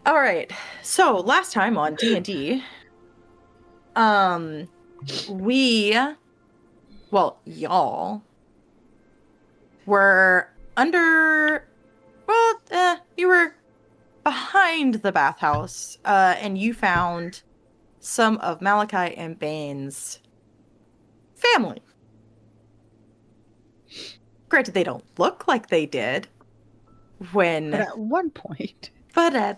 All right. So last time on D&D, y'all were you were behind the bathhouse, and you found some of Malachi and Bane's family. Granted, they don't look like they did when... But at one point... they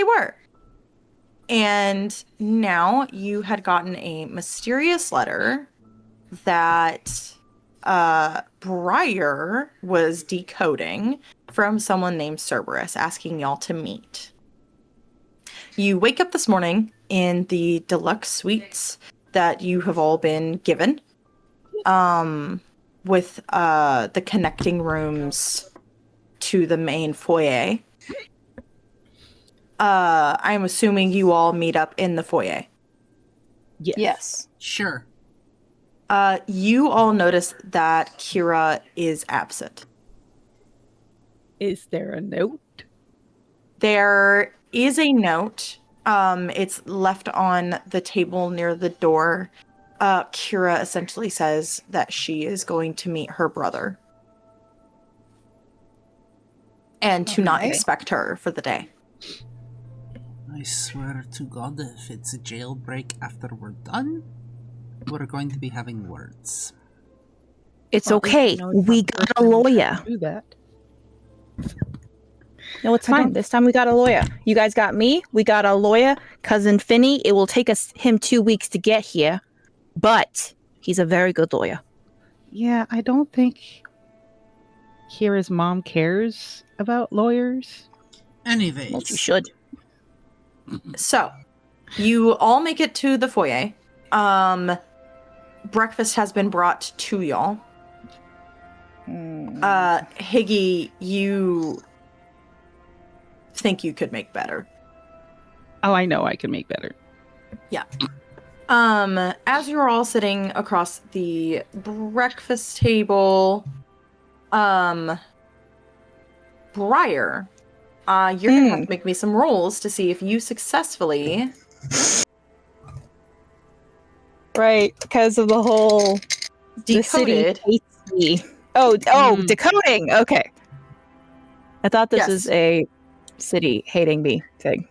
were. And now you had gotten a mysterious letter that Briar was decoding from someone named Cerberus, asking y'all to meet. You wake up this morning in the deluxe suites that you have all been given, with the connecting rooms to the main foyer. I'm assuming you all meet up in the foyer. Yes. Sure. You all notice that Kira is absent. Is there a note? There is a note. It's left on the table near the door. Kira essentially says that she is going to meet her brother. And to not expect her for the day. I swear to God, if it's a jailbreak after we're done, we're going to be having words. It's okay. We got a lawyer. Do that. No, it's fine. This time we got a lawyer. You guys got me. We got a lawyer. Cousin Finney. It will take him 2 weeks to get here, but he's a very good lawyer. Yeah, I don't think Kira's mom cares about lawyers. Anyways. Well, you should. So, you all make it to the foyer. Breakfast has been brought to y'all. Higgy, you think you could make better. Oh, I know I can make better. Yeah. As you're all sitting across the breakfast table, Briar, you're gonna have to make me some rolls to see if you successfully... Right, because of the whole... Decoded. The city hates me. Decoding! Okay. I thought this was a city hating me thing.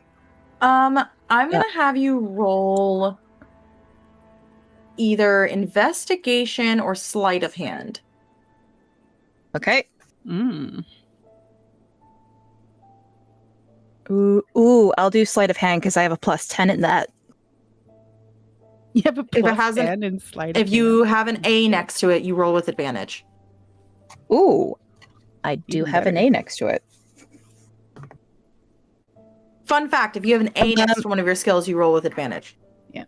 I'm gonna have you roll either investigation or sleight of hand. Okay. Ooh, I'll do sleight of hand because I have a +10 in that. You have a If it has +10 in sleight of hand. If you have an A next to it, you roll with advantage. Ooh, I do have an A next to it. Fun fact, if you have an A next to one of your skills, you roll with advantage. Yeah.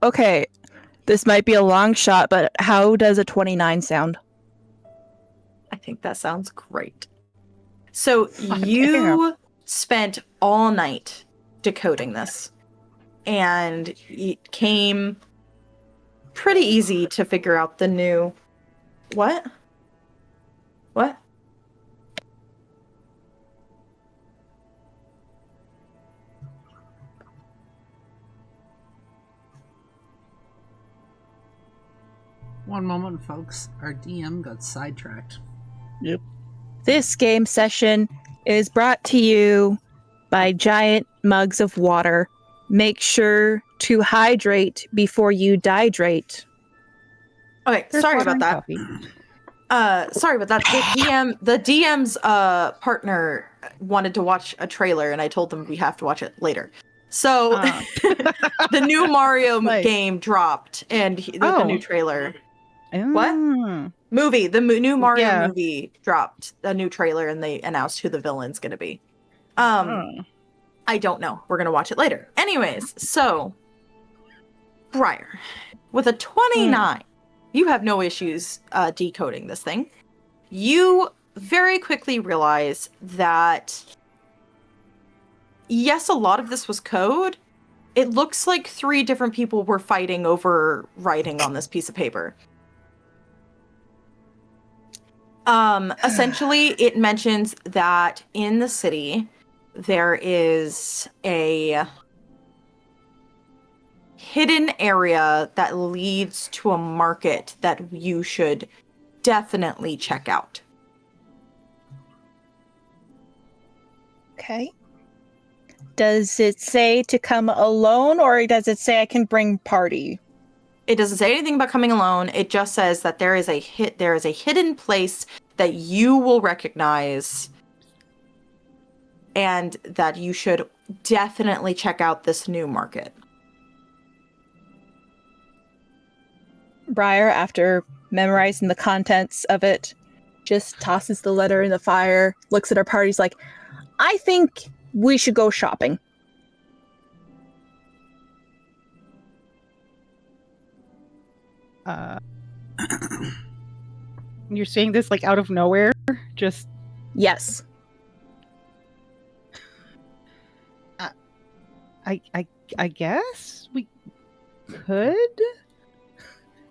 Okay, this might be a long shot, but how does a 29 sound? I think that sounds great. So you spent all night decoding this, and it came pretty easy to figure out the new... What? What? One moment, folks. Our DM got sidetracked. Yep. This game session is brought to you by giant mugs of water. Make sure to hydrate before you dihydrate. Okay, sorry about that. Sorry about that. The DM's partner wanted to watch a trailer, and I told them we have to watch it later. So the new Mario game dropped, and the new trailer. What? Movie. The new Mario movie dropped a new trailer, and they announced who the villain's going to be. I don't know. We're going to watch it later. Anyways, so Briar, with a 29, you have no issues decoding this thing. You very quickly realize that, yes, a lot of this was code. It looks like 3 different people were fighting over writing on this piece of paper. Essentially, it mentions that in the city, there is a hidden area that leads to a market that you should definitely check out. Okay. Does it say to come alone, or does it say I can bring party? It doesn't say anything about coming alone. It just says that there is a hidden place that you will recognize, and that you should definitely check out this new market. Briar, after memorizing the contents of it, just tosses the letter in the fire, looks at our parties like, I think we should go shopping. You're saying this like out of nowhere? Just Yes. I guess we could.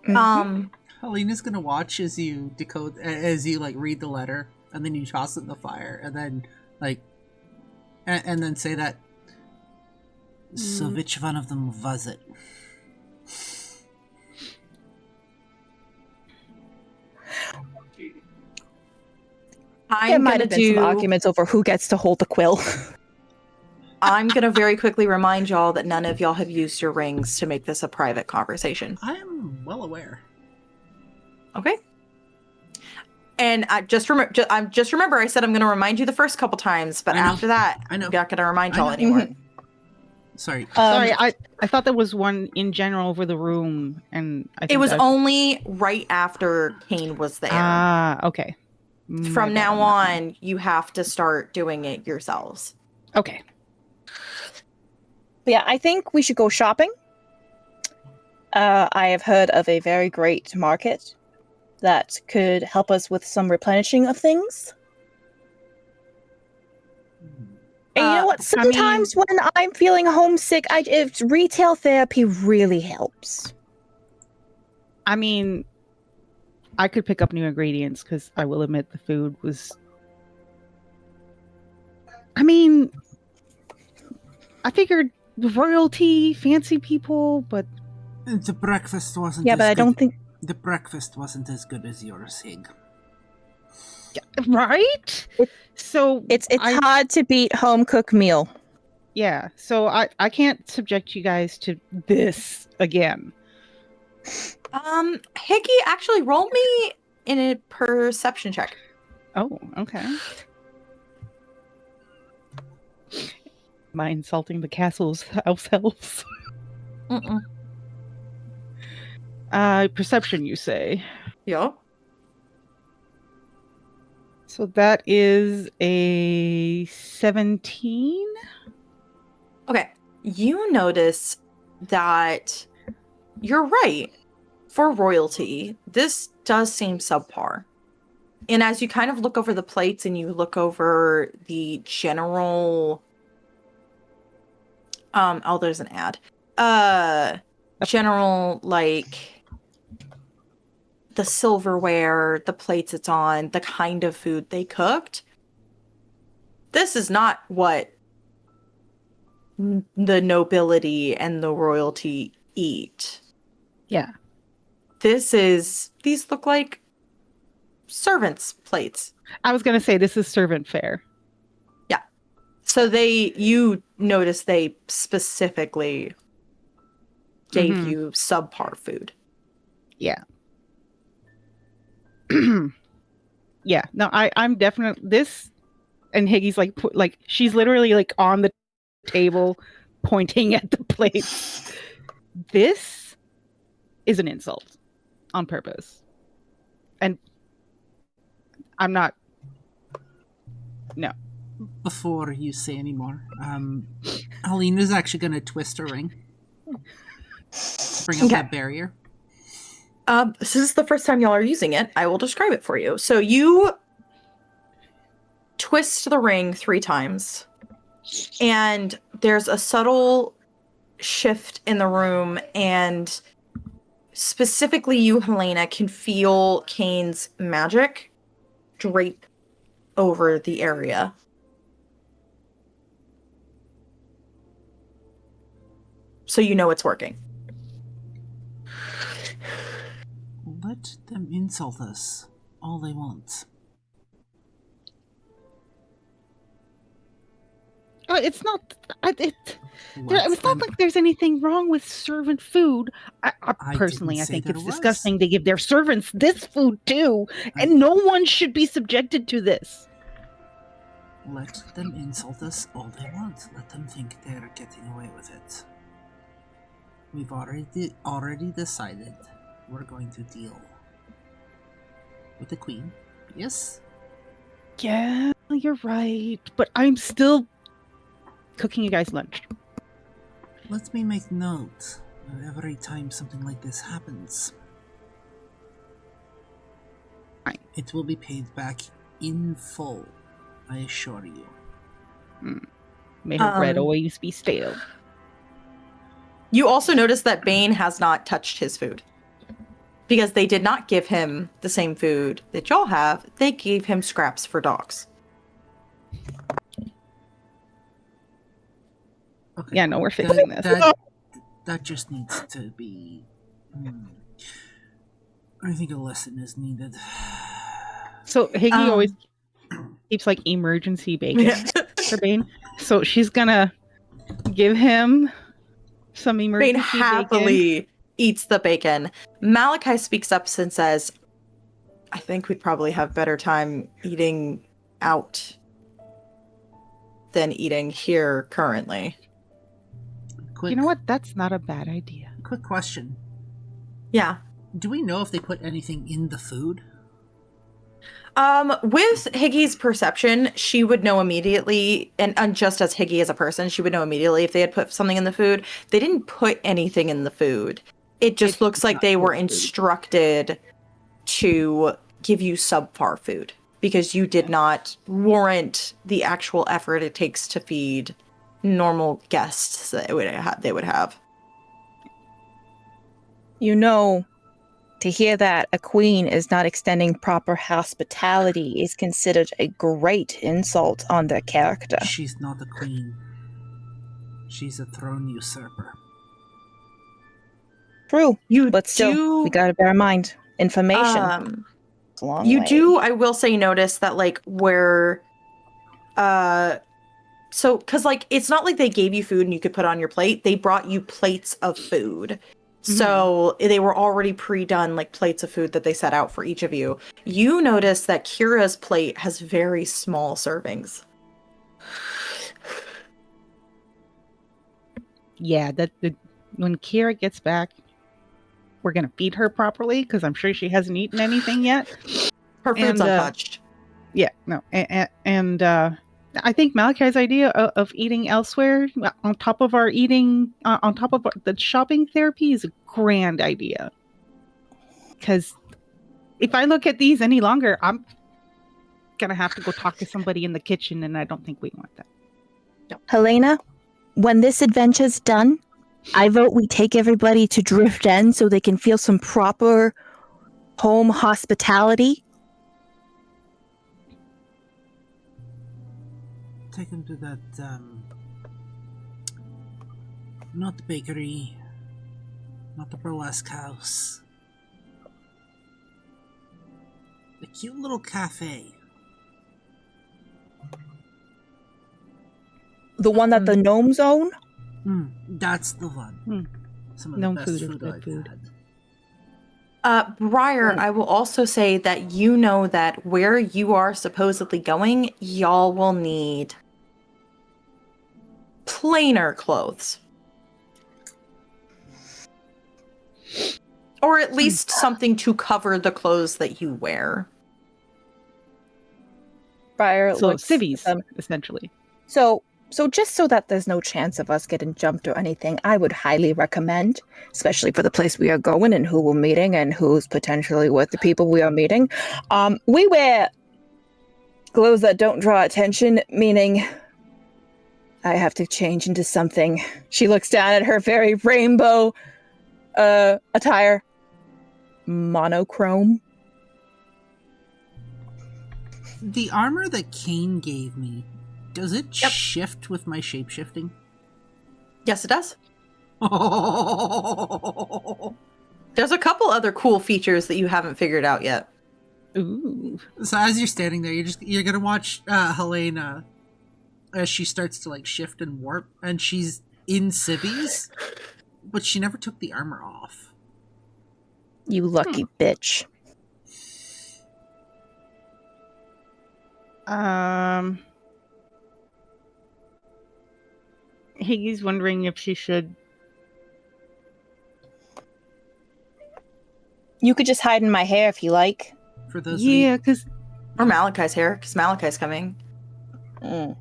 Halina's gonna watch as you decode, as you like read the letter, and then you toss it in the fire, and then like, and then say that. So which one of them was it? There might have been some arguments over who gets to hold the quill. I'm gonna very quickly remind y'all that none of y'all have used your rings to make this a private conversation. I am well aware. Okay. And I just remember I said I'm gonna remind you the first couple times, but after that, I'm not gonna remind y'all anymore. Sorry. Sorry, I thought there was one in general over the room, and I think it was only right after Kane was there. Ah, okay. From now on, you have to start doing it yourselves. Okay. But yeah, I think we should go shopping. I have heard of a very great market that could help us with some replenishing of things. And you know what? Sometimes when I'm feeling homesick, if retail therapy really helps. I mean, I could pick up new ingredients because I will admit the food was. I mean, I figured royalty, fancy people, but the breakfast wasn't. Yeah, but I don't think the breakfast wasn't as good as yours, Hig. Right? So it's hard to beat home cooked meal. Yeah, so I can't subject you guys to this again. Higgy, actually roll me in a perception check. Oh, okay. Am I insulting the castle's house elves? Perception, you say? Yeah. So that is a 17. Okay. You notice that you're right. For royalty, this does seem subpar. And as you kind of look over the plates and you look over the general there's an ad. General, like, the silverware, the plates it's on, the kind of food they cooked. This is not what the nobility and the royalty eat. Yeah. These look like servants' plates. I was going to say this is servant fare. Yeah. So you notice they specifically gave you subpar food. Yeah. Yeah, no, I'm definitely this, and Higgy's like she's literally like on the table pointing at the plates. This is an insult on purpose, and I'm not. No. Before you say any more, Halina's actually going to twist her ring, bring up that barrier. This is the first time y'all are using it. I will describe it for you. So you twist the ring 3 times, and there's a subtle shift in the room, and specifically you, Halina, can feel Kane's magic drape over the area. So you know it's working. Let them insult us all they want. It's not. It's not like there's anything wrong with servant food. I personally think it's disgusting to give their servants this food too, and no one should be subjected to this. Let them insult us all they want. Let them think they're getting away with it. We've already decided we're going to deal with the queen. Yes? Yeah, you're right. But I'm still cooking you guys lunch. Let me make note of every time something like this happens. Fine. It will be paid back in full, I assure you. May her bread always be stale. You also notice that Bane has not touched his food. Because they did not give him the same food that y'all have. They gave him scraps for dogs. Okay. Yeah, no, we're fixing this. That just needs to be... I think a lesson is needed. So Higgy always keeps like emergency bacon for Bane. So she's gonna give him some emergency Bane happily bacon. Eats the bacon. Malachi speaks up and says, I think we'd probably have better time eating out than eating here currently. You know what? That's not a bad idea. Quick question. Yeah. Do we know if they put anything in the food? With Higgy's perception, she would know immediately, and just as Higgy is a person, she would know immediately if they had put something in the food. They didn't put anything in the food. It just looks like they were instructed to give you subpar food because you did not warrant the actual effort it takes to feed normal guests that they would have. You know, to hear that a queen is not extending proper hospitality is considered a great insult on their character. She's not a queen. She's a throne usurper. True, but still, we gotta bear in mind, information. You do, I will say, notice that, like, where... So, because, like, it's not like they gave you food and you could put on your plate. They brought you plates of food. So they were already pre-done, like, plates of food that they set out for each of you. You notice that Kira's plate has very small servings. Yeah, when Kira gets back, we're going to feed her properly, because I'm sure she hasn't eaten anything yet. Her food's untouched. Yeah, no. And I think Malachi's idea of eating elsewhere on top of our eating, on top of the shopping therapy is a grand idea. Because if I look at these any longer, I'm going to have to go talk to somebody in the kitchen, and I don't think we want that. No. Halina, when this adventure's done, I vote we take everybody to Drift End so they can feel some proper home hospitality. Take them to that, not the bakery, not the burlesque house. The cute little cafe. The one that the gnomes own? That's the one. Some of the best food I've had. Briar, I will also say that you know that where you are supposedly going, y'all will need plainer clothes. Or at least something to cover the clothes that you wear. Briar looks civvies, essentially. So just so that there's no chance of us getting jumped or anything, I would highly recommend, especially for the place we are going and who we're meeting and who's potentially with the people we are meeting, we wear clothes that don't draw attention, meaning I have to change into something. She looks down at her very rainbow attire. Monochrome. The armor that Kane gave me, does it shift with my shape-shifting? Yes, it does. There's a couple other cool features that you haven't figured out yet. Ooh. So as you're standing there, you're gonna watch Halina as she starts to like shift and warp, and she's in civvies, but she never took the armor off. You lucky bitch. Higgy's wondering if she should. You could just hide in my hair if you like. For those, because Or Malachi's hair, because Malachi's coming. Mm.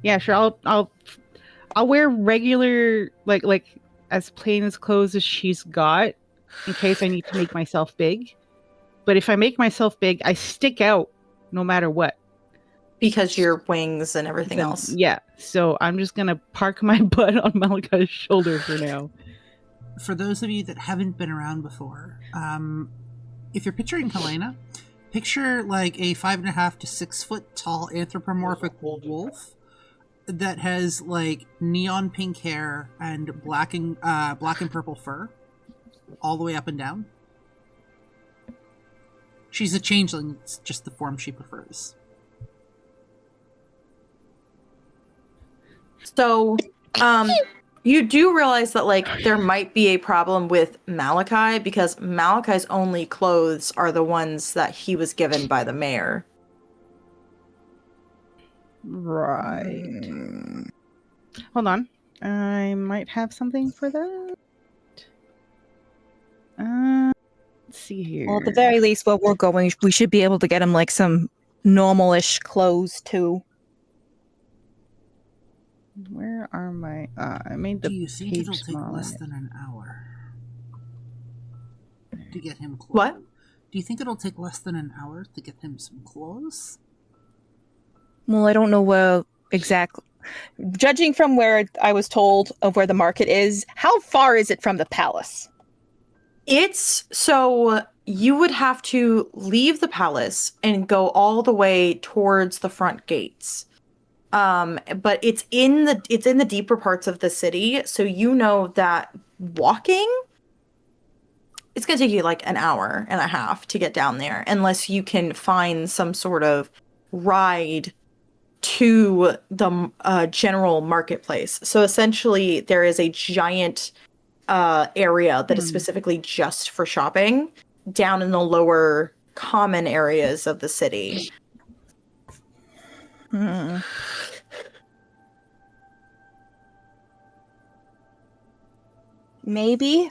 yeah, sure. I'll wear regular like as plain as clothes as she's got in case I need to make myself big. But if I make myself big, I stick out no matter what. Because your wings and everything else. Yeah. So I'm just gonna park my butt on Malachi's shoulder for now. For those of you that haven't been around before, if you're picturing Halina, picture like a 5.5 to 6 foot tall anthropomorphic wolf that has like neon pink hair and black and purple fur all the way up and down. She's a changeling, it's just the form she prefers. So, you do realize that, like, there might be a problem with Malachi because Malachi's only clothes are the ones that he was given by the mayor. Right. Hold on. I might have something for that. Let's see here. Well, at the very least, where we're going, we should be able to get him like some normal-ish clothes too. Where are my... I made the Do you think page it'll take small. less than an hour to get him clothes? What? Do you think it'll take less than an hour to get him some clothes? Well, I don't know where exactly. Judging from where I was told of where the market is, how far is it from the palace? It's so you would have to leave the palace and go all the way towards the front gates. But it's in the deeper parts of the city, so you know that walking it's going to take you like an hour and a half to get down there unless you can find some sort of ride to the general marketplace. So essentially there is a giant area that is specifically just for shopping down in the lower common areas of the city. Maybe.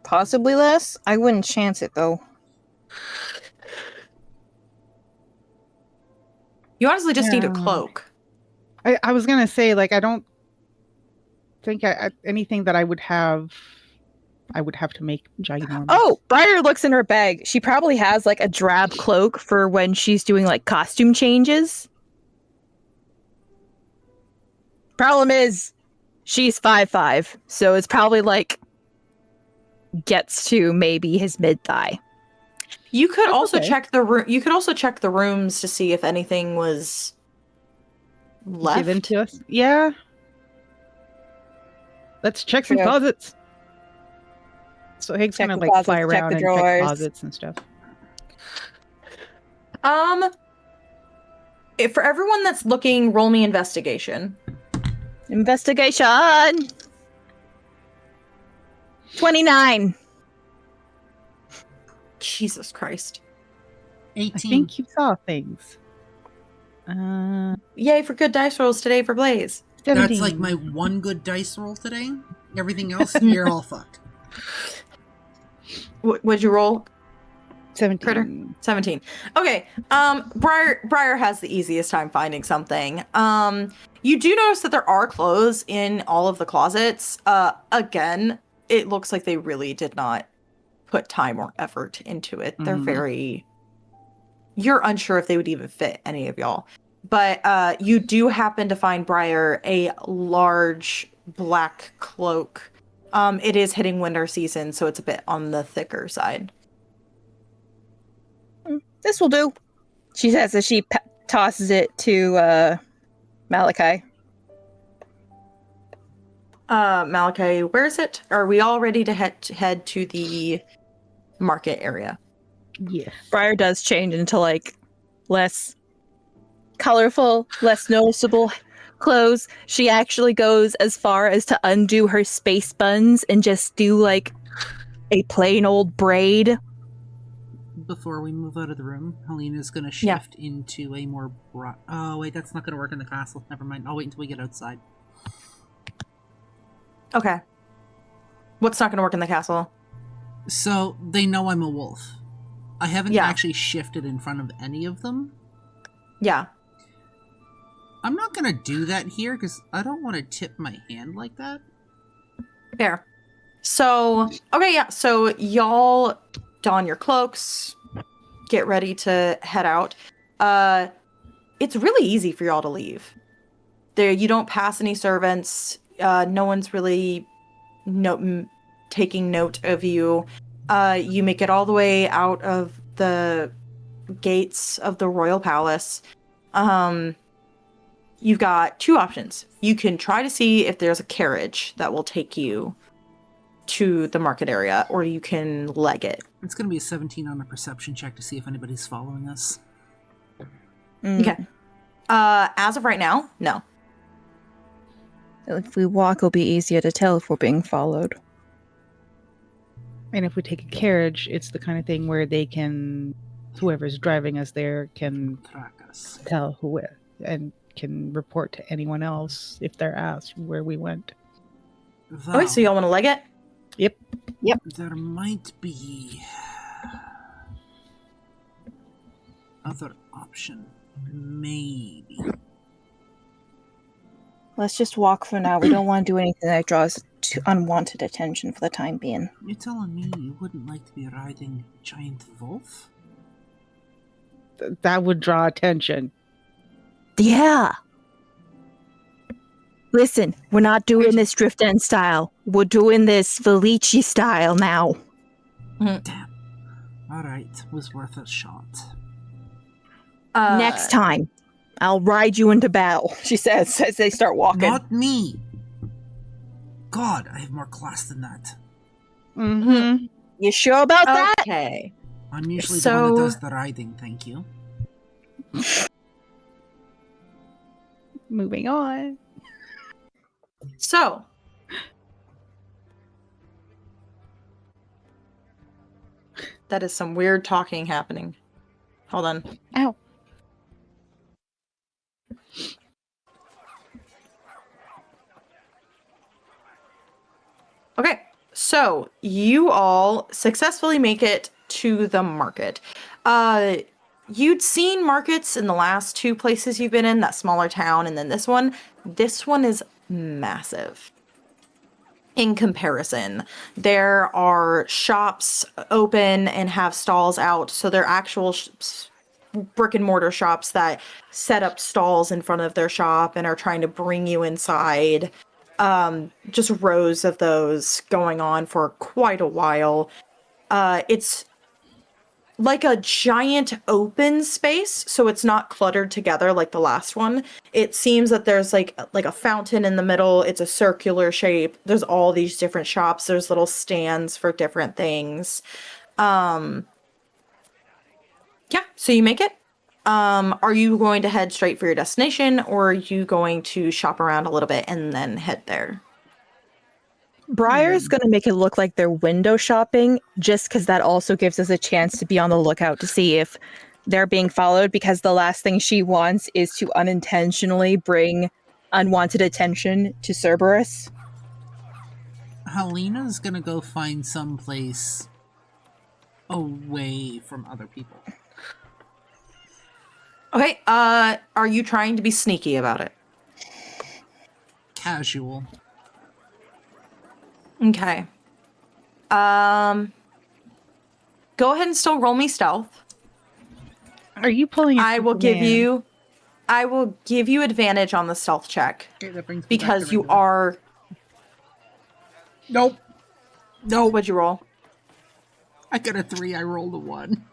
Possibly less. I wouldn't chance it though. You honestly just need a cloak. I was gonna say, like, I don't think anything that I would have to make ginormous. Oh, Briar looks in her bag. She probably has like a drab cloak for when she's doing like costume changes. Problem is, she's 5'5", so it's probably like gets to maybe his mid thigh. You could also check the room. You could also check the rooms to see if anything was left. Given to us. Yeah. Let's check some closets. So Hig's gonna like fly around and check closets and stuff. For everyone that's looking, roll me investigation. Investigation. 29. Jesus Christ. 18. I think you saw things. Yay for good dice rolls today for Blaze. 17. That's like my one good dice roll today. Everything else, you're all fucked. What'd you roll? 17. Critter? 17. Okay. Briar has the easiest time finding something. You do notice that there are clothes in all of the closets. Again, it looks like they really did not put time or effort into it. They're very... You're unsure if they would even fit any of y'all. But you do happen to find Briar a large black cloak. It is hitting winter season, so it's a bit on the thicker side. This will do. She says as she tosses it to Malachi. Malachi, where is it? Are we all ready to head to the market area? Yes. Briar does change into like less colorful, less noticeable clothes. She actually goes as far as to undo her space buns and just do like a plain old braid. Before we move out of the room, Halina's going to shift into a more oh, wait, that's not going to work in the castle. Never mind. I'll wait until we get outside. Okay. What's not going to work in the castle? So, they know I'm a wolf. I haven't Yeah. actually shifted in front of any of them. Yeah. I'm not going to do that here because I don't want to tip my hand like that. Fair. So, okay, yeah. So, y'all don your cloaks, get ready to head out. It's really easy for y'all to leave. There, you don't pass any servants. No one's really taking note of you. You make it all the way out of the gates of the royal palace. You've got two options. You can try to see if there's a carriage that will take you to the market area, or you can leg it. It's going to be a 17 on a perception check to see if anybody's following us. Okay. As of right now, no. If we walk, it'll be easier to tell if we're being followed. And if we take a carriage, it's the kind of thing where they can, whoever's driving us there can Track us. tell who and can report to anyone else if they're asked where we went. Val, Okay, so y'all want to leg it? Yep. there might be other option. Maybe. Let's just walk for now. We don't want to do anything that draws unwanted attention for the time being. You're telling me you wouldn't like to be riding a giant wolf? That would draw attention. Yeah. Listen, we're not doing this Drift End style. We're doing this Felici style now. Damn. Alright, was worth a shot. Next time, I'll ride you into battle, she says as they start walking. Not me! God, I have more class than that. Mm-hmm. You sure about that? Okay. I'm usually the one that does the riding, thank you. Moving on. So, that is some weird talking happening. Hold on. Ow. Okay, so you all successfully make it to the market. You'd seen markets in the last two places you've been in, that smaller town, and then this one. This one is massive. In comparison, there are shops open and have stalls out, so they're actual brick and mortar shops that set up stalls in front of their shop and are trying to bring you inside. Just rows of those going on for quite a while. It's like a giant open space, so it's not cluttered together like the last one. It seems that there's like a fountain in the middle. It's a circular shape. There's all these different shops. There's little stands for different things. Yeah, so you make it. Are you going to head straight for your destination, or are you going to shop around a little bit and then head there? Briar's going to make it look like they're window shopping, just because that also gives us a chance to be on the lookout to see if they're being followed, because the last thing she wants is to unintentionally bring unwanted attention to Cerberus. Halina's gonna go find some place away from other people. Okay, are you trying to be sneaky about it? Casual. Okay. Go ahead and still roll me stealth. Are you pulling? I will give you advantage on the stealth check Okay, that brings me because back to you regular. are. Nope. No. What'd you roll? I got a 3, I rolled a 1.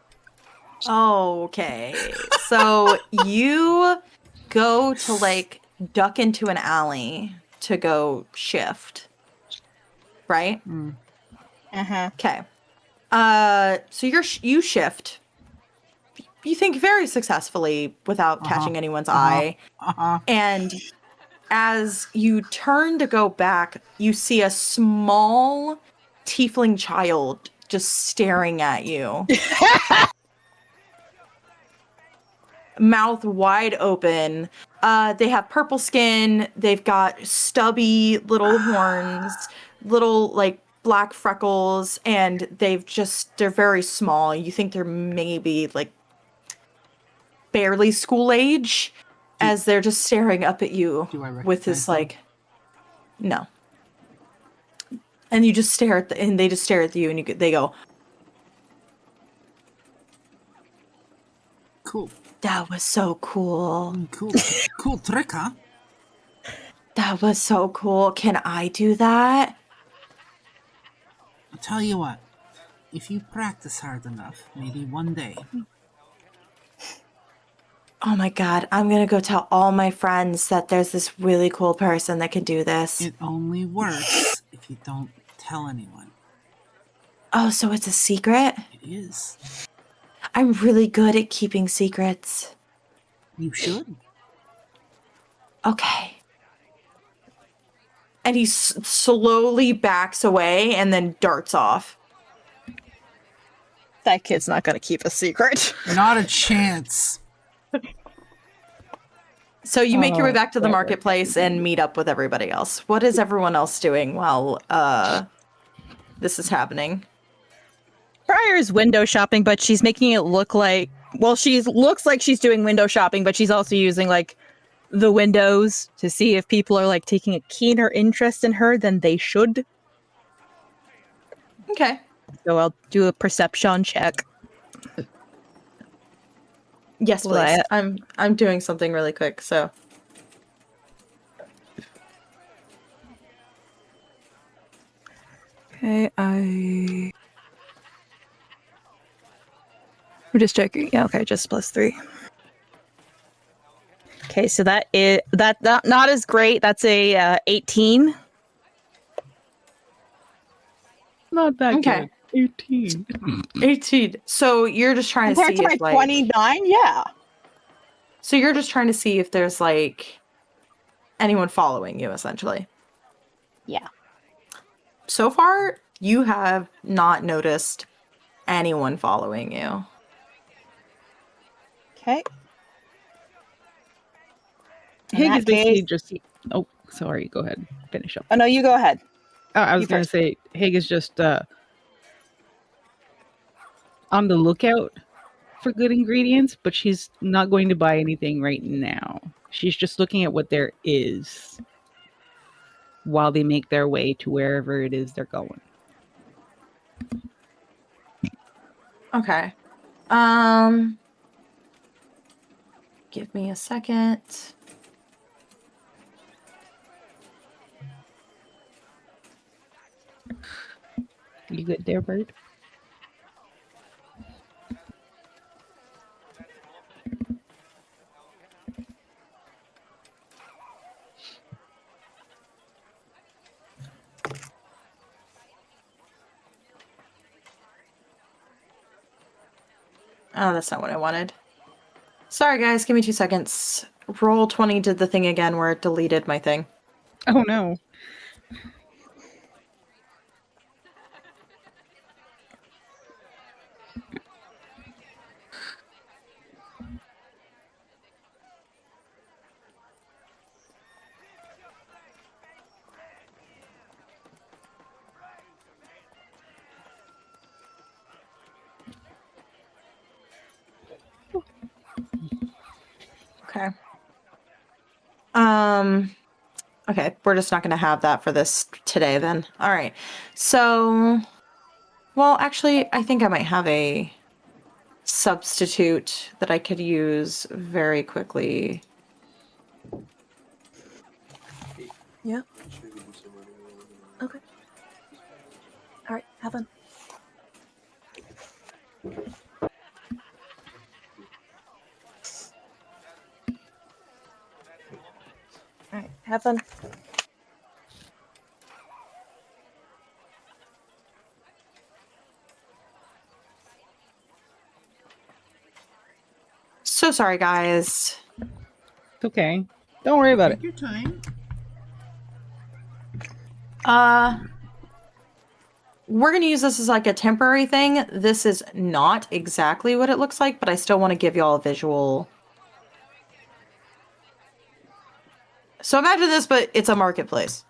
Okay. So you go to like duck into an alley to go shift. Right? Uh-huh. Okay. So you shift. You think very successfully without catching anyone's eye. And as you turn to go back, you see a small tiefling child just staring at you. Mouth wide open. They have purple skin. They've got stubby little horns, little like black freckles, and they're very small. You think they're maybe like barely school age as they're just staring up at you with this like, no. And you just stare at and they just stare at you and they go, Cool. that was so cool. Cool trick, huh? That was so cool. Can I do that? I'll tell you what. If you practice hard enough, maybe one day. Oh my god, I'm gonna go tell all my friends that there's this really cool person that can do this. It only works if you don't tell anyone. Oh, so it's a secret? It is. I'm really good at keeping secrets. You should. Okay. And he slowly backs away and then darts off. That kid's not going to keep a secret. Not a chance. So you make your way back to the marketplace and meet up with everybody else. What is everyone else doing while this is happening? Briar's window shopping, but she's making it look like, well, she looks like she's doing window shopping, but she's also using like the windows to see if people are like taking a keener interest in her than they should. Okay. So I'll do a perception check. Yes, please. I'm doing something really quick, so. Okay, I'm just checking. Yeah, okay, just +3. Okay, so that is not as great. That's a 18. Not that Okay. good. 18. 18. So you're just trying Compared to see to if my like 29, yeah. So you're just trying to see if there's like anyone following you, essentially. Yeah. So far, you have not noticed anyone following you. Okay. Hig is basically just. Oh, sorry. Go ahead. Finish up. Oh no, you go ahead. I was going to say, Hig is just on the lookout for good ingredients, but she's not going to buy anything right now. She's just looking at what there is while they make their way to wherever it is they're going. Okay. Give me a second. You good there, Bird? Oh, that's not what I wanted. Sorry, guys. Give me 2 seconds. Roll20 did the thing again where it deleted my thing. Oh, no. Okay. Okay, we're just not going to have that for this today then. All right. So, well, actually, I think I might have a substitute that I could use very quickly. Yeah. Okay. All right, have fun. heaven. So sorry, guys. It's okay. Don't worry about it. Take your time. We're going to use this as like a temporary thing. This is not exactly what it looks like, but I still want to give y'all a visual. So imagine this, but it's a marketplace.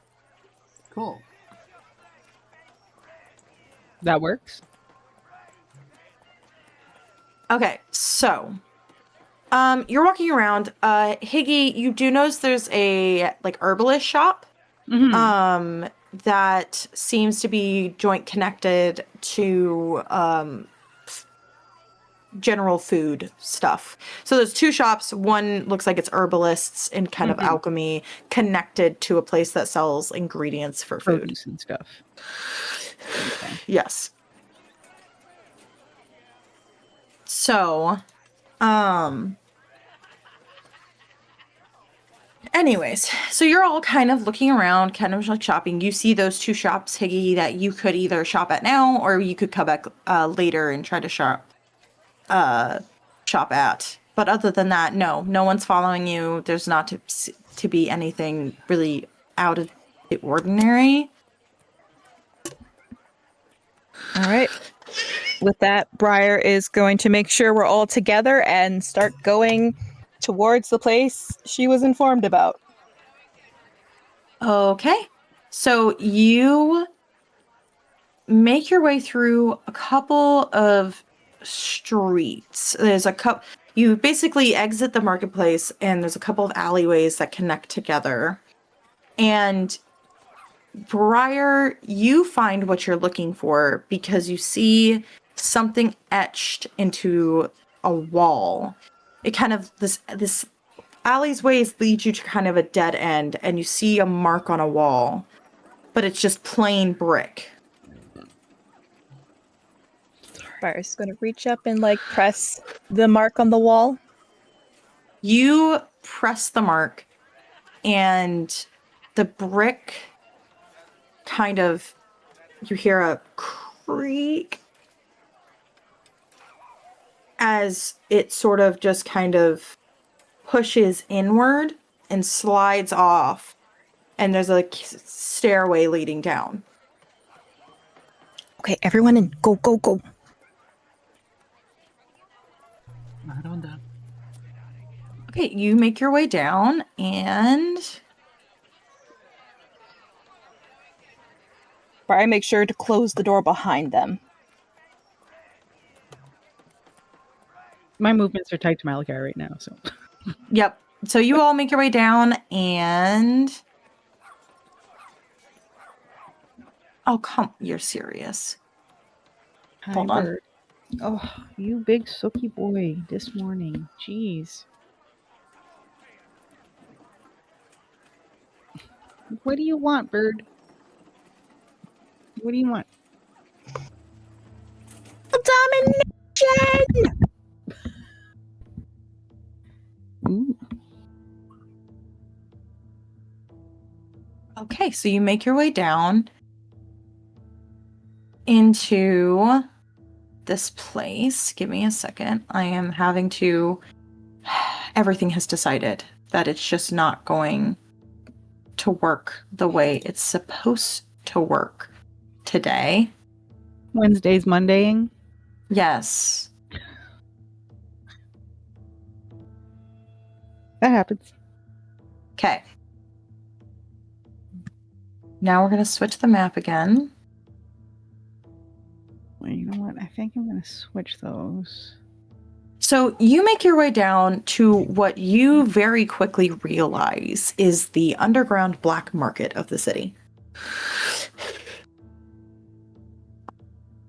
Cool. That works. Okay, so you're walking around. Higgy, you do notice there's a like herbalist shop. Mm-hmm. That seems to be joint connected to general food stuff. So there's two shops. One looks like it's herbalists and kind of alchemy connected to a place that sells ingredients for food. Produce and stuff. Okay. Yes. So, anyways, so you're all kind of looking around, kind of like shopping. You see those two shops, Higgy, that you could either shop at now or you could come back later and try to shop at. But other than that, no one's following you. There's not to be anything really out of the ordinary. All right. With that, Briar is going to make sure we're all together and start going towards the place she was informed about. Okay. So you make your way through a couple of streets. There's a couple. You basically exit the marketplace, and there's a couple of alleyways that connect together. And Briar, you find what you're looking for because you see something etched into a wall. It kind of this alleyways lead you to kind of a dead end, and you see a mark on a wall, but it's just plain brick. Briar's going to reach up and like press the mark on the wall. You press the mark, and the brick kind of, you hear a creak as it sort of just kind of pushes inward and slides off, and there's a stairway leading down. Okay, everyone in. Go, go, go. Right on down. Okay, you make your way down, and Briar, make sure to close the door behind them. My movements are tight to Malachi right now, so. yep. So you all make your way down, and oh, you're serious. Hold on. Bird. Oh, you big sooky boy this morning. Jeez. What do you want, Bird? What do you want? Domination! Ooh. Okay, so you make your way down into this place. Give me a second. I am having to... Everything has decided that it's just not going to work the way it's supposed to work today. Wednesday's Mondaying? Yes. That happens. Okay. Now we're going to switch the map again. Well, you know what? I think I'm going to switch those. So you make your way down to what you very quickly realize is the underground black market of the city.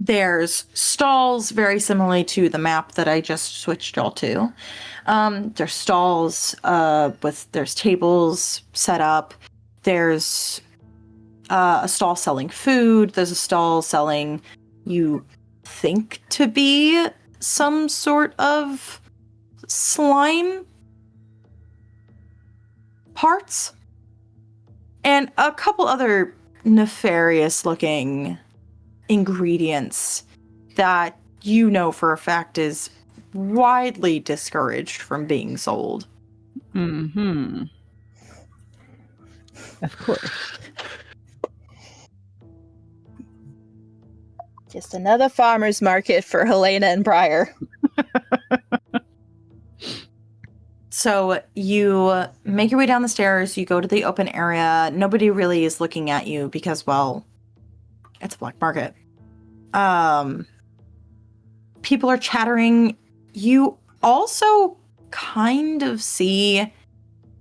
There's stalls very similarly to the map that I just switched y'all to. There's stalls there's tables set up. There's a stall selling food. There's a stall selling, you think to be some sort of slime parts. and a couple other nefarious looking ingredients that you know for a fact is widely discouraged from being sold. Mm-hmm. Of course. Just another farmer's market for Halina and Briar. So you make your way down the stairs, you go to the open area. Nobody really is looking at you because, well, it's a black market. People are chattering. You also kind of see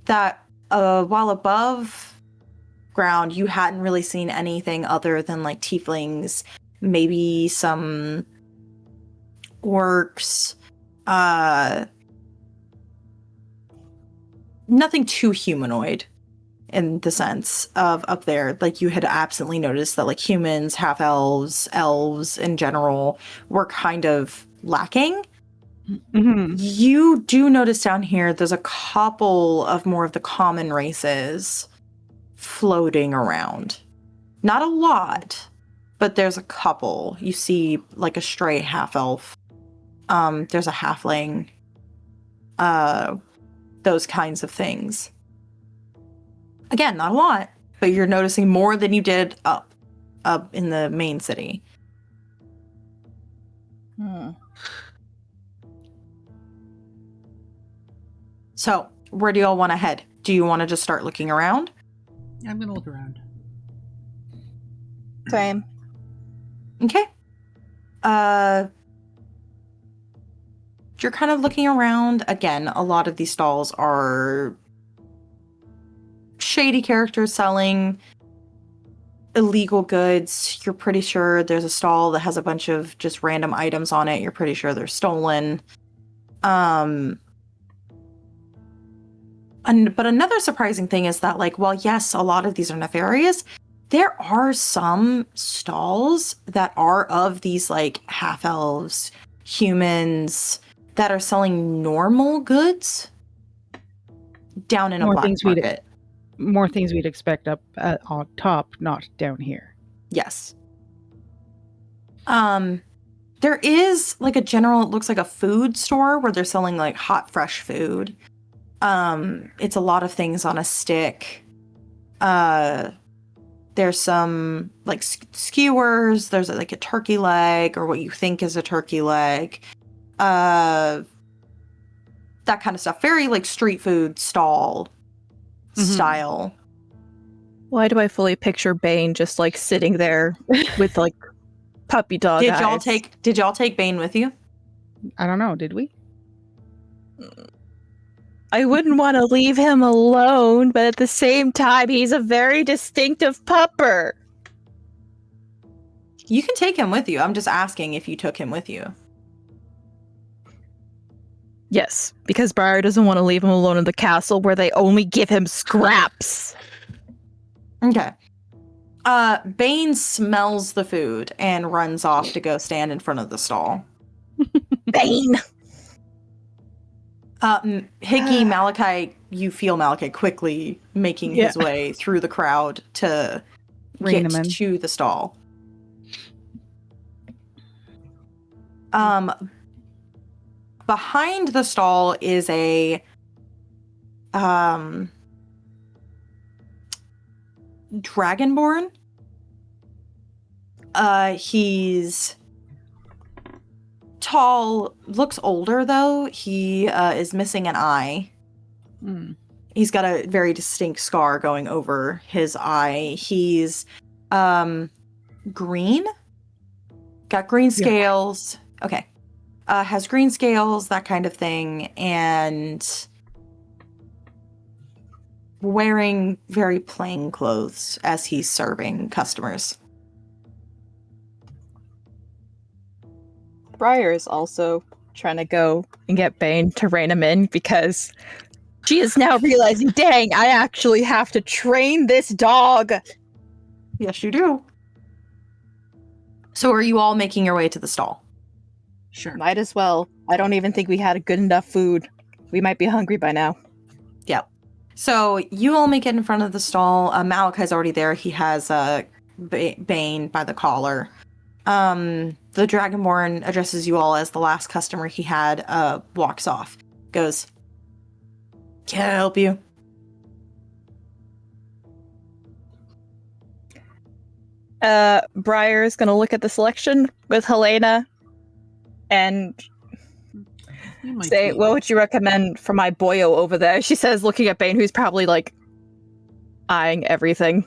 that while above ground, you hadn't really seen anything other than like tieflings, maybe some orcs, nothing too humanoid in the sense of up there. Like you had absolutely noticed that like humans, half elves, elves in general were kind of lacking. Mm-hmm. You do notice down here there's a couple of more of the common races floating around. Not a lot, but there's a couple. You see like a stray half elf. There's a halfling. Those kinds of things. Again, not a lot, but you're noticing more than you did up in the main city. So, where do y'all want to head? Do you want to just start looking around? I'm gonna look around. Same. Okay. You're kind of looking around. Again, a lot of these stalls are shady characters selling illegal goods. You're pretty sure there's a stall that has a bunch of just random items on it. You're pretty sure they're stolen. But another surprising thing is that, like, while yes, a lot of these are nefarious, there are some stalls that are of these, like, half-elves, humans, that are selling normal goods down in a black market. More things we'd expect up on top, not down here. Yes. There is, like, a general, it looks like a food store where they're selling, like, hot, fresh food. It's a lot of things on a stick. There's some like skewers. There's like a turkey leg or what you think is a turkey leg. That kind of stuff. Very like street food stall style. Why do I fully picture Bane just like sitting there with like puppy dog eyes? Did y'all take Bane with you? I don't know. Did we? I wouldn't want to leave him alone, but at the same time, he's a very distinctive pupper. You can take him with you. I'm just asking if you took him with you. Yes, because Briar doesn't want to leave him alone in the castle where they only give him scraps. Okay. Bane smells the food and runs off to go stand in front of the stall. Bane! Hickey, Malachi, you feel Malachi quickly making his way through the crowd to get to the stall. Behind the stall is a Dragonborn. He's tall, looks older though. He is missing an eye. He's got a very distinct scar going over his eye. He's green, got green scales. Okay. Has green scales, that kind of thing, and wearing very plain clothes as he's serving customers. Briar is also trying to go and get Bane to rein him in because she is now realizing, dang, I actually have to train this dog. Yes, you do. So are you all making your way to the stall? Sure. Might as well. I don't even think we had a good enough food. We might be hungry by now. Yep. So you all make it in front of the stall. Malachi's already there. He has Bane by the collar. The Dragonborn addresses you all as the last customer he had, walks off. Goes, "Can I help you?" Briar is gonna look at the selection with Halina and say, "What would you recommend for my boyo over there?" She says, looking at Bane, who's probably like eyeing everything.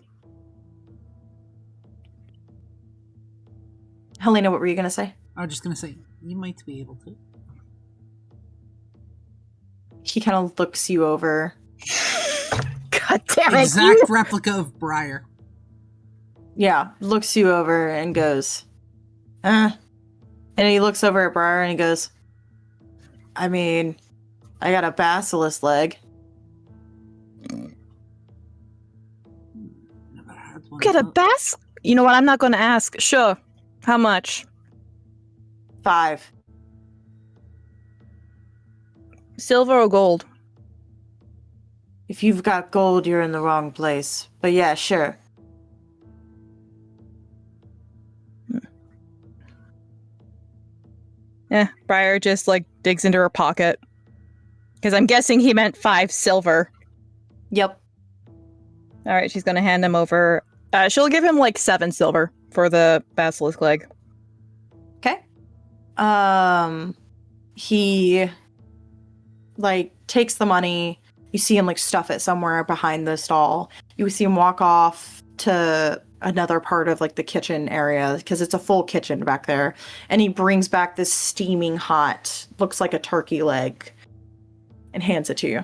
Halina, what were you gonna say? I was just gonna say, you might be able to. He kind of looks you over. God damn it! Exact replica of Briar. Yeah, looks you over and goes, And he looks over at Briar and he goes, I mean, I got a basilisk leg. Get a bass? You know what? I'm not going to ask. Sure. How much? 5. Silver or gold? If you've got gold, you're in the wrong place. But yeah, sure. Briar just like digs into her pocket. Because I'm guessing he meant 5 silver. Yep. Alright, she's gonna hand him over. She'll give him like 7 silver for the basilisk leg. Okay. He like takes the money. You see him like stuff it somewhere behind the stall. You see him walk off to another part of like the kitchen area because it's a full kitchen back there, and he brings back this steaming hot, looks like a turkey leg, and hands it to you.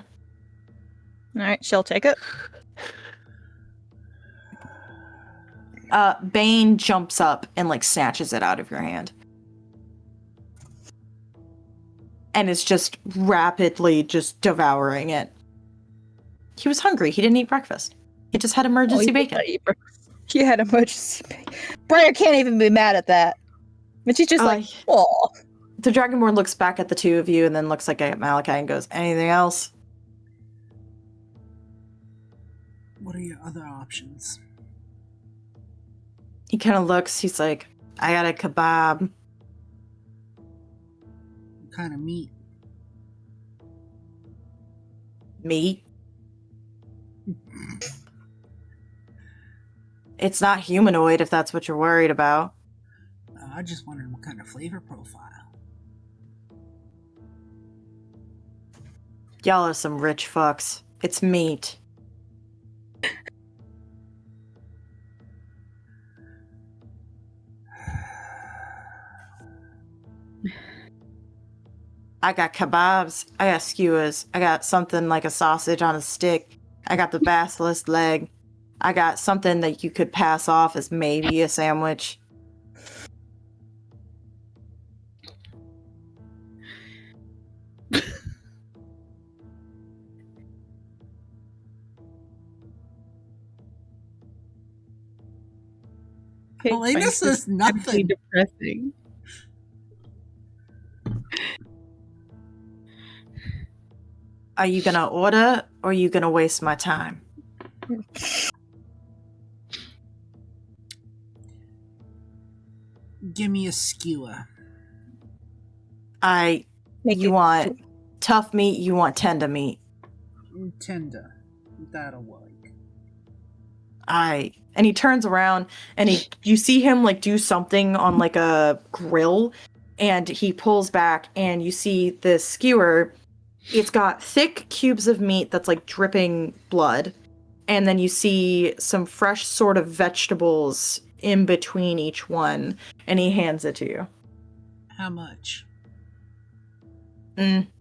Alright, she'll take it. Bane jumps up and like snatches it out of your hand. And is just rapidly just devouring it. He was hungry. He didn't eat breakfast. He just had emergency bacon. He had emergency bacon. Briar can't even be mad at that. But she's just like, oh. The Dragonborn looks back at the two of you and then looks like at Malachi and goes, anything else? What are your other options? He kind of looks, he's like, I got a kebab. What kind of meat? Meat? It's not humanoid if that's what you're worried about. I just wondered what kind of flavor profile. Y'all are some rich fucks. It's meat. I got kebabs. I got skewers. I got something like a sausage on a stick. I got the basilisk leg. I got something that you could pass off as maybe a sandwich. Halina says nothing. Depressing. Are you gonna order or are you gonna waste my time? Give me a skewer. You want tough meat, you want tender meat. Tender. That'll work. And he turns around and you see him like do something on like a grill, and he pulls back and you see this skewer. It's got thick cubes of meat that's like dripping blood, and then you see some fresh sort of vegetables in between each one, and he hands it to you. How much?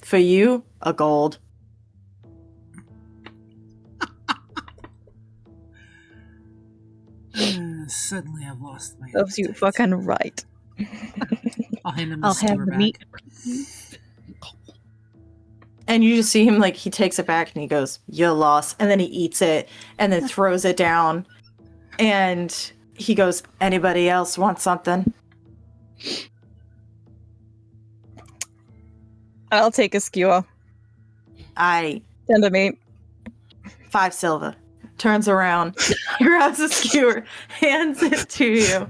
For you, a gold. Suddenly I've lost my Serves you fucking right. I'll hand him I'll have the meat. And you just see him, like, he takes it back and he goes, you're lost. And then he eats it and then throws it down. And he goes, anybody else want something? I'll take a skewer. Tender Tender meat. 5 silver. Turns around, he grabs a skewer, hands it to you.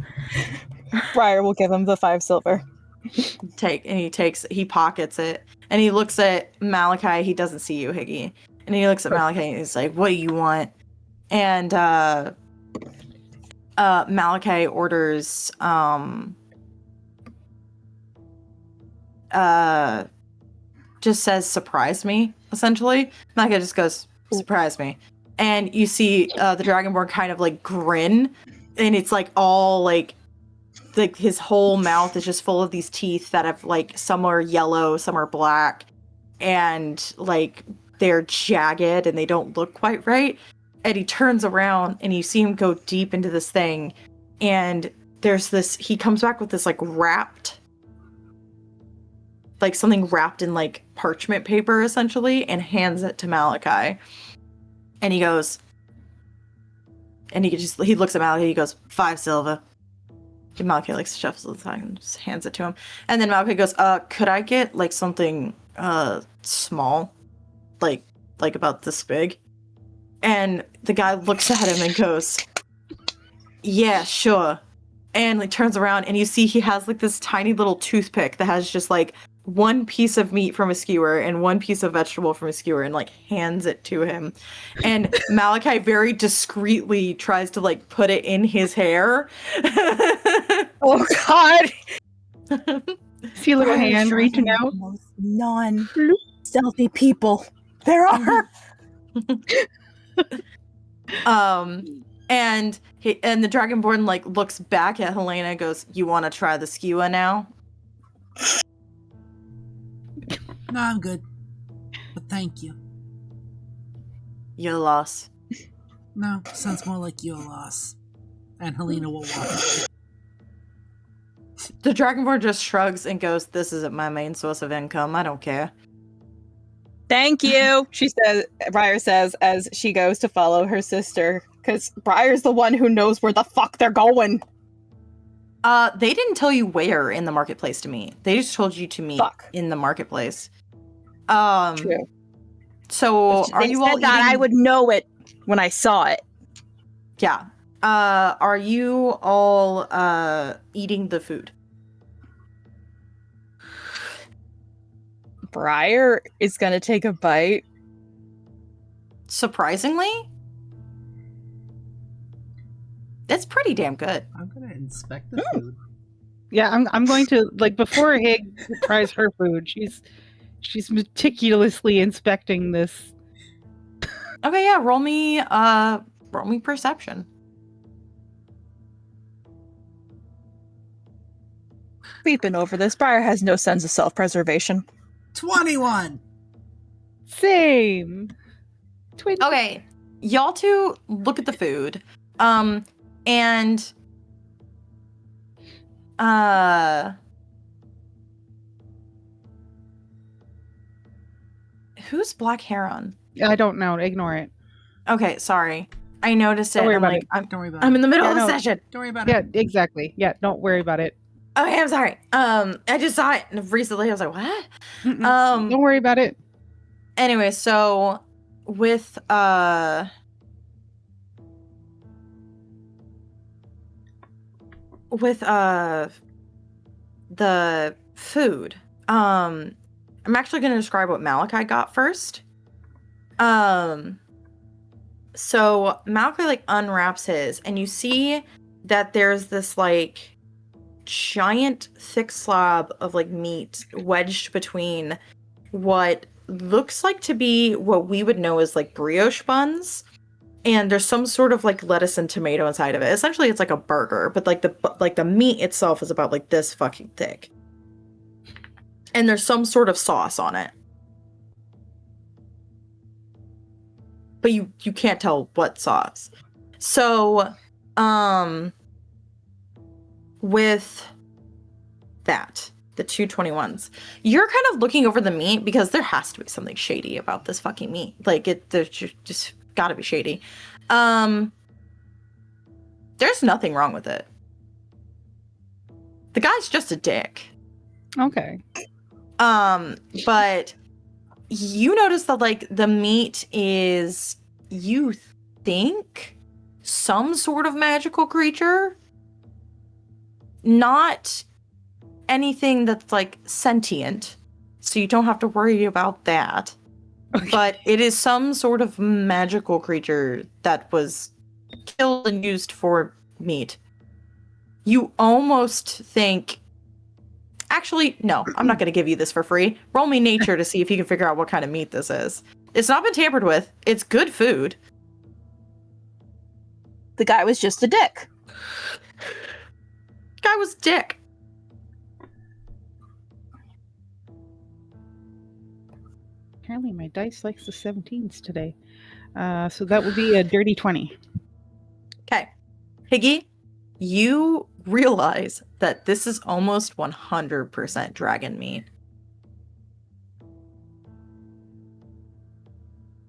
Briar will give him the 5 silver. He pockets it, and he looks at Malachi. He doesn't see you, Higgy. And he looks at Malachi, and he's like, what do you want? And Malachi orders just says surprise me, essentially. Malachi just goes, surprise me. And you see the Dragonborn kind of like grin, and it's like all like his whole mouth is just full of these teeth that have like, some are yellow, some are black, and like they're jagged and they don't look quite right. And he turns around and you see him go deep into this thing, and he comes back with this like wrapped, like something wrapped in like parchment paper essentially, and hands it to Malachi. And he goes, and he looks at Malachi, he goes, 5 silver. And Malachi like shuffles the time and just hands it to him. And then Malachi goes, could I get like something small? Like about this big? And the guy looks at him and goes, yeah, sure. And like turns around and you see he has like this tiny little toothpick that has just like one piece of meat from a skewer and one piece of vegetable from a skewer, and like hands it to him. And Malachi very discreetly tries to like put it in his hair. Oh God! See a little hand reaching out. Non-stealthy people there are. And the Dragonborn like looks back at Halina and goes, you want to try the skewer now? No, I'm good. But thank you. Your loss. No, sounds more like your loss. And Halina will walk away. The Dragonborn just shrugs and goes, this isn't my main source of income. I don't care. Thank you, Briar says as she goes to follow her sister, because Briar's the one who knows where the fuck they're going. They didn't tell you where in the marketplace to meet. They just told you to meet in the marketplace. True. So are you all that I would know it when I saw it. Yeah. Are you all eating the food? Briar is gonna take a bite. Surprisingly, it's pretty damn good. I'm gonna inspect the food. Yeah, I'm going to, like, before Hig tries her food, she's meticulously inspecting this. Okay, yeah, roll me perception. We've been over this. Briar has no sense of self-preservation. 21! Same. 20. Okay, y'all two look at the food. And who's Black Heron? I don't know. Ignore it. Okay, sorry. I noticed it. Don't worry I'm about like, it. Don't worry about I'm it. in the middle Yeah, of the no. session. Don't worry about Yeah, it. exactly. Yeah, don't worry about it. Okay, I'm sorry. I just saw it recently. I was like, what? Don't worry about it. Anyway, so with the food, I'm actually going to describe what Malachi got first. So Malachi like unwraps his, and you see that there's this like giant thick slab of like meat wedged between what looks like to be what we would know as like brioche buns, and there's some sort of like lettuce and tomato inside of it. Essentially it's like a burger, but like the meat itself is about like this fucking thick, and there's some sort of sauce on it, but you can't tell what sauce. So with that, the 221s, you're kind of looking over the meat because there has to be something shady about this fucking meat. Like there's just gotta be shady. There's nothing wrong with it. The guy's just a dick. Okay. But you notice that like the meat is you think some sort of magical creature. Not anything that's like sentient, so you don't have to worry about that. Okay. But it is some sort of magical creature that was killed and used for meat. You almost think... Actually, no, I'm not going to give you this for free. Roll me nature to see if you can figure out what kind of meat this is. It's not been tampered with. It's good food. The guy was just a dick. Guy was dick. Apparently my dice likes the 17s today. So that would be a dirty 20. Okay. Higgy, you realize that this is almost 100% dragon meat.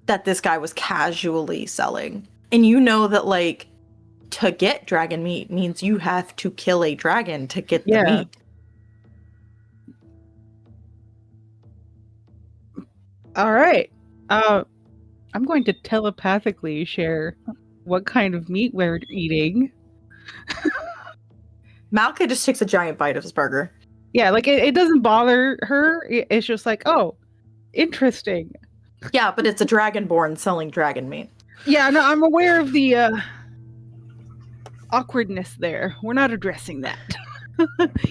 That this guy was casually selling. And you know that, like, to get dragon meat means you have to kill a dragon to get the meat. All right. I'm going to telepathically share what kind of meat we're eating. Malka just takes a giant bite of his burger. Yeah, like it doesn't bother her. It's just like, oh, interesting. Yeah, but it's a Dragonborn selling dragon meat. Yeah, no, I'm aware of the awkwardness there. We're not addressing that.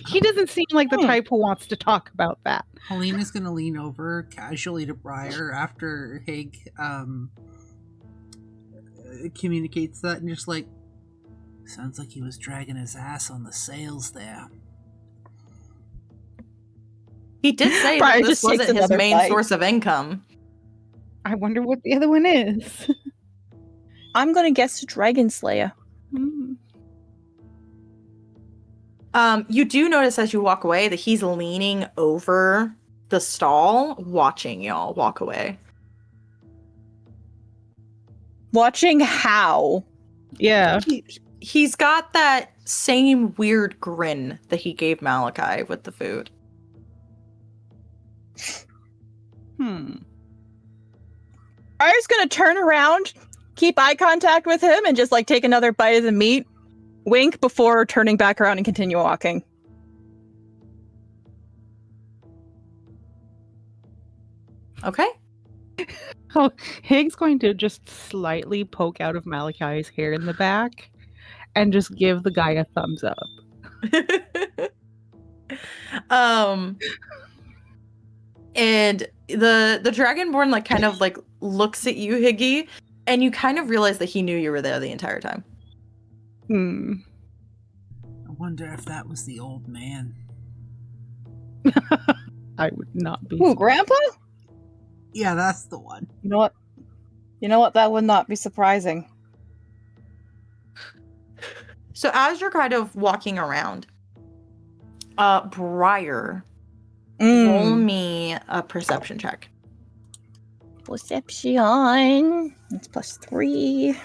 He doesn't seem like the type who wants to talk about that. Halina's gonna lean over casually to Briar after Hig communicates that and just like, sounds like he was dragging his ass on the sales there. He did say that this wasn't his main source of income. I wonder what the other one is. I'm gonna guess Dragon Slayer. You do notice as you walk away that he's leaning over the stall, watching y'all walk away. Watching how? Yeah. He's got that same weird grin that he gave Malachi with the food. Briar's gonna turn around, keep eye contact with him, and just like take another bite of the meat, wink before turning back around and continue walking. Okay. Oh, Hig's going to just slightly poke out of Malachi's hair in the back and just give the guy a thumbs up. And the Dragonborn like kind of like looks at you, Higgy, and you kind of realize that he knew you were there the entire time. I wonder if that was the old man. I would not be. Ooh, Grandpa? Yeah, that's the one. You know what? That would not be surprising. So as you're kind of walking around, Briar, roll me a perception check. Perception. That's +3.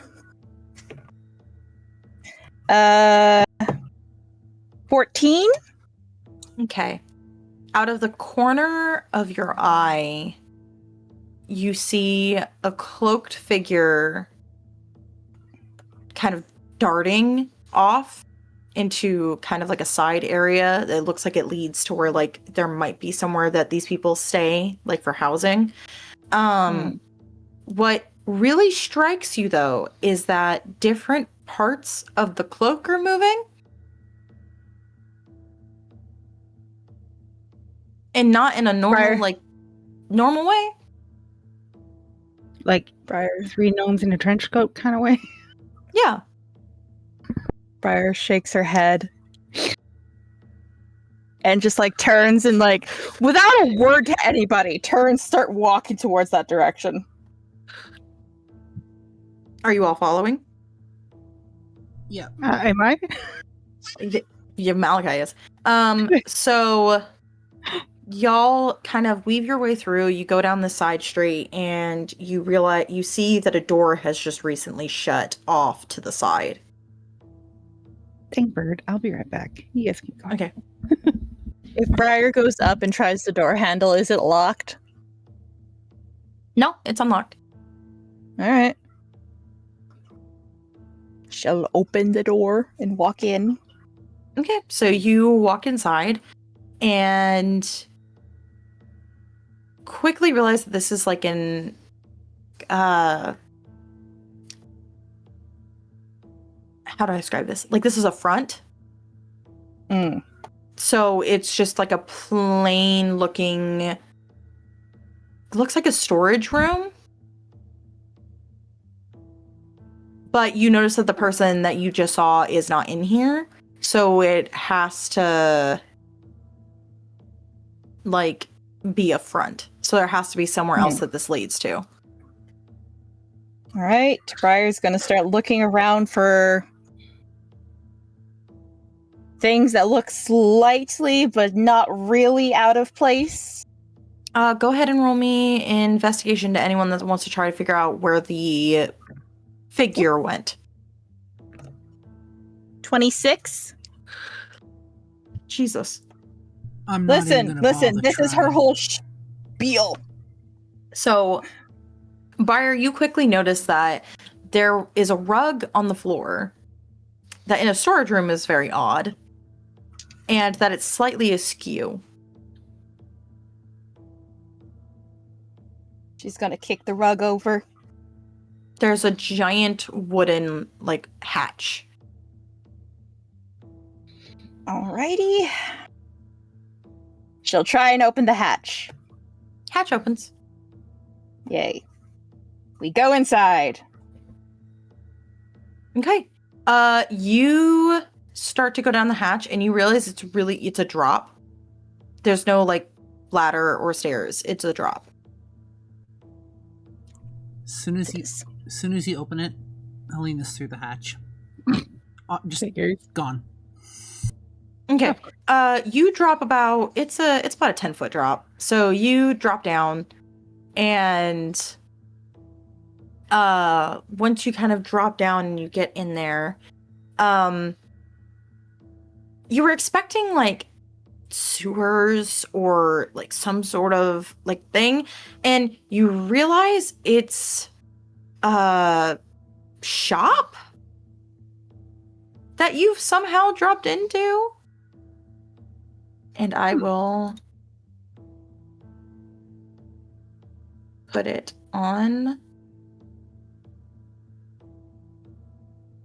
14? Okay. Out of the corner of your eye, you see a cloaked figure kind of darting off into kind of like a side area. It looks like it leads to where like there might be somewhere that these people stay, like for housing. What really strikes you though is that different parts of the cloak are moving. And not in a normal way. Like Briar. 3 gnomes in a trench coat kind of way. Yeah. Briar shakes her head and just like turns and like without a word to anybody start walking towards that direction. Are you all following? Yeah. Am I? Yeah, Malachi is. So y'all kind of weave your way through. You go down the side street and you see that a door has just recently shut off to the side. Dang bird, I'll be right back. You guys keep going. Okay. If Briar goes up and tries the door handle, is it locked? No, it's unlocked. All right. shall open the door and walk in. Okay, so you walk inside and quickly realize that this is like an how do I describe this? Like, this is a front. Mm. So it's just like a plain looking, it looks like a storage room. But you notice that the person that you just saw is not in here. So it has to, like, be a front. So there has to be somewhere else that this leads to. All right, Briar's gonna start looking around for things that look slightly but not really out of place. Go ahead and roll me investigation to anyone that wants to try to figure out where the figure went. 26. Jesus. I'm not even gonna bother This is her trying. whole spiel. So, Briar, you quickly notice that there is a rug on the floor that in a storage room is very odd, and that it's slightly askew. She's gonna kick the rug over. There's a giant wooden, like, hatch. Alrighty. She'll try and open the hatch. Hatch opens. Yay. We go inside. Okay. You start to go down the hatch and you realize it's a drop. There's no, like, ladder or stairs. It's a drop. As soon as you open it, Halina's through the hatch. Just Figures. gone. Okay. You drop about it's about a 10-foot drop. So you drop down and once you kind of drop down and you get in there, you were expecting like sewers or like some sort of like thing, and you realize it's a shop that you've somehow dropped into. And I will put it on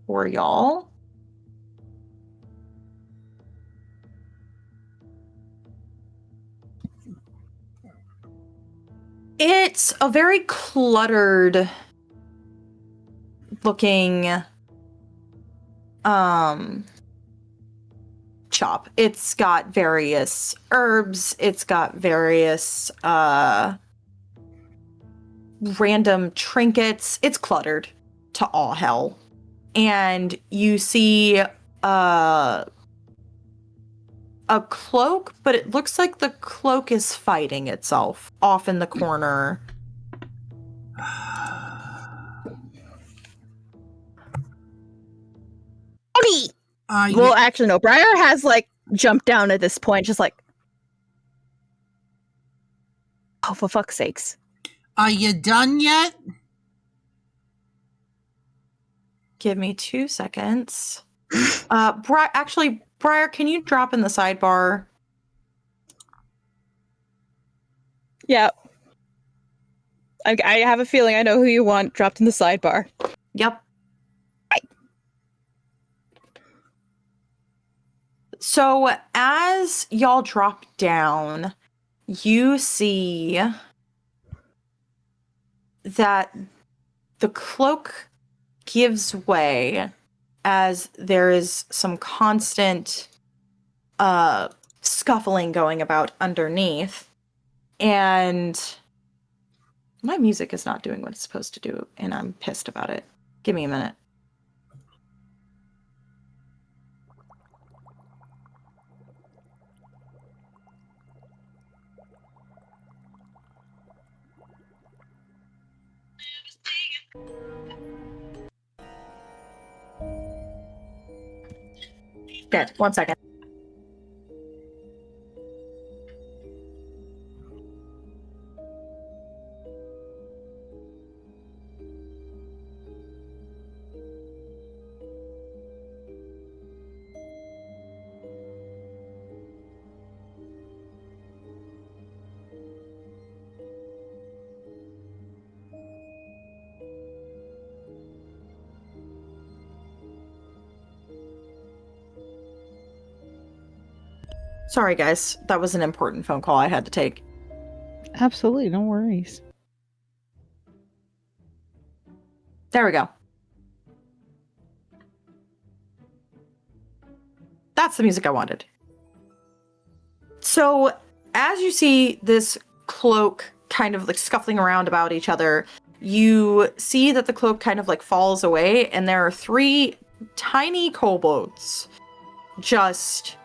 for y'all. It's a very cluttered looking shop. It's got various herbs, it's got various random trinkets. It's cluttered to all hell. And you see a cloak, but it looks like the cloak is fighting itself off in the corner. Well, actually, no. Briar has like jumped down at this point, just like, oh, for fuck's sakes! Are you done yet? Give me 2 seconds. Briar, can you drop in the sidebar? Yeah. I have a feeling I know who you want dropped in the sidebar. Yep. So as y'all drop down, you see that the cloak gives way as there is some constant scuffling going about underneath, and my music is not doing what it's supposed to do, and I'm pissed about it. Give me a minute. Good. 1 second. Sorry, guys. That was an important phone call I had to take. Absolutely, no worries. There we go. That's the music I wanted. So, as you see this cloak kind of like scuffling around about each other, you see that the cloak kind of like falls away, and there are 3 tiny kobolds just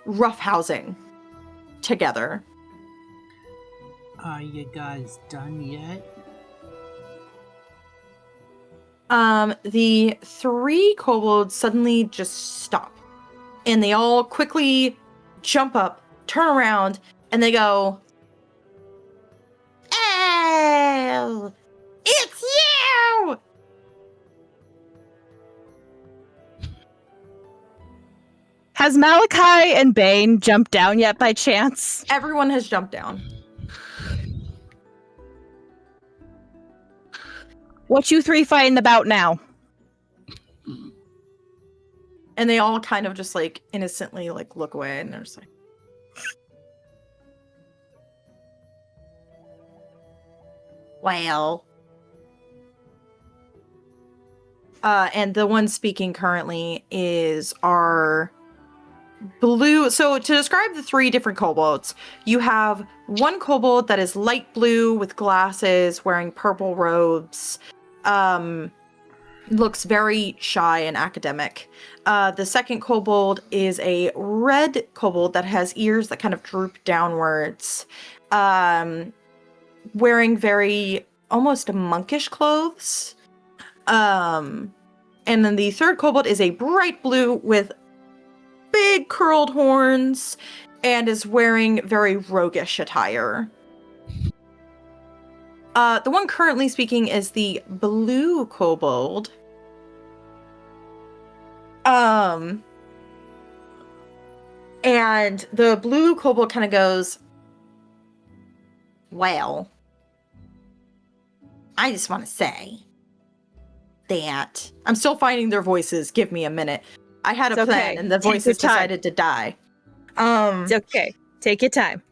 roughhousing together. Are you guys done yet? The 3 kobolds suddenly just stop. And they all quickly jump up, turn around, and they go, "Oh, it's you!" Has Malachi and Bane jumped down yet by chance? Everyone has jumped down. What you 3 fighting about now? And they all kind of just like innocently like look away, and they're just like, well. And the one speaking currently is our blue. So to describe the 3 different kobolds, you have one kobold that is light blue with glasses, wearing purple robes, looks very shy and academic. The second kobold is a red kobold that has ears that kind of droop downwards, wearing very almost monkish clothes. And then the third kobold is a bright blue with big curled horns and is wearing very roguish attire. The one currently speaking is the blue kobold. And the blue kobold kind of goes, well, I just want to say that I'm still finding their voices. Give me a minute. I had a plan and the voices decided to die. It's okay. Take your time.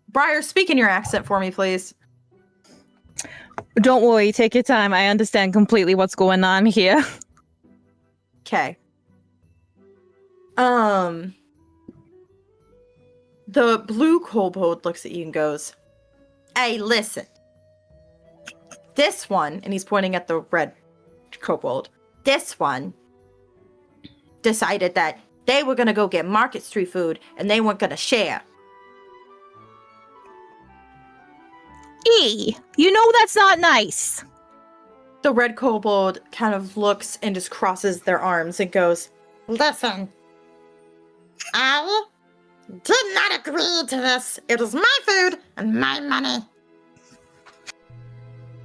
Briar, speak in your accent for me, please. Don't worry, take your time. I understand completely what's going on here. Okay. The blue kobold looks at you and goes, hey, listen. This one, and he's pointing at the red kobold, this one decided that they were going to go get Market Street food and they weren't going to share. You know that's not nice. The red kobold kind of looks and just crosses their arms and goes, listen, I did not agree to this. It is my food and my money.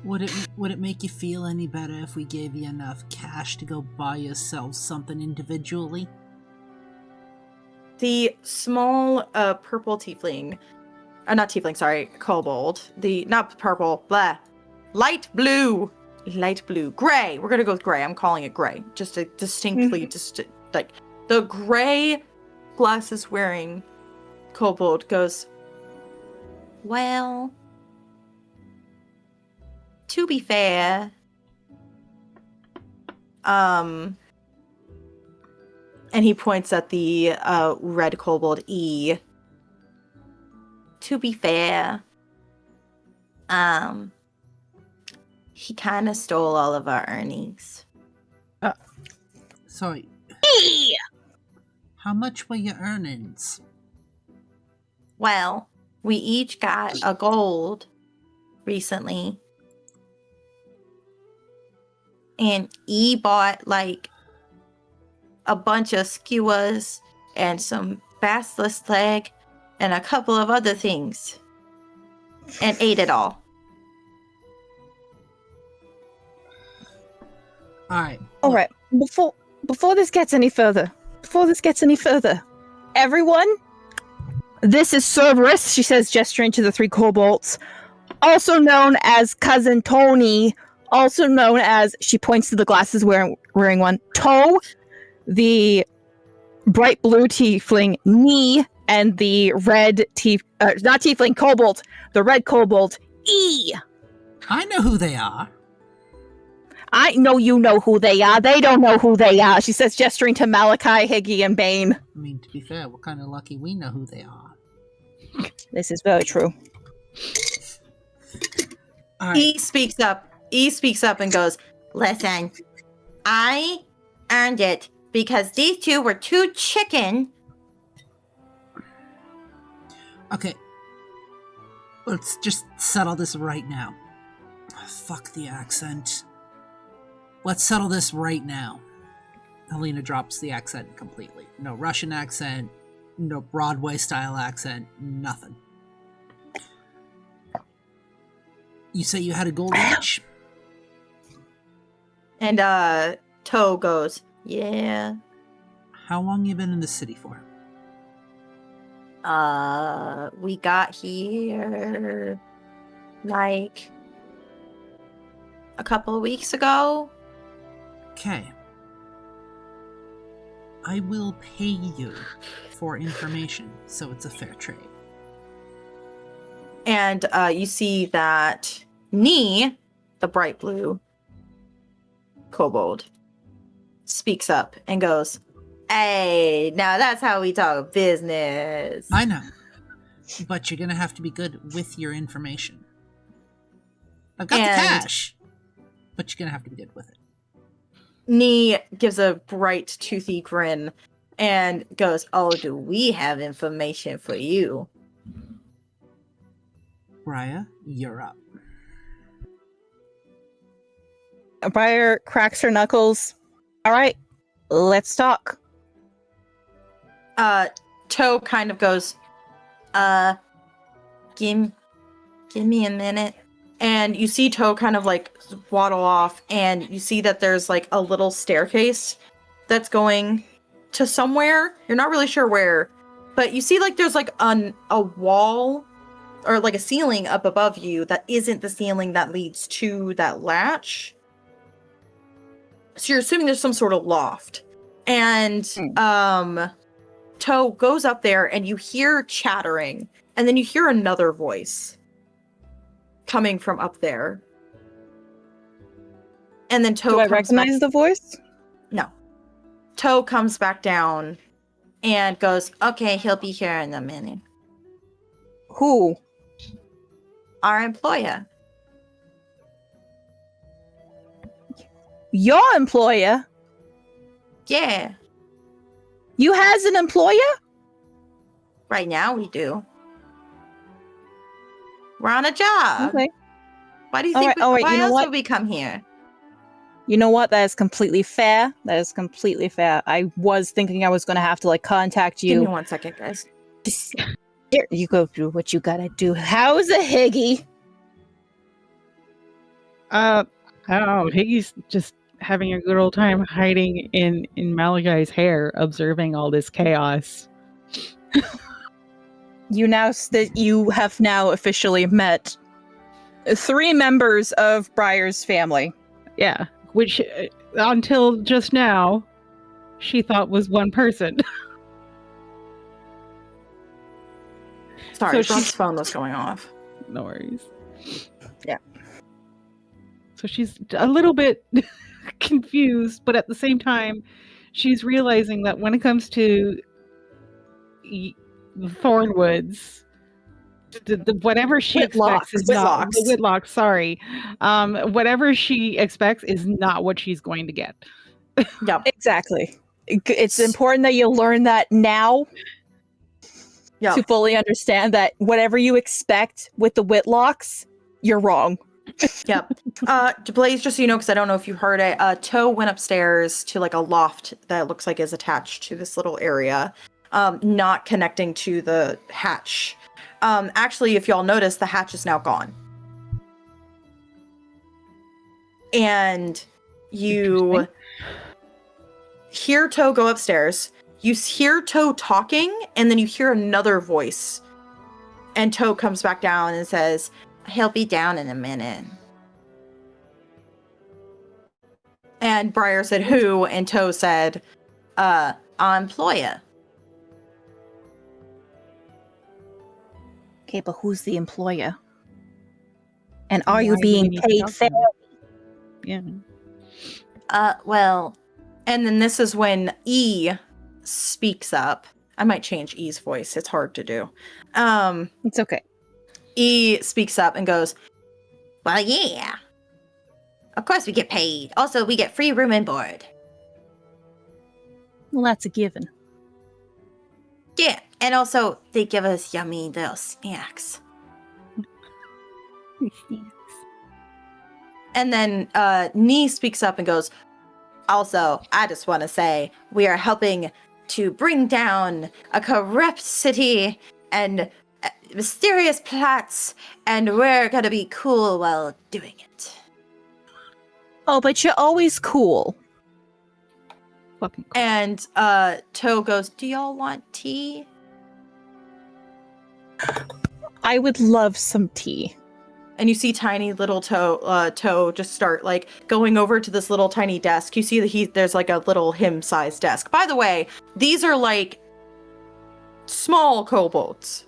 Would it make you feel any better if we gave you enough cash to go buy yourself something individually? The small purple tiefling, not tiefling, sorry, kobold. Not purple, blah. Light blue, gray. We're gonna go with gray. I'm calling it gray. Just a distinctly, like the gray glasses wearing kobold goes, well, to be fair, and he points at the red kobold E. To be fair, he kind of stole all of our earnings. Sorry. How much were your earnings? Well, we each got a gold recently. And E bought like a bunch of skewers and some basilisk leg and a couple of other things. And ate it all. Alright. Alright, before this gets any further, everyone, this is Cerberus, she says, gesturing to the 3 kobolds, also known as Cousin Tony, also known as, she points to the glasses wearing one, Toe, the bright blue tiefling, Knee, and the red not tiefling, kobold, the red kobold, E. I know who they are. I know you know who they are. They don't know who they are. She says, gesturing to Malachi, Higgy, and Bane. I mean, to be fair, we're kind of lucky we know who they are. This is very true. All right. E speaks up and goes, listen, I earned it because these two were too chicken. Okay. Let's just settle this right now. Fuck the accent. Let's settle this right now. Halina drops the accent completely. No Russian accent, no Broadway-style accent, nothing. You say you had a gold each? And Toe goes, yeah. How long you been in the city for? We got here like a couple of weeks ago. Okay. I will pay you for information, so it's a fair trade. And you see that Knee, the bright blue kobold, speaks up and goes, hey, now that's how we talk business. I know, but you're gonna have to be good with your information. I've got the cash, but you're gonna have to be good with it. Knee gives a bright, toothy grin and goes, oh, do we have information for you? Briar, you're up. Briar cracks her knuckles. All right, let's talk. Toe kind of goes, give me a minute. And you see Toe kind of like waddle off, and you see that there's like a little staircase that's going to somewhere. You're not really sure where, but you see like there's like a wall or like a ceiling up above you that isn't the ceiling that leads to that latch. So you're assuming there's some sort of loft. And Toe goes up there and you hear chattering, and then you hear another voice coming from up there. And then Toe Do I recognize the voice? No. Toe comes back down and goes, okay, he'll be here in a minute. Who? Our employer. Your employer? Yeah. You has an employer? Right now we do. We're on a job. Okay. Why do you All think right, why you know else what? would we come here? You know what? That is completely fair. That is completely fair. I was thinking I was going to have to like contact Give me you. 1 second, guys. Here, you go do what you gotta do. How's a Higgy? I don't know. Higgy's just having a good old time hiding in Malachi's hair, observing all this chaos. You have now officially met 3 members of Briar's family. Yeah, which until just now, she thought was one person. Sorry, So Brock's phone was going off. No worries. Yeah. So she's a little bit confused, but at the same time, she's realizing that when it comes to the Thornwoods, whatever she expects is not the Whitlocks. Sorry, whatever she expects is not what she's going to get. Yep. Exactly. It's important that you learn that now. Yep. To fully understand that whatever you expect with the Whitlocks, you're wrong. Yep. Blaze, just so you know, because I don't know if you heard it, Toe went upstairs to like a loft that looks like is attached to this little area, not connecting to the hatch. Actually, if y'all notice, the hatch is now gone. And you hear Toe go upstairs. You hear Toe talking, and then you hear another voice. And Toe comes back down and says, he'll be down in a minute. And Briar said, who? And Toe said, our employer. Okay, but who's the employer? And are Why you do we being need to paid talk fair? about Yeah. Well, and then this is when E speaks up. I might change E's voice. It's hard to do. It's okay. E speaks up and goes, well, yeah. Of course we get paid. Also, we get free room and board. Well, that's a given. Yeah, and also they give us yummy little snacks. And then Nee speaks up and goes, also, I just want to say we are helping to bring down a corrupt city and mysterious plots, and we're gonna be cool while doing it. Oh, but you're always cool. Fucking cool. And Toe goes, do y'all want tea? I would love some tea. And you see tiny little Toe just start like going over to this little tiny desk. You see that there's like a little him-sized desk. By the way, these are like small kobolds.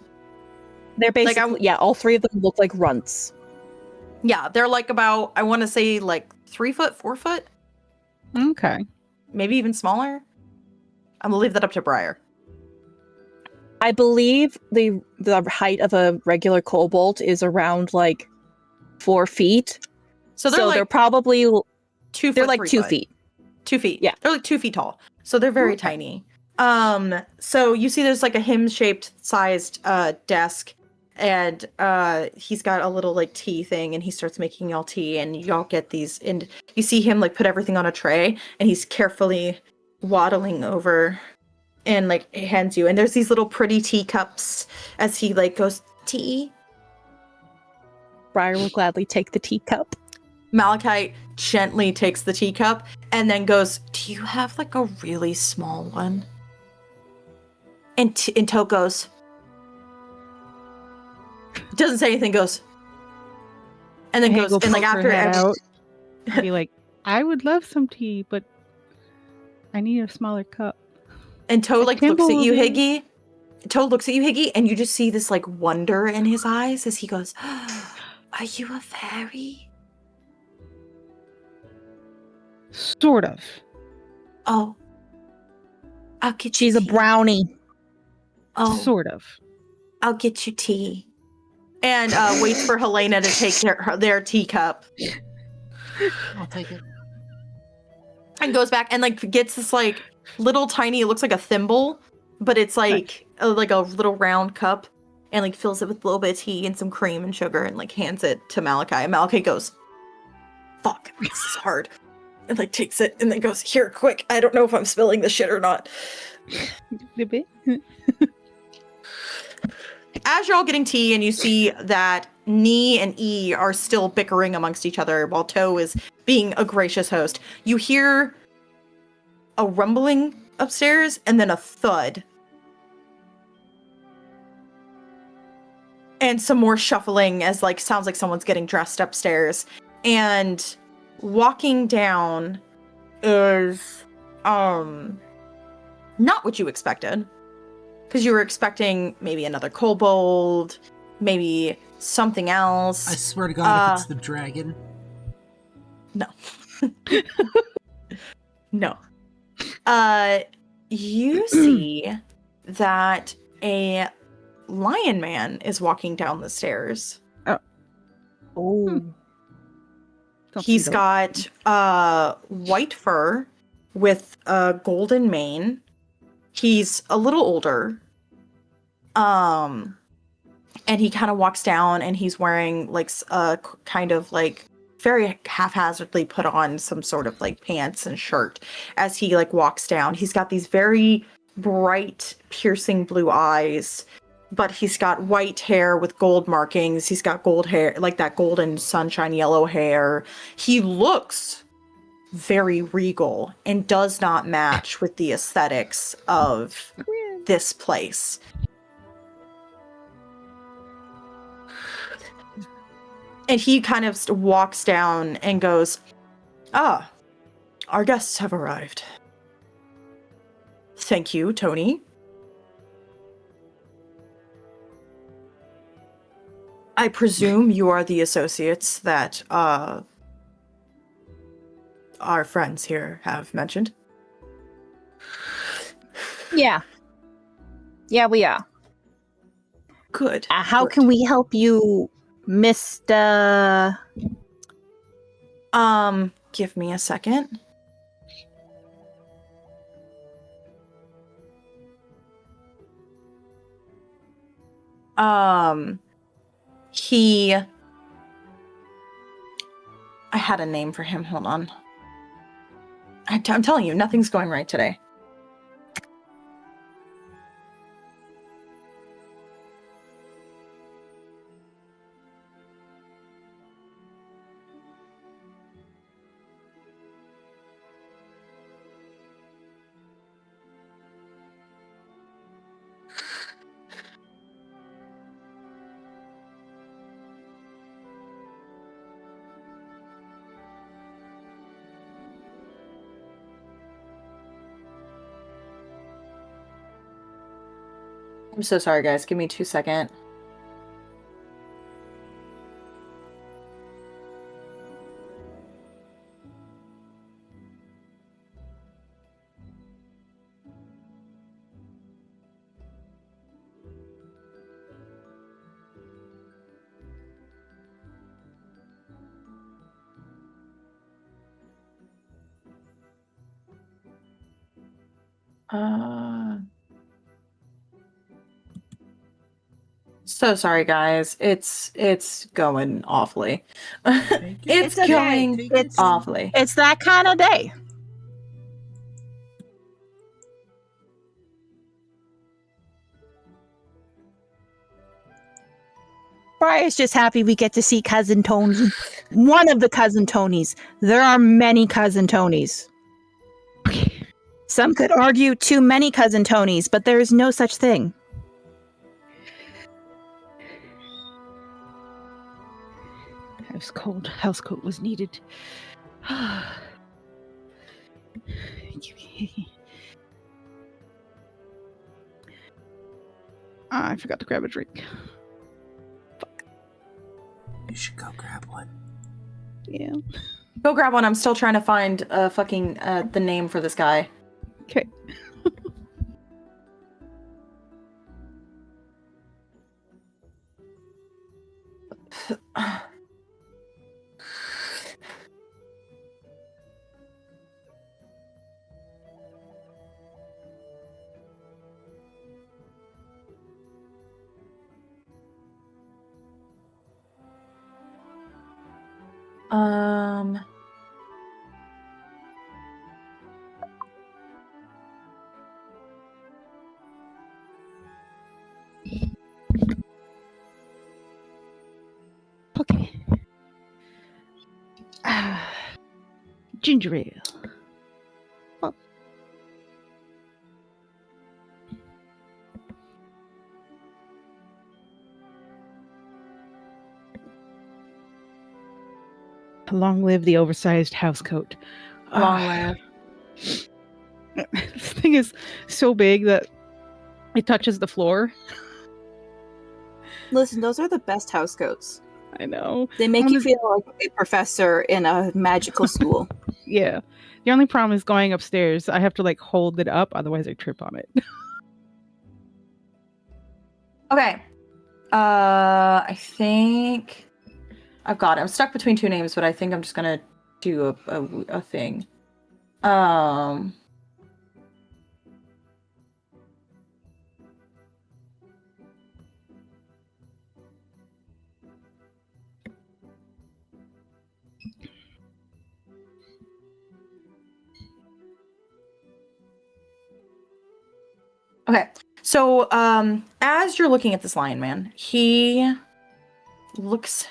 They're basically, all three of them look like runts. Yeah, they're like about, I want to say like 3 foot, 4 foot, Okay. maybe even smaller. I'm gonna leave that up to Briar. I believe the height of a regular kobold is around like 4 feet. So they're like probably 2 foot. they're like 3 2 foot. feet. 2 feet. Yeah. They're like 2 feet tall. So they're very tiny. So you see there's like a him-shaped sized desk, and he's got a little like tea thing, and he starts making y'all tea, and y'all get these, and you see him like put everything on a tray, and he's carefully waddling over and like hands you, and there's these little pretty teacups as he like goes, tea. Briar will gladly take the teacup. Malachite gently takes the teacup and then goes, do you have like a really small one? And Toe goes, doesn't say anything, goes, and then goes, and like after out, be like, I would love some tea, but I need a smaller cup. and Toe like looks at you, Bumblebee. Higgy. Toe looks at you, Higgy, and you just see this like wonder in his eyes as he goes, are you a fairy? Sort of. Oh, I'll get you She's a tea. brownie. Oh, Sort of. I'll get you tea. And waits for Halina to take their teacup. I'll take it. And goes back and like gets this like little tiny, it looks like a thimble, but it's like a little round cup, and like fills it with a little bit of tea and some cream and sugar, and like hands it to Malachi. And Malachi goes, fuck, this is hard. And like takes it and then goes, here, quick, I don't know if I'm spilling this shit or not. As you're all getting tea, and you see that Nee and E are still bickering amongst each other while Toe is being a gracious host, you hear a rumbling upstairs and then a thud. And some more shuffling as like sounds like someone's getting dressed upstairs. And walking down is not what you expected. Because you were expecting maybe another kobold, maybe something else. I swear to God, if it's the dragon. No. No. You see that a lion man is walking down the stairs. Oh. He's got white fur with a golden mane. He's a little older. And he kind of walks down, and he's wearing like a kind of like very haphazardly put on some sort of like pants and shirt as he like walks down. He's got these very bright, piercing blue eyes, but he's got white hair with gold markings. He's got gold hair, like that golden sunshine yellow hair. He looks very regal and does not match with the aesthetics of this place. And he kind of walks down and goes, Our guests have arrived. Thank you, Tony. I presume you are the associates that our friends here have mentioned. Yeah. Yeah, we are. Good. How Good. can we help you, Mr. Give me a second. I had a name for him. Hold on. I'm telling you, nothing's going right today. I'm so sorry, guys. Give me 2 seconds. So sorry, guys. It's going awfully. It's okay. going It's awfully. It's that kind of day. Briar's just happy we get to see Cousin Tony. One of the Cousin Tonys. There are many Cousin Tonys. Some could argue too many Cousin Tonys, but there is no such thing. House coat was needed. I forgot to grab a drink. Fuck. You should go grab one. Yeah. Go grab one. I'm still trying to find the name for this guy. Okay. Okay. Ginger ale. Oh. Long live the oversized housecoat. Long live. This thing is so big that it touches the floor. Listen, those are the best housecoats. I know. They make you feel like a professor in a magical school. Yeah. The only problem is going upstairs. I have to like hold it up, otherwise I trip on it. Okay. I think I've got it. I'm stuck between two names, but I think I'm just gonna do a thing. Okay, so as you're looking at this lion man, he looks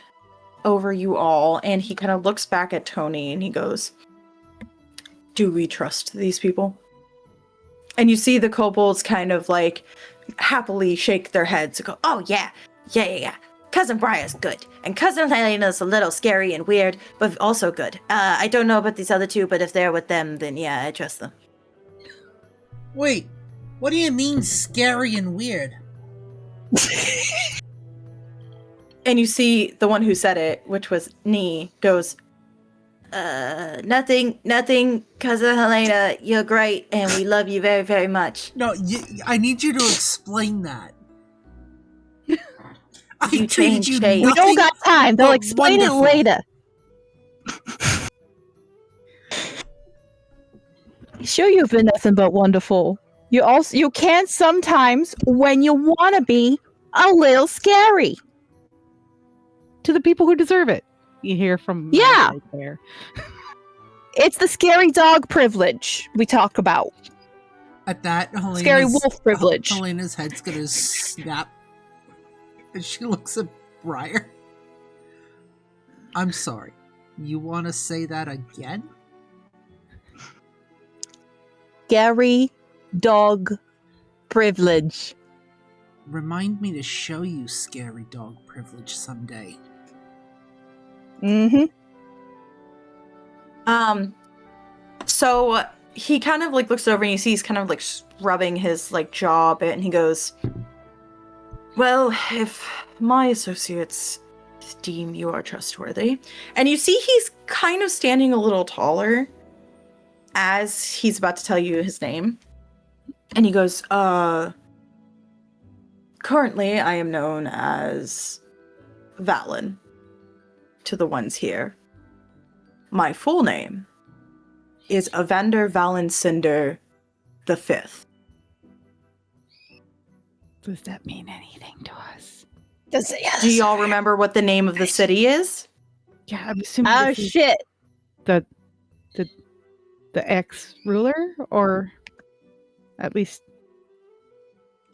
over you all and he kind of looks back at Tony and he goes, "Do we trust these people?" And you see the kobolds kind of like happily shake their heads and go, "Oh yeah. Cousin Briar's good, and Cousin Halina's a little scary and weird, but also good. I don't know about these other two, but if they're with them, then yeah, I trust them. Wait, what do you mean scary and weird? And you see the one who said it, which was Nee, goes, nothing, Cousin Halina, you're great, and we love you very, very much. No, I need you to explain that. I You treated change you shape. We don't got time. They'll but explain wonderful. it later. Sure, you've been nothing but wonderful. You can sometimes, when you want to be, a little scary. To the people who deserve it. You hear from Yeah. right there. It's the scary dog privilege we talk about. At that, Helena's, Scary wolf privilege. Helena's head's gonna snap. And she looks at Briar. I'm sorry. You want to say that again? Scary dog privilege. Remind me to show you scary dog privilege someday. Mm-hmm. So he kind of like looks over and you see he's kind of like rubbing his like jaw a bit, and he goes, well, if my associates deem you are trustworthy. And you see he's kind of standing a little taller as he's about to tell you his name. And he goes, currently I am known as Valen to the ones here. My full name is Evander Valensinder V. Does that mean anything to us? Does it? Yes. Do y'all remember what the name of the city is? Yeah, I'm assuming Oh this is shit! the ex-ruler, or at least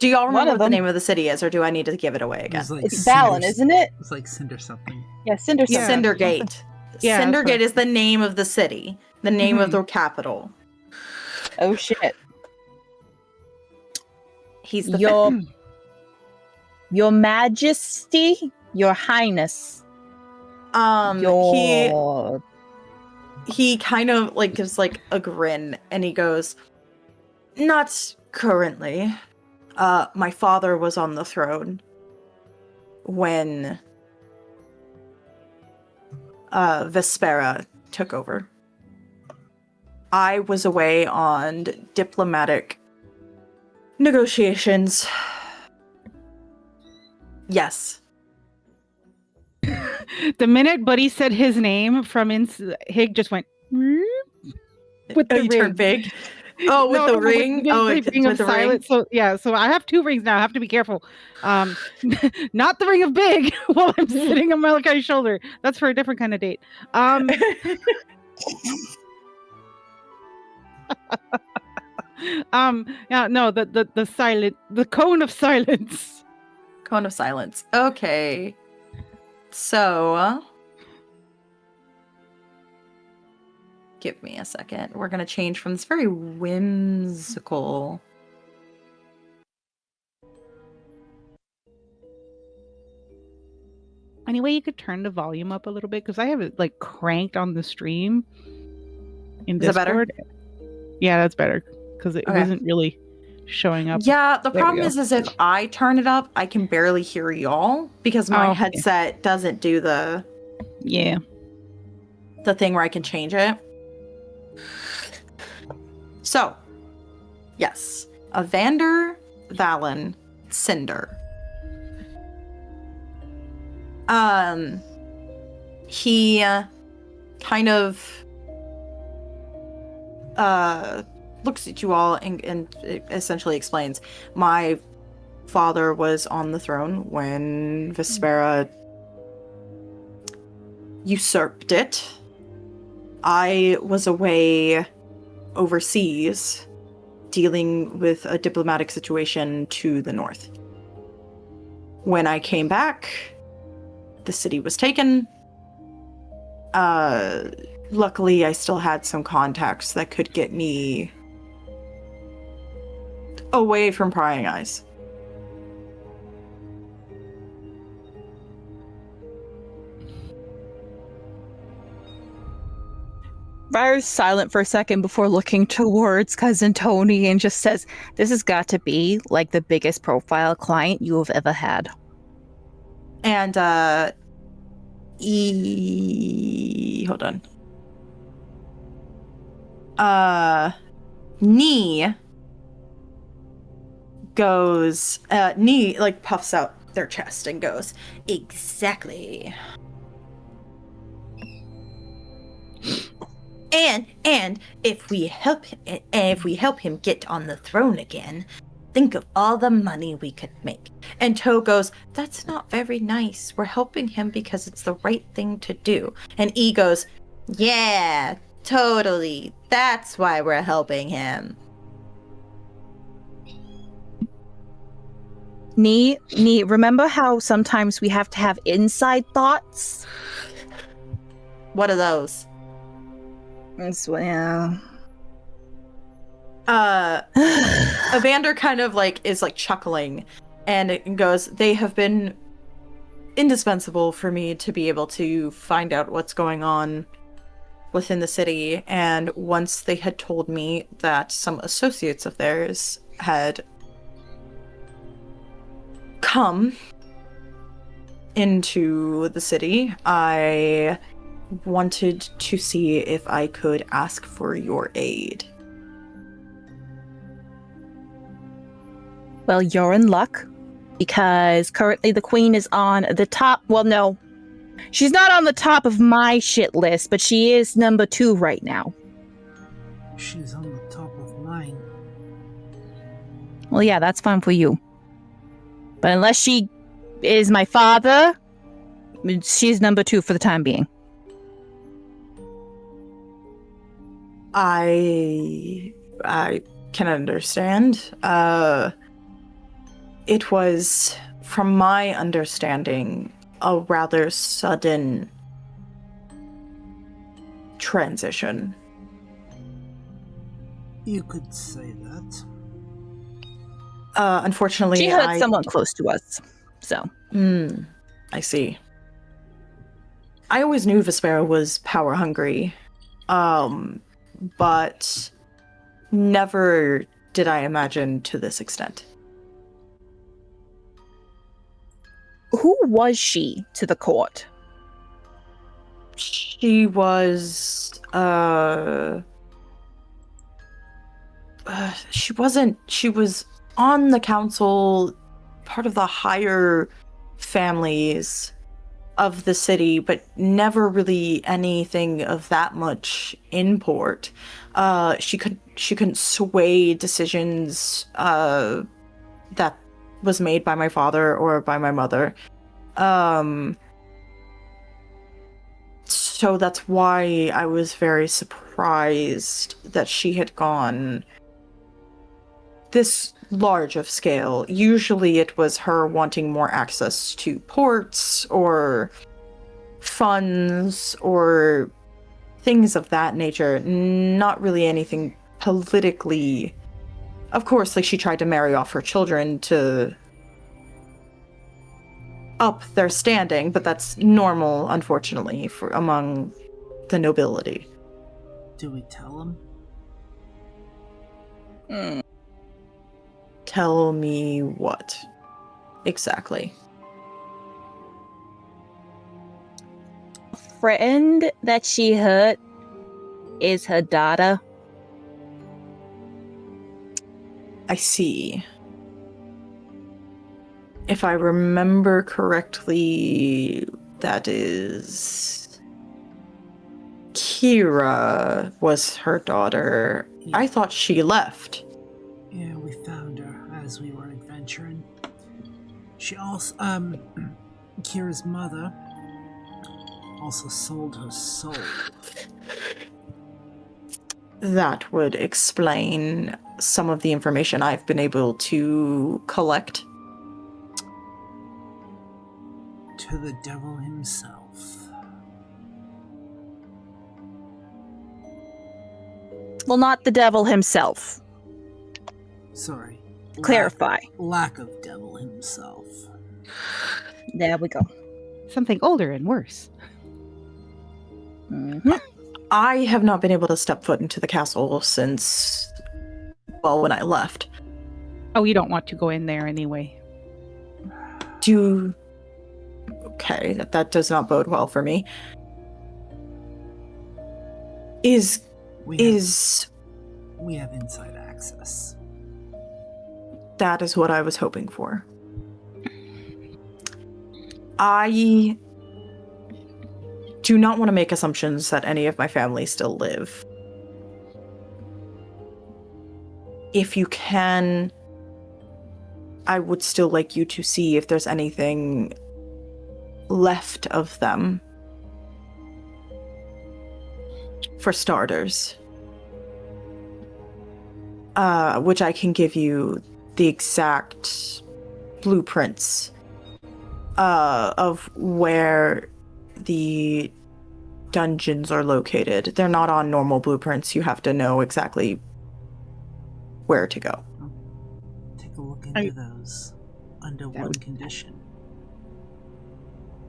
Do y'all One remember of what the them. name of the city is, or do I need to give it away again? It's like It's Valen, isn't it? It's like Cinder something. Yeah, Cinder. Yeah. Cindergate. Yeah, that's Cindergate what- is the name of the city, the name of Mhm. the capital. Oh shit! He's the Your Majesty, Your Highness, your he kind of like gives like a grin, and he goes, not currently. My father was on the throne when Vespera took over. I was away on diplomatic negotiations. Yes. the minute Buddy said his name from Hig just went with the you turned ring. big. Oh, with the ring. With the ring of with the silence. So yeah, so I have two rings now. I have to be careful. Not the ring of big while I'm sitting on Malachi's shoulder. That's for a different kind of date. Yeah, no, the silent, the cone of silence. Cone of silence. Okay. So, give me a second. We're going to change from this very whimsical. Anyway, you could turn the volume up a little bit because I have it like cranked on the stream in Is that better? Discord. Yeah, that's better because it Okay. wasn't really showing up. Yeah, the There we problem go. is if I turn it up, I can barely hear y'all because my Oh, headset doesn't do the Yeah. thing where I can change it. So, yes, Evander Valensinder. He kind of looks at you all and essentially explains, my father was on the throne when Vespera usurped it. I was away overseas dealing with a diplomatic situation to the north. When I came back, the city was taken. Luckily, I still had some contacts that could get me away from prying eyes. Briar's silent for a second before looking towards Cousin Tony and just says, "This has got to be like the biggest profile client you have ever had." And hold on. Nee goes, Nee like puffs out their chest and goes, "Exactly. And if we help him get on the throne again, think of all the money we could make." And Toe goes, "That's not very nice. We're helping him because it's the right thing to do." And E goes, "Yeah, totally. That's why we're helping him." Nee, remember how sometimes we have to have inside thoughts? What are those? Yeah. Evander kind of is chuckling and it goes, "They have been indispensable for me to be able to find out what's going on within the city. And once they had told me that some associates of theirs had come into the city, I wanted to see if I could ask for your aid." Well, you're in luck, because currently the queen is on the top. Well, no. She's not on the top of my shit list, but she is number 2 right now. She's on the top of mine. Well, yeah, that's fine for you. But unless she is my father, she's number 2 for the time being. I can understand. It was, from my understanding, a rather sudden transition. You could say that. Unfortunately, She hurt someone close to us, so. I see. I always knew Vespera was power hungry, but never did I imagine to this extent. Who was she to the court? She was, she was on the council, part of the higher families of the city, but never really anything of that much import. She couldn't sway decisions that was made by my father or by my mother. So that's why I was very surprised that she had gone this large of scale. Usually it was her wanting more access to ports or funds or things of that nature. Not really anything politically. Of course, she tried to marry off her children to up their standing, but that's normal, unfortunately, for among the nobility. Do we tell him? Tell me what exactly? Friend that she hurt is her daughter. I see. If I remember correctly, that is... Kira was her daughter. Yeah. I thought she left. Yeah, we found her as we were adventuring. She also, Kira's mother also sold her soul. That would explain some of the information I've been able to collect. To the devil himself. Well, not the devil himself. Sorry. Clarify. Lack of devil himself. There we go. Something older and worse. Mm-hmm. I have not been able to step foot into the castle since, well, when I left. Oh, you don't want to go in there anyway. Okay, that does not bode well for me. We have inside access. That is what I was hoping for. I do not want to make assumptions that any of my family still live. If you can, I would still like you to see if there's anything left of them. For starters. Which I can give you the exact blueprints of where the dungeons are located. They're not on normal blueprints. You have to know exactly where to go. Take a look into those. Under one condition.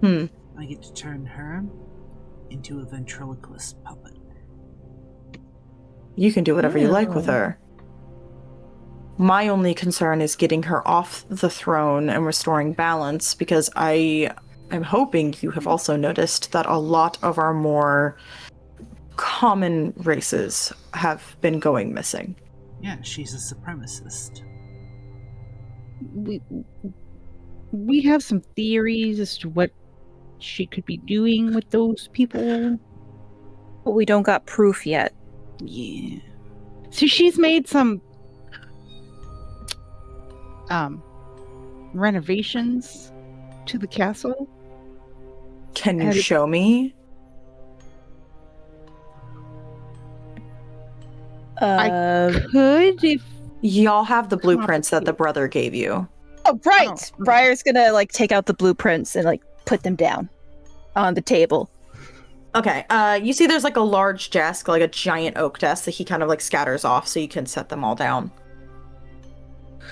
I get to turn her into a ventriloquist puppet. You can do whatever you like with her. My only concern is getting her off the throne and restoring balance, because I am hoping you have also noticed that a lot of our more common races have been going missing. Yeah, she's a supremacist. We have some theories as to what she could be doing with those people. But we don't got proof yet. Yeah. So she's made some renovations to the castle. Can you show me? I could if y'all have the blueprints that the brother gave you. Oh, right. Oh. Briar's gonna take out the blueprints and put them down on the table. Okay, you see there's a large desk, a giant oak desk that he kind of scatters off so you can set them all down.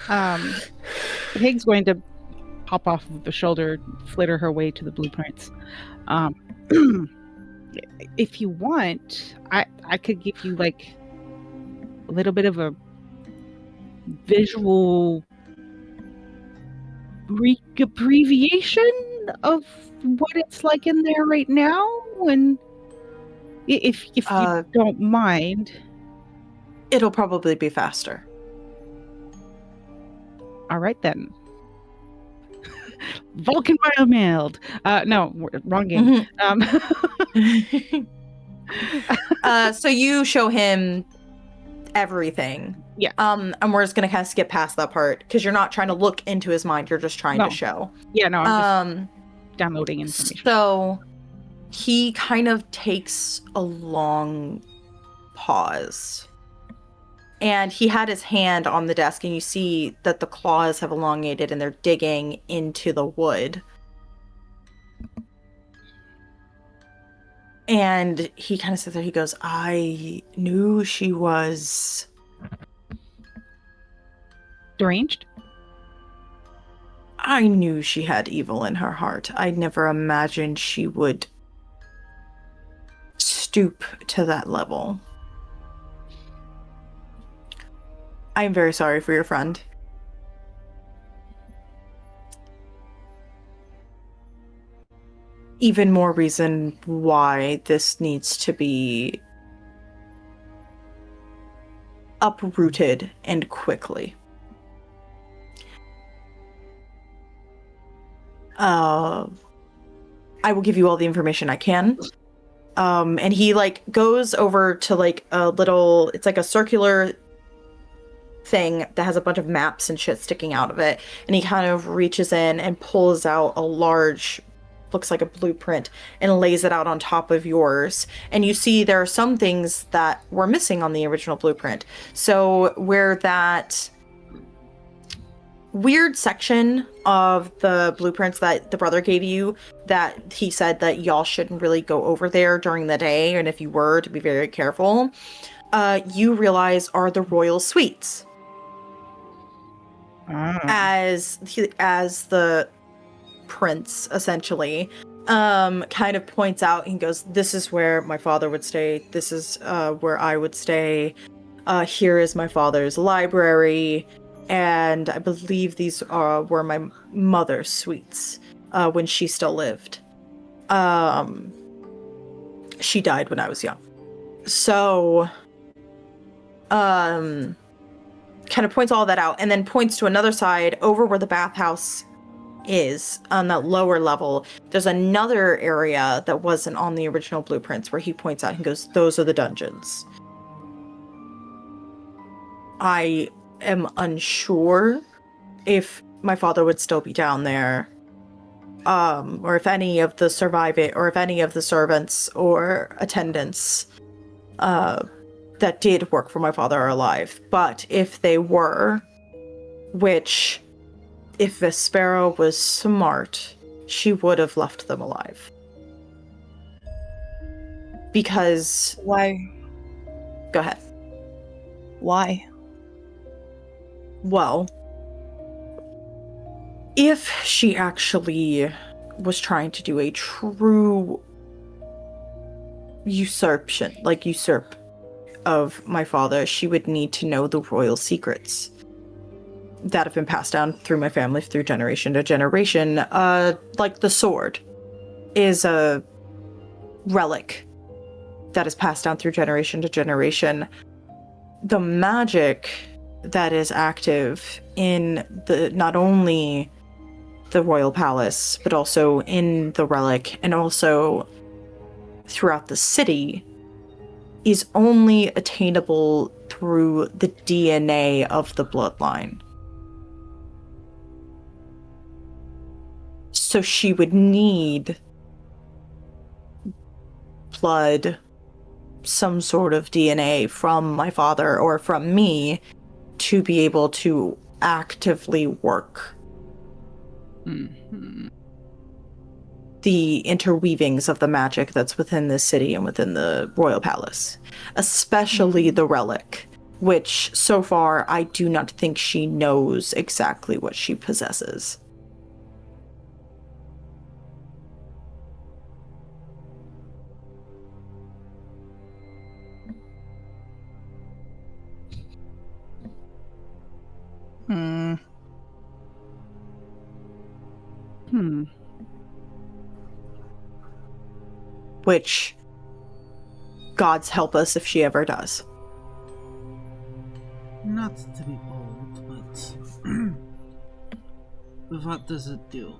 Hig's going to hop off of the shoulder, flitter her way to the blueprints. If you want, I could give you a little bit of a visual abbreviation of what it's like in there right now, and if you don't mind. It'll probably be faster. All right then. Vulcan biomailed. No, wrong game. Mm-hmm. So you show him everything. Yeah. And we're just gonna kind of skip past that part because you're not trying to look into his mind. You're just trying to show. Yeah. No. I'm just downloading information. So he kind of takes a long pause. And he had his hand on the desk, and you see that the claws have elongated and they're digging into the wood. And he kind of sits there, he goes, I knew she was... deranged? I knew she had evil in her heart. I never imagined she would stoop to that level. I am very sorry for your friend. Even more reason why this needs to be uprooted and quickly. I will give you all the information I can. And he goes over to a little, it's a circular thing that has a bunch of maps and shit sticking out of it, and he kind of reaches in and pulls out a large, looks like a blueprint, and lays it out on top of yours. And you see there are some things that were missing on the original blueprint. So where that weird section of the blueprints that the brother gave you that he said that y'all shouldn't really go over there during the day, and if you were, to be very careful, you realize are the royal suites. As the prince, essentially, kind of points out and goes, this is where my father would stay. This is where I would stay. Here is my father's library. And I believe these were my mother's suites when she still lived. She died when I was young. So, kind of points all that out and then points to another side over where the bathhouse is on that lower level. There's another area that wasn't on the original blueprints where he points out and goes, those are the dungeons. I am unsure if my father would still be down there, or if any of the servants or attendants that did work for my father are alive. But if they were, which if Vespera was smart, she would have left them alive. Because... Why? Go ahead. Why? Well, if she actually was trying to do a true usurp of my father, she would need to know the royal secrets that have been passed down through my family through generation to generation. Like the sword is a relic that is passed down through generation to generation. The magic that is active in not only the royal palace, but also in the relic and also throughout the city is only attainable through the DNA of the bloodline. So she would need blood, some sort of DNA from my father or from me to be able to actively work the interweavings of the magic that's within this city and within the royal palace, especially the relic, which so far I do not think she knows exactly what she possesses. Which, gods help us if she ever does. Not to be bold, but what does it do?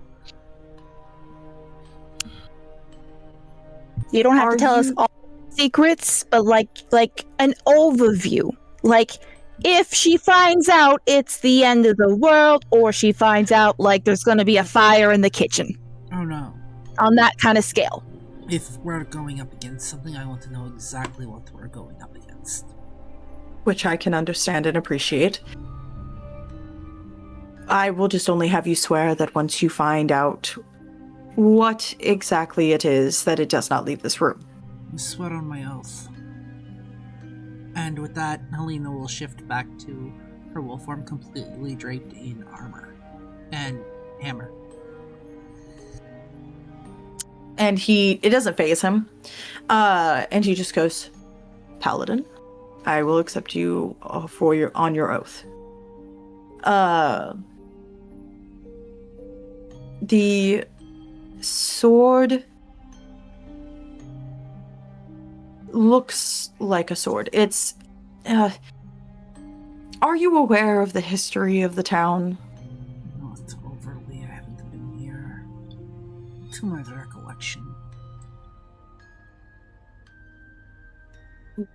You don't have to tell us all secrets, but like an overview. Like, if she finds out it's the end of the world, or she finds out like there's going to be a fire in the kitchen. Oh no. On that kind of scale. If we're going up against something, I want to know exactly what we're going up against. Which I can understand and appreciate. I will just only have you swear that once you find out what exactly it is, that it does not leave this room. I swear on my oath. And with that, Halina will shift back to her wolf form, completely draped in armor and hammer. And it doesn't faze him. And he just goes, Paladin, I will accept you on your oath. The sword looks like a sword. It's, are you aware of the history of the town? Not overly, I haven't been here. To my recollection.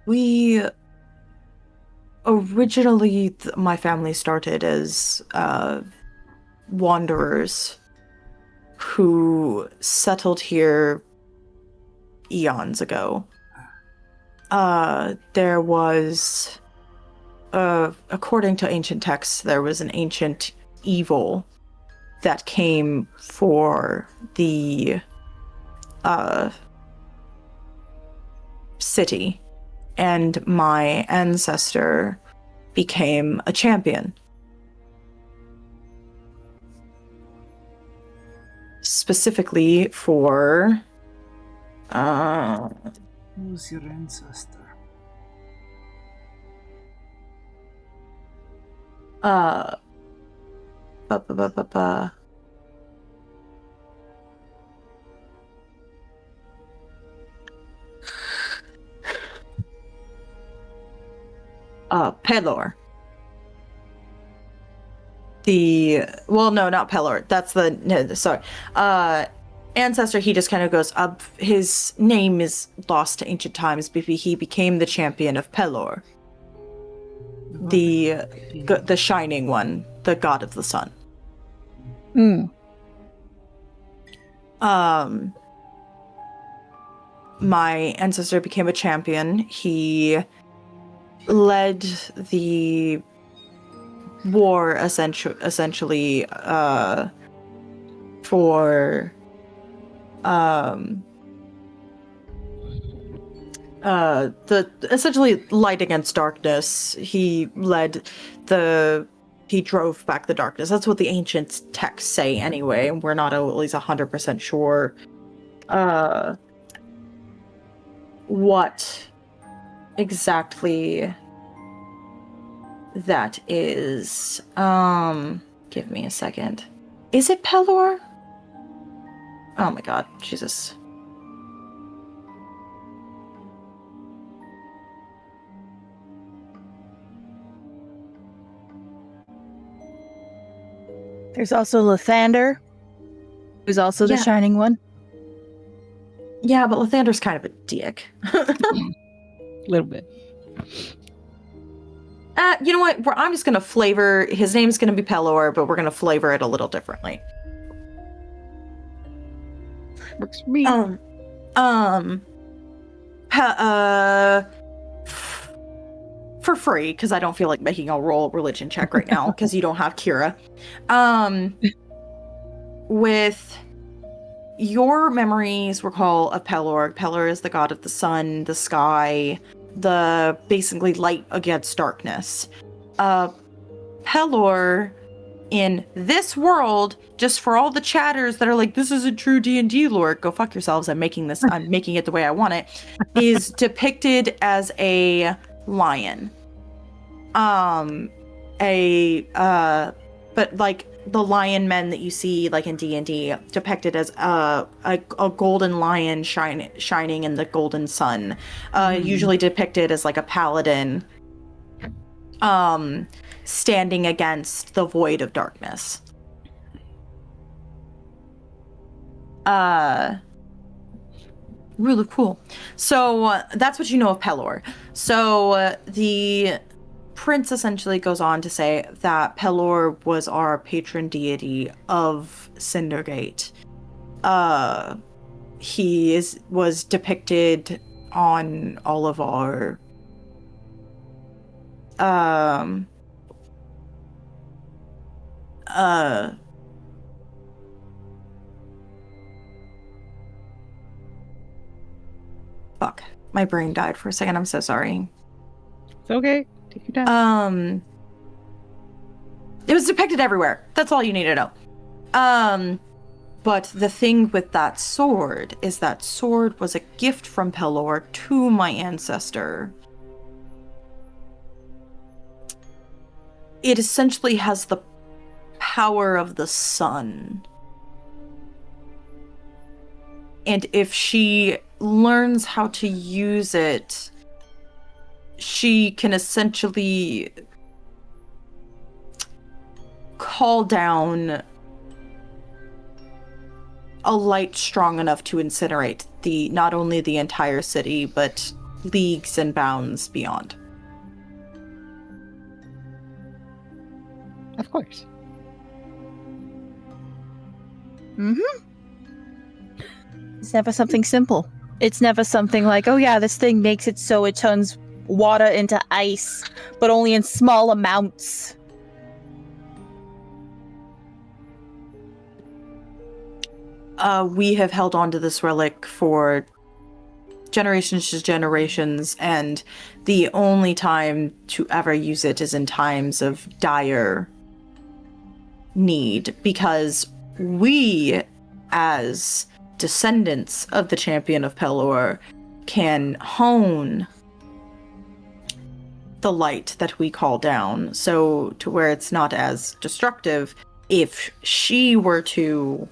We originally, my family started as wanderers who settled here eons ago. There was, according to ancient texts, there was an ancient evil that came for the city, and my ancestor became a champion. specifically for Who's your ancestor? Pelor. No, not Pelor. That's sorry. Ancestor, he just kind of goes up. His name is lost to ancient times, but he became the champion of Pelor. The shining one, the god of the sun. My ancestor became a champion. He led the war essentially for the essentially light against darkness. He drove back the darkness. That's what the ancient texts say anyway. We're not always 100% sure what exactly that is. Give me a second. Is it Pelor? Oh my god, Jesus. There's also Lathander, who's also the shining one. Yeah, but Lathander's kind of a dick. A little bit. You know what? I'm just gonna flavor. His name's gonna be Pelor, but we're gonna flavor it a little differently. Works for me. For free, because I don't feel like making a roll religion check right now, because you don't have Kira. With your memories recall of Pelor. Pelor is the god of the sun, the sky, the basically light against darkness. Pelor in this world, just for all the chatters that are like, this isn't true D&D lore, go fuck yourselves, I'm making it the way I want it, is depicted as a lion. But like the lion men that you see like in D&D depicted as a golden lion shining in the golden sun, usually depicted as like a paladin standing against the void of darkness. Really cool. So that's what you know of Pelor. So the prince essentially goes on to say that Pelor was our patron deity of Cindergate. He was depicted on all of our fuck. My brain died for a second. I'm so sorry. It's okay. Take your time. It was depicted everywhere. That's all you need to know. But the thing with that sword is that sword was a gift from Pelor to my ancestor. It essentially has the power of the sun. And if she learns how to use it, she can essentially call down a light strong enough to incinerate not only the entire city, but leagues and bounds beyond. Of course. It's never something simple. It's never something like, oh yeah, this thing makes it so it turns water into ice, but only in small amounts. We have held on to this relic for generations to generations, and the only time to ever use it is in times of dire need, because we as descendants of the champion of Pelor, can hone the light that we call down, so to where it's not as destructive. If she were to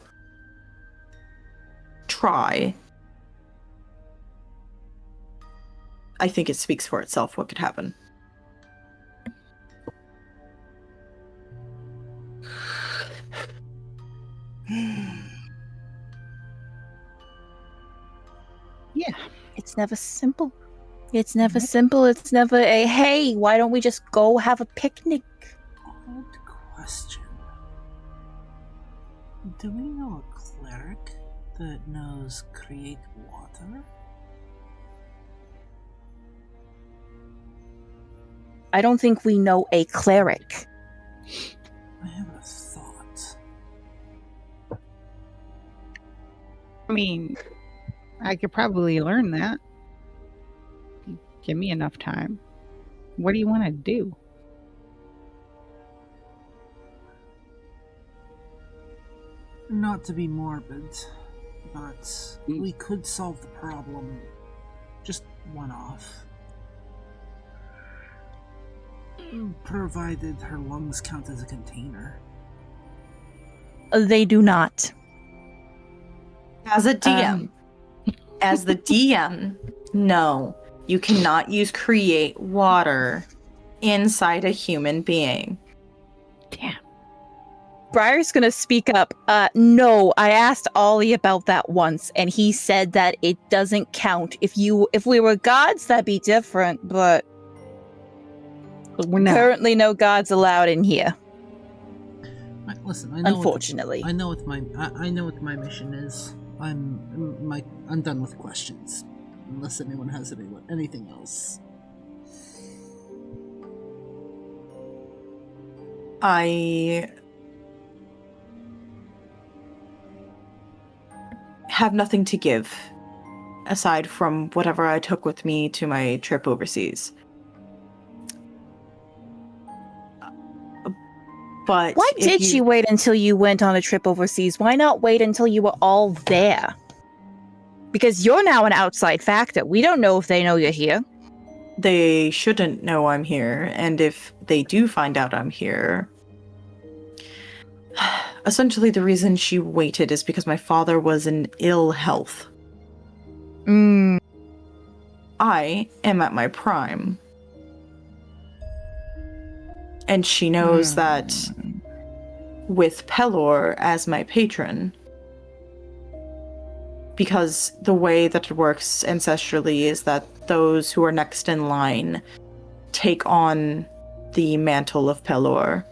try, I think it speaks for itself what could happen. Yeah. It's never simple. It's never simple. It's never a, hey, why don't we just go have a picnic? Odd question. Do we know a cleric that knows create water? I don't think we know a cleric. I have a thought. I mean, I could probably learn that. Give me enough time. What do you want to do? Not to be morbid, but we could solve the problem just one off. Provided her lungs count as a container. They do not. As a DM, as the DM, no, you cannot use create water inside a human being. Damn. Briar's gonna speak up. No, I asked Ollie about that once, and he said that it doesn't count. If we were gods, that'd be different, but We're not. currently no gods allowed in here. Listen, I know. Unfortunately, I know what my mission is. I'm done with questions, unless anyone has anything else. I have nothing to give aside from whatever I took with me to my trip overseas. But why did you wait until you went on a trip overseas? Why not wait until you were all there? Because you're now an outside factor. We don't know if they know you're here. They shouldn't know I'm here, and if they do find out I'm here... Essentially, the reason she waited is because my father was in ill health. I am at my prime. And she knows that with Pelor as my patron, because the way that it works ancestrally is that those who are next in line take on the mantle of Pelor.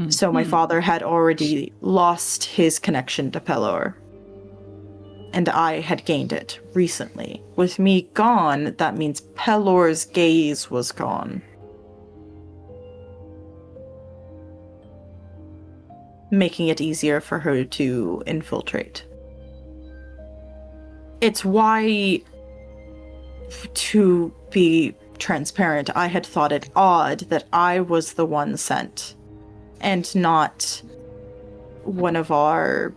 So my father had already lost his connection to Pelor, and I had gained it recently. With me gone, that means Pelor's gaze was gone. Making it easier for her to infiltrate. It's why, to be transparent, I had thought it odd that I was the one sent, and not one of our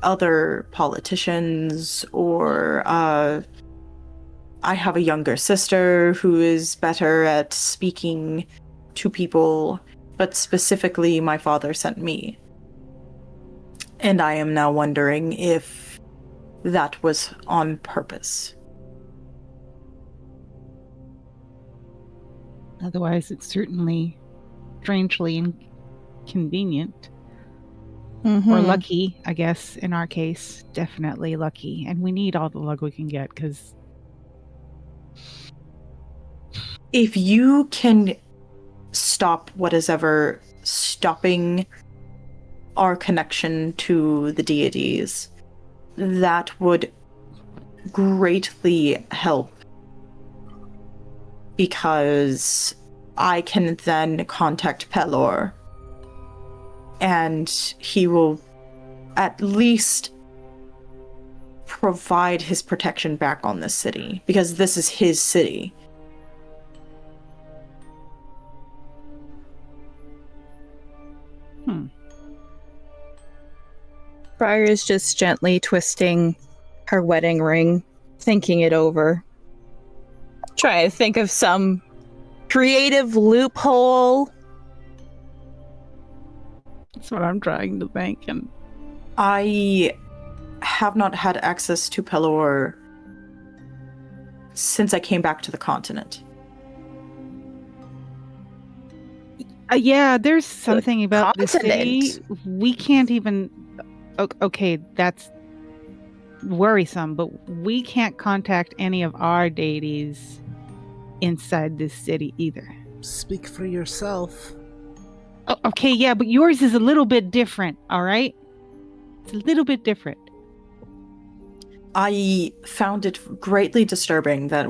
other politicians, or I have a younger sister who is better at speaking to people, but specifically my father sent me. And I am now wondering if that was on purpose. Otherwise, it's certainly strangely inconvenient. Or lucky, I guess, in our case. Definitely lucky. And we need all the luck we can get, because... If you can stop what is ever stopping our connection to the deities, that would greatly help, because I can then contact Pelor, and he will at least provide his protection back on this city, because this is his city. Briar is just gently twisting her wedding ring, thinking it over. Trying to think of some creative loophole. That's what I'm trying to think. And I have not had access to Pelor since I came back to the continent. yeah, there's something about the city. continent. We can't even. Okay, that's worrisome, but we can't contact any of our deities inside this city either. Speak for yourself. Oh, okay, yeah, but yours is a little bit different, all right? It's a little bit different. I found it greatly disturbing that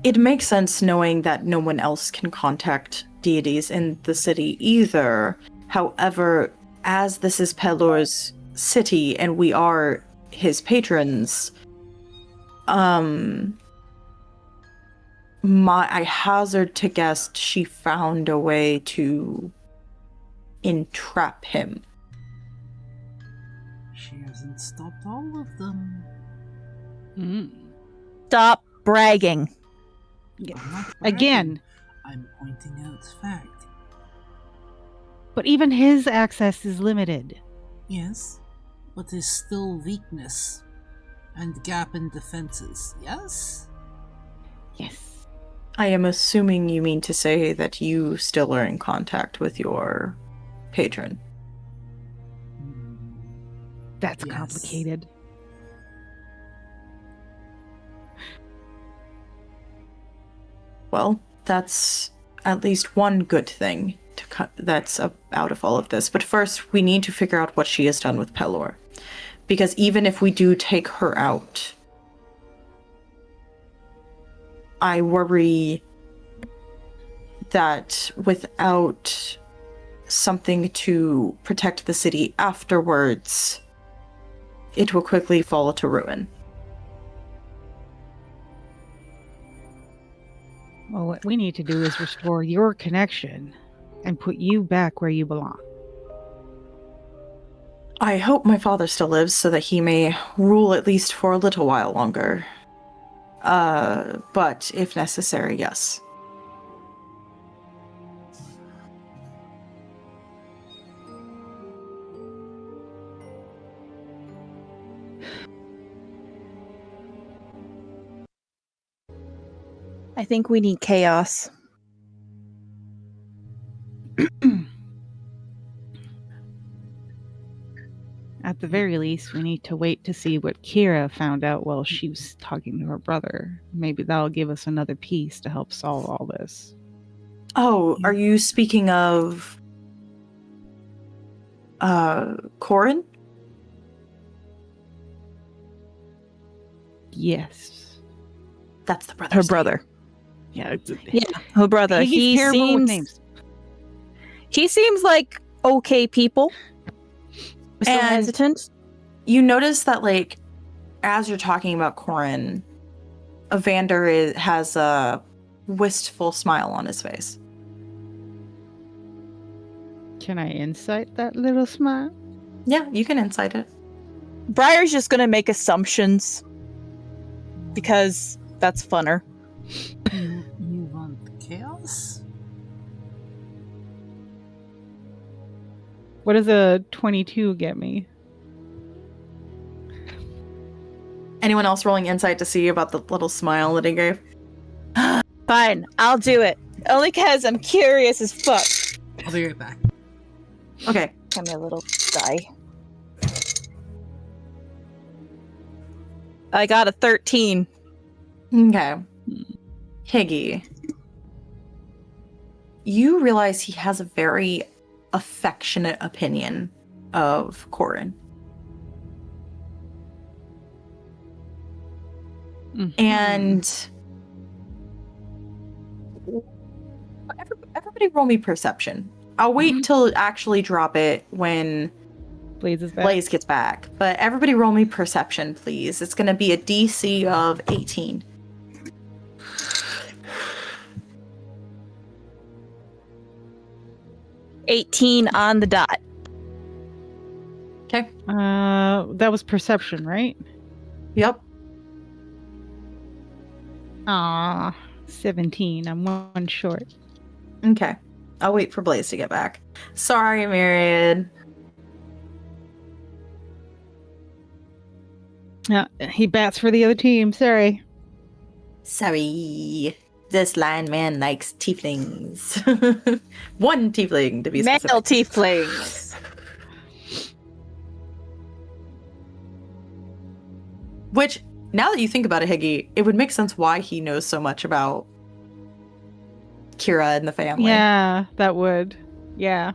it makes sense knowing that no one else can contact deities in the city either. However, as this is Pelor's city and we are his patrons, I hazard to guess she found a way to entrap him. She hasn't stopped all of them. Stop bragging. I'm not Again. bragging. I'm pointing out fact. But even his access is limited. Yes, but there's still weakness and gap in defenses. Yes? Yes. I am assuming you mean to say that you still are in contact with your patron. That's Yes. complicated. Well, that's at least one good thing that's out of all of this. But first, we need to figure out what she has done with Pelor. Because even if we do take her out, I worry that without something to protect the city afterwards, it will quickly fall to ruin. Well, what we need to do is restore your connection and put you back where you belong. I hope my father still lives so that he may rule at least for a little while longer. But if necessary, yes. I think we need chaos. At the very least, we need to wait to see what Kira found out while she was talking to her brother. Maybe that'll give us another piece to help solve all this. Oh, are you speaking of Corrin? Yes. That's the brother. Her brother. Yeah. Yeah, her brother. He's terrible with names. He seems like okay people. Still And hesitant. you notice that, like, as you're talking about Corrin, Evander has a wistful smile on his face. Can I insight that little smile? Yeah, you can insight it. Briar's just gonna make assumptions because that's funner. You want chaos? What does a 22 get me? Anyone else rolling insight to see about the little smile that he gave? Fine, I'll do it. Only because I'm curious as fuck. I'll be right back. Okay. Give me a little die. I got a 13. Okay. Higgy. You realize he has a very affectionate opinion of Corrin. Mhm. And everybody roll me perception. I'll wait till actually drop it when Blaze is back. Blaze gets back. But everybody roll me perception, please. It's going to be a DC of 18. $18 on the dot. Okay. That was perception, right? Yep. Ah, 17. I'm one short. Okay. I'll wait for Blaze to get back. Sorry, Myriad. Yeah, he bats for the other team. Sorry. Sorry. This lion man likes tieflings. One tiefling, to be Male specific. tieflings. Which, now that you think about it, Higgy, it would make sense why he knows so much about Kira and the family. Yeah, that would. Yeah.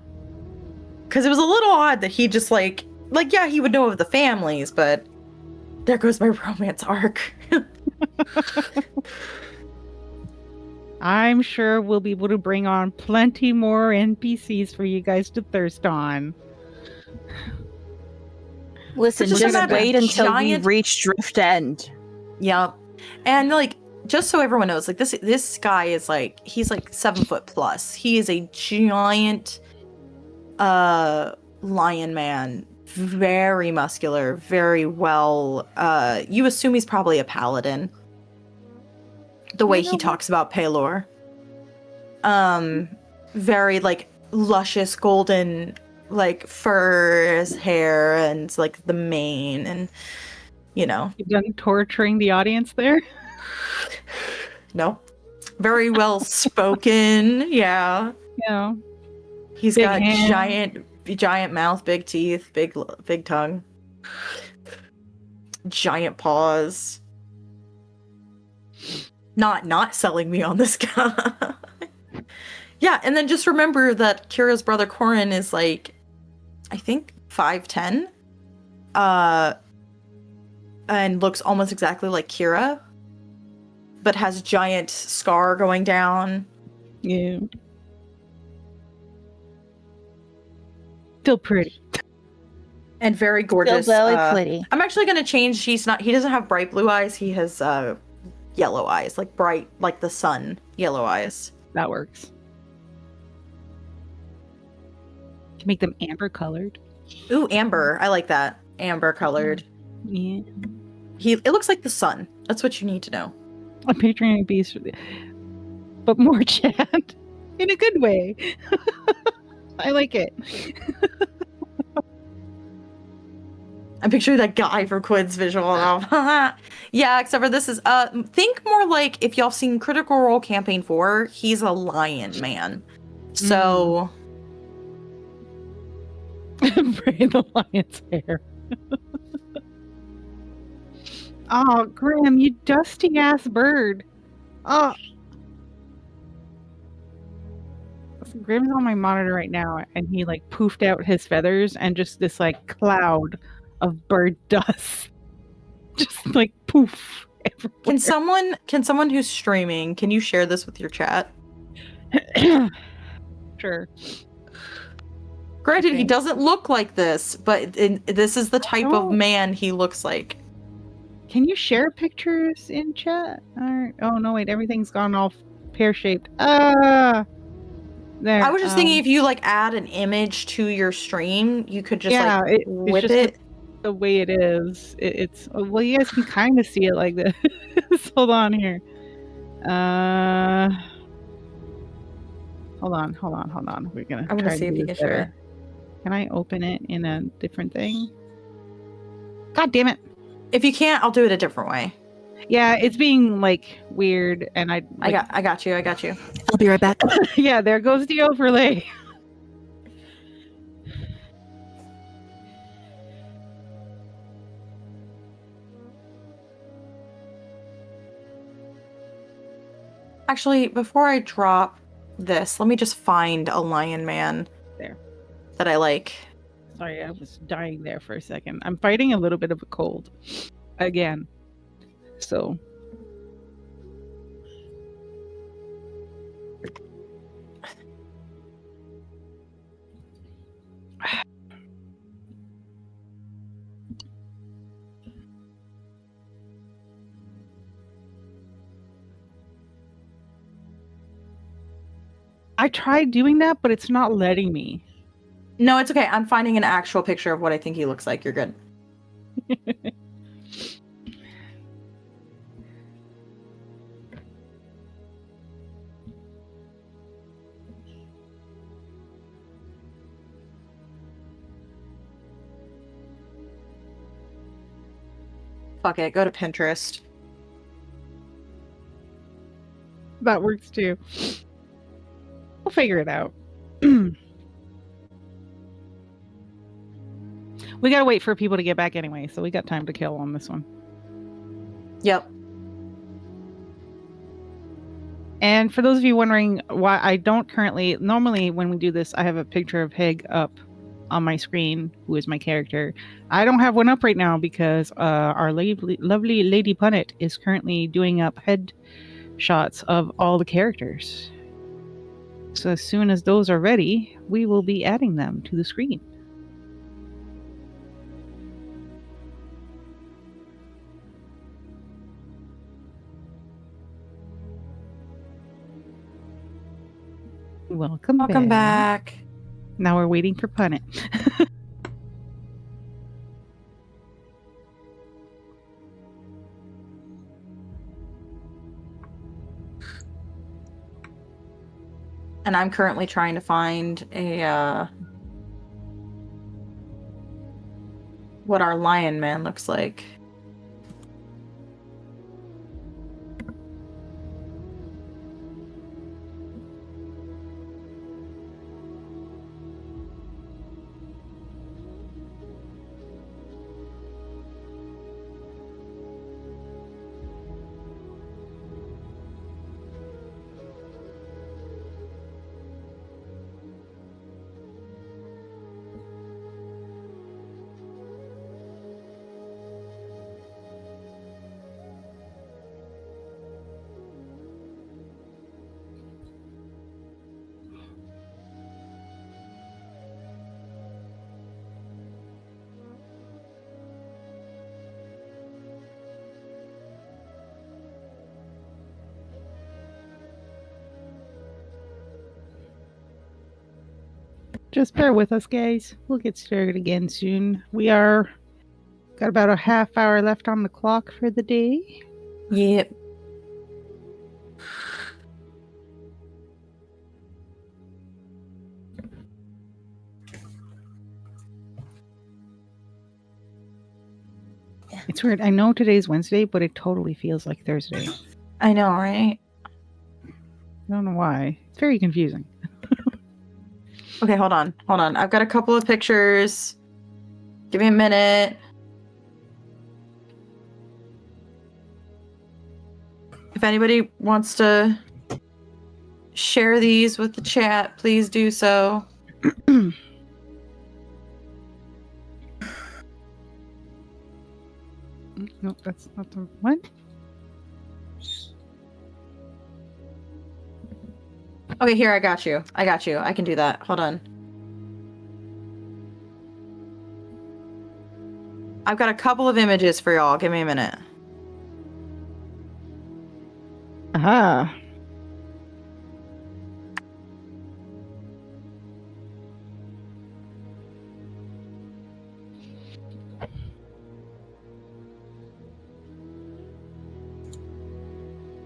Because it was a little odd that he just yeah, he would know of the families, but there goes my romance arc. I'm sure we'll be able to bring on plenty more NPCs for you guys to thirst on. Listen, Just just imagine wait until giant- we reach Drift End. Yep. And just so everyone knows, this guy is he's 7 foot plus. He is a giant lion man. Very muscular, very well. You assume he's probably a paladin. The way he talks about Pelor. Very luscious golden fur, hair, and the mane, and You done torturing the audience there? No. Very well spoken, yeah. Yeah. He's Big got hands. giant mouth, big teeth, big tongue. Giant paws. Not selling me on this guy. Yeah, and then just remember that Kira's brother Corrin is I think 5'10". And looks almost exactly like Kira, but has giant scar going down. Yeah. Still pretty. And very gorgeous. Still very pretty. I'm actually gonna change. He doesn't have bright blue eyes. He has yellow eyes, bright, like the sun, yellow eyes. That works. Can make them amber colored. Ooh, amber. I like that. Amber colored. Yeah. It looks like the sun. That's what you need to know. I'm picturing a beast, but more Chad in a good way. I like it. I'm picturing that guy from Quinn's visual novel. Yeah, except for this is think more like if y'all seen Critical Role Campaign 4, he's a lion man. So Braid the lion's hair. Oh, Grim, you dusty ass bird. Oh. Grim's on my monitor right now, and he poofed out his feathers, and just this cloud of bird dust, just poof. Everywhere. can someone who's streaming, can you share this with your chat? Sure. Granted, Okay. he doesn't look like this, but this is the type of man he looks like. Can you share pictures in chat? Alright. Oh no, wait, everything's gone all pear-shaped. There. I was just thinking if you add an image to your stream, you could just whip it's just it. the way it is. It's well, you guys can kind of see it like this. Hold on here. Hold on. We're gonna. I'm gonna see if you can share it. Can I open it in a different thing? God damn it! If you can't, I'll do it a different way. Yeah, it's being weird, and I got you. I'll be right back. Yeah, there goes the overlay. Actually, before I drop this, let me just find a lion man There. that I like. Sorry, I was dying there for a second. I'm fighting a little bit of a cold. Again. So. I tried doing that, but it's not letting me. No, it's okay. I'm finding an actual picture of what I think he looks like. You're good. Fuck it. Go to Pinterest. That works too. We'll figure it out. We gotta wait for people to get back anyway, so we got time to kill on this one. Yep. And for those of you wondering why I don't currently, normally when we do this, I have a picture of Hig up on my screen, who is my character. I don't have one up right now because our lovely Lady Punnet is currently doing up head shots of all the characters. So as soon as those are ready, we will be adding them to the screen. Welcome back. Now we're waiting for Punnet. And I'm currently trying to find a what our lion man looks like. Just bear with us, guys. We'll get started again soon. We are got about a half hour left on the clock for the day. Yep. It's weird. I know today's Wednesday, but it totally feels like Thursday. I know, right? I don't know why. It's very confusing. Okay, hold on. I've got a couple of pictures. Give me a minute. If anybody wants to share these with the chat, please do so. No, that's not the one. Okay, here, I got you. I can do that. Hold on. I've got a couple of images for y'all. Give me a minute. Aha.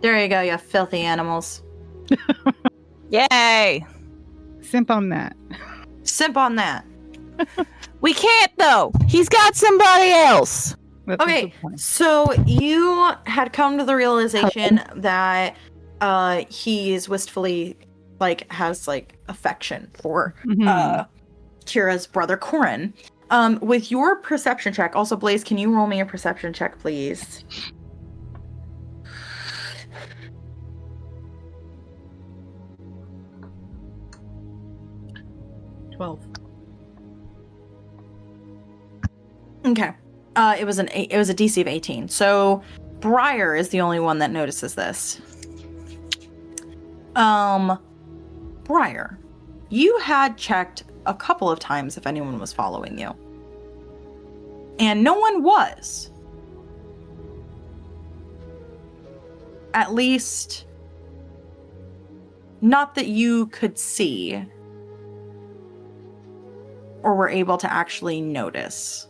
There you go, you filthy animals. Yay! Simp on that. Simp on that. We can't though. He's got somebody else. That's a Okay, good point. so you had come to the realization that he's wistfully, has, affection for Kira's brother, Corrin. With your perception check, also, Blaze, can you roll me a perception check, please? Okay. It was a DC of 18. So Briar is the only one that notices this. Briar, you had checked a couple of times if anyone was following you. And no one was. At least, not that you could see. or were able to actually notice.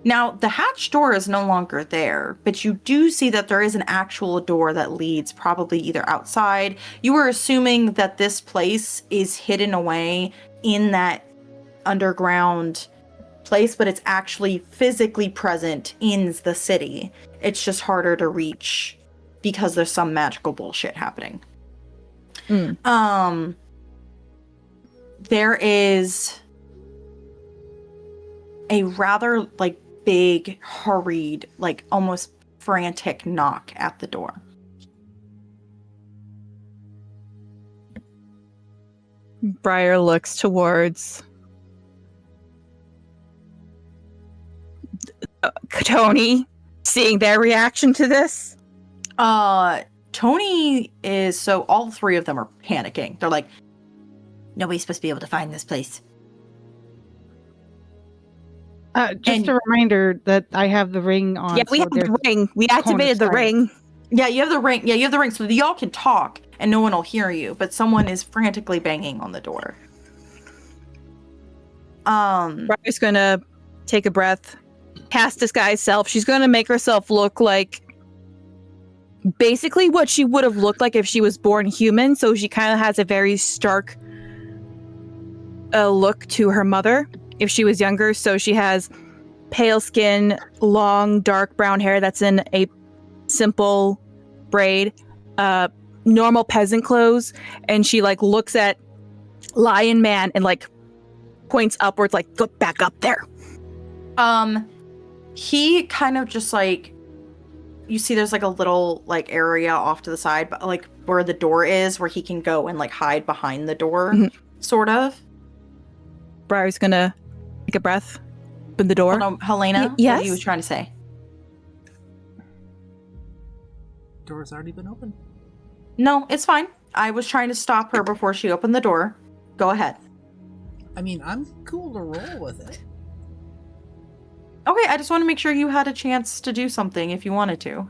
Now, the hatch door is no longer there, but you do see that there is an actual door that leads probably either outside. You were assuming that this place is hidden away in that underground place, but it's actually physically present in the city. It's just harder to reach because there's some magical bullshit happening. There is a rather like big, hurried, like almost frantic knock at the door. Briar looks towards Tony, seeing their reaction to this. Tony is, so all three of them are panicking. They're like, nobody's supposed to be able to find this place. Just a reminder that I have the ring on. Yeah, we have the ring. We activated the ring. Yeah, you have the ring. Yeah, you have the ring, so y'all can talk and no one will hear you, but someone is frantically banging on the door. Briar's gonna take a breath, cast disguise self. She's gonna make herself look like basically what she would have looked like if she was born human, so she kind of has a very stark look to her mother if she was younger. So she has pale skin, long dark brown hair that's in a simple braid, normal peasant clothes, and she like looks at Lion Man and like points upwards, like, go back up there. He kind of just like, you see there's like a little like area off to the side, but like where the door is, where he can go and like hide behind the door, sort of. Briar's gonna take a breath, open the door. Hold on, Halina, yes? what are you trying to say? Door's already been opened. No, it's fine. I was trying to stop her before she opened the door. Go ahead. I mean, I'm cool to roll with it. Okay, I just want to make sure you had a chance to do something if you wanted to.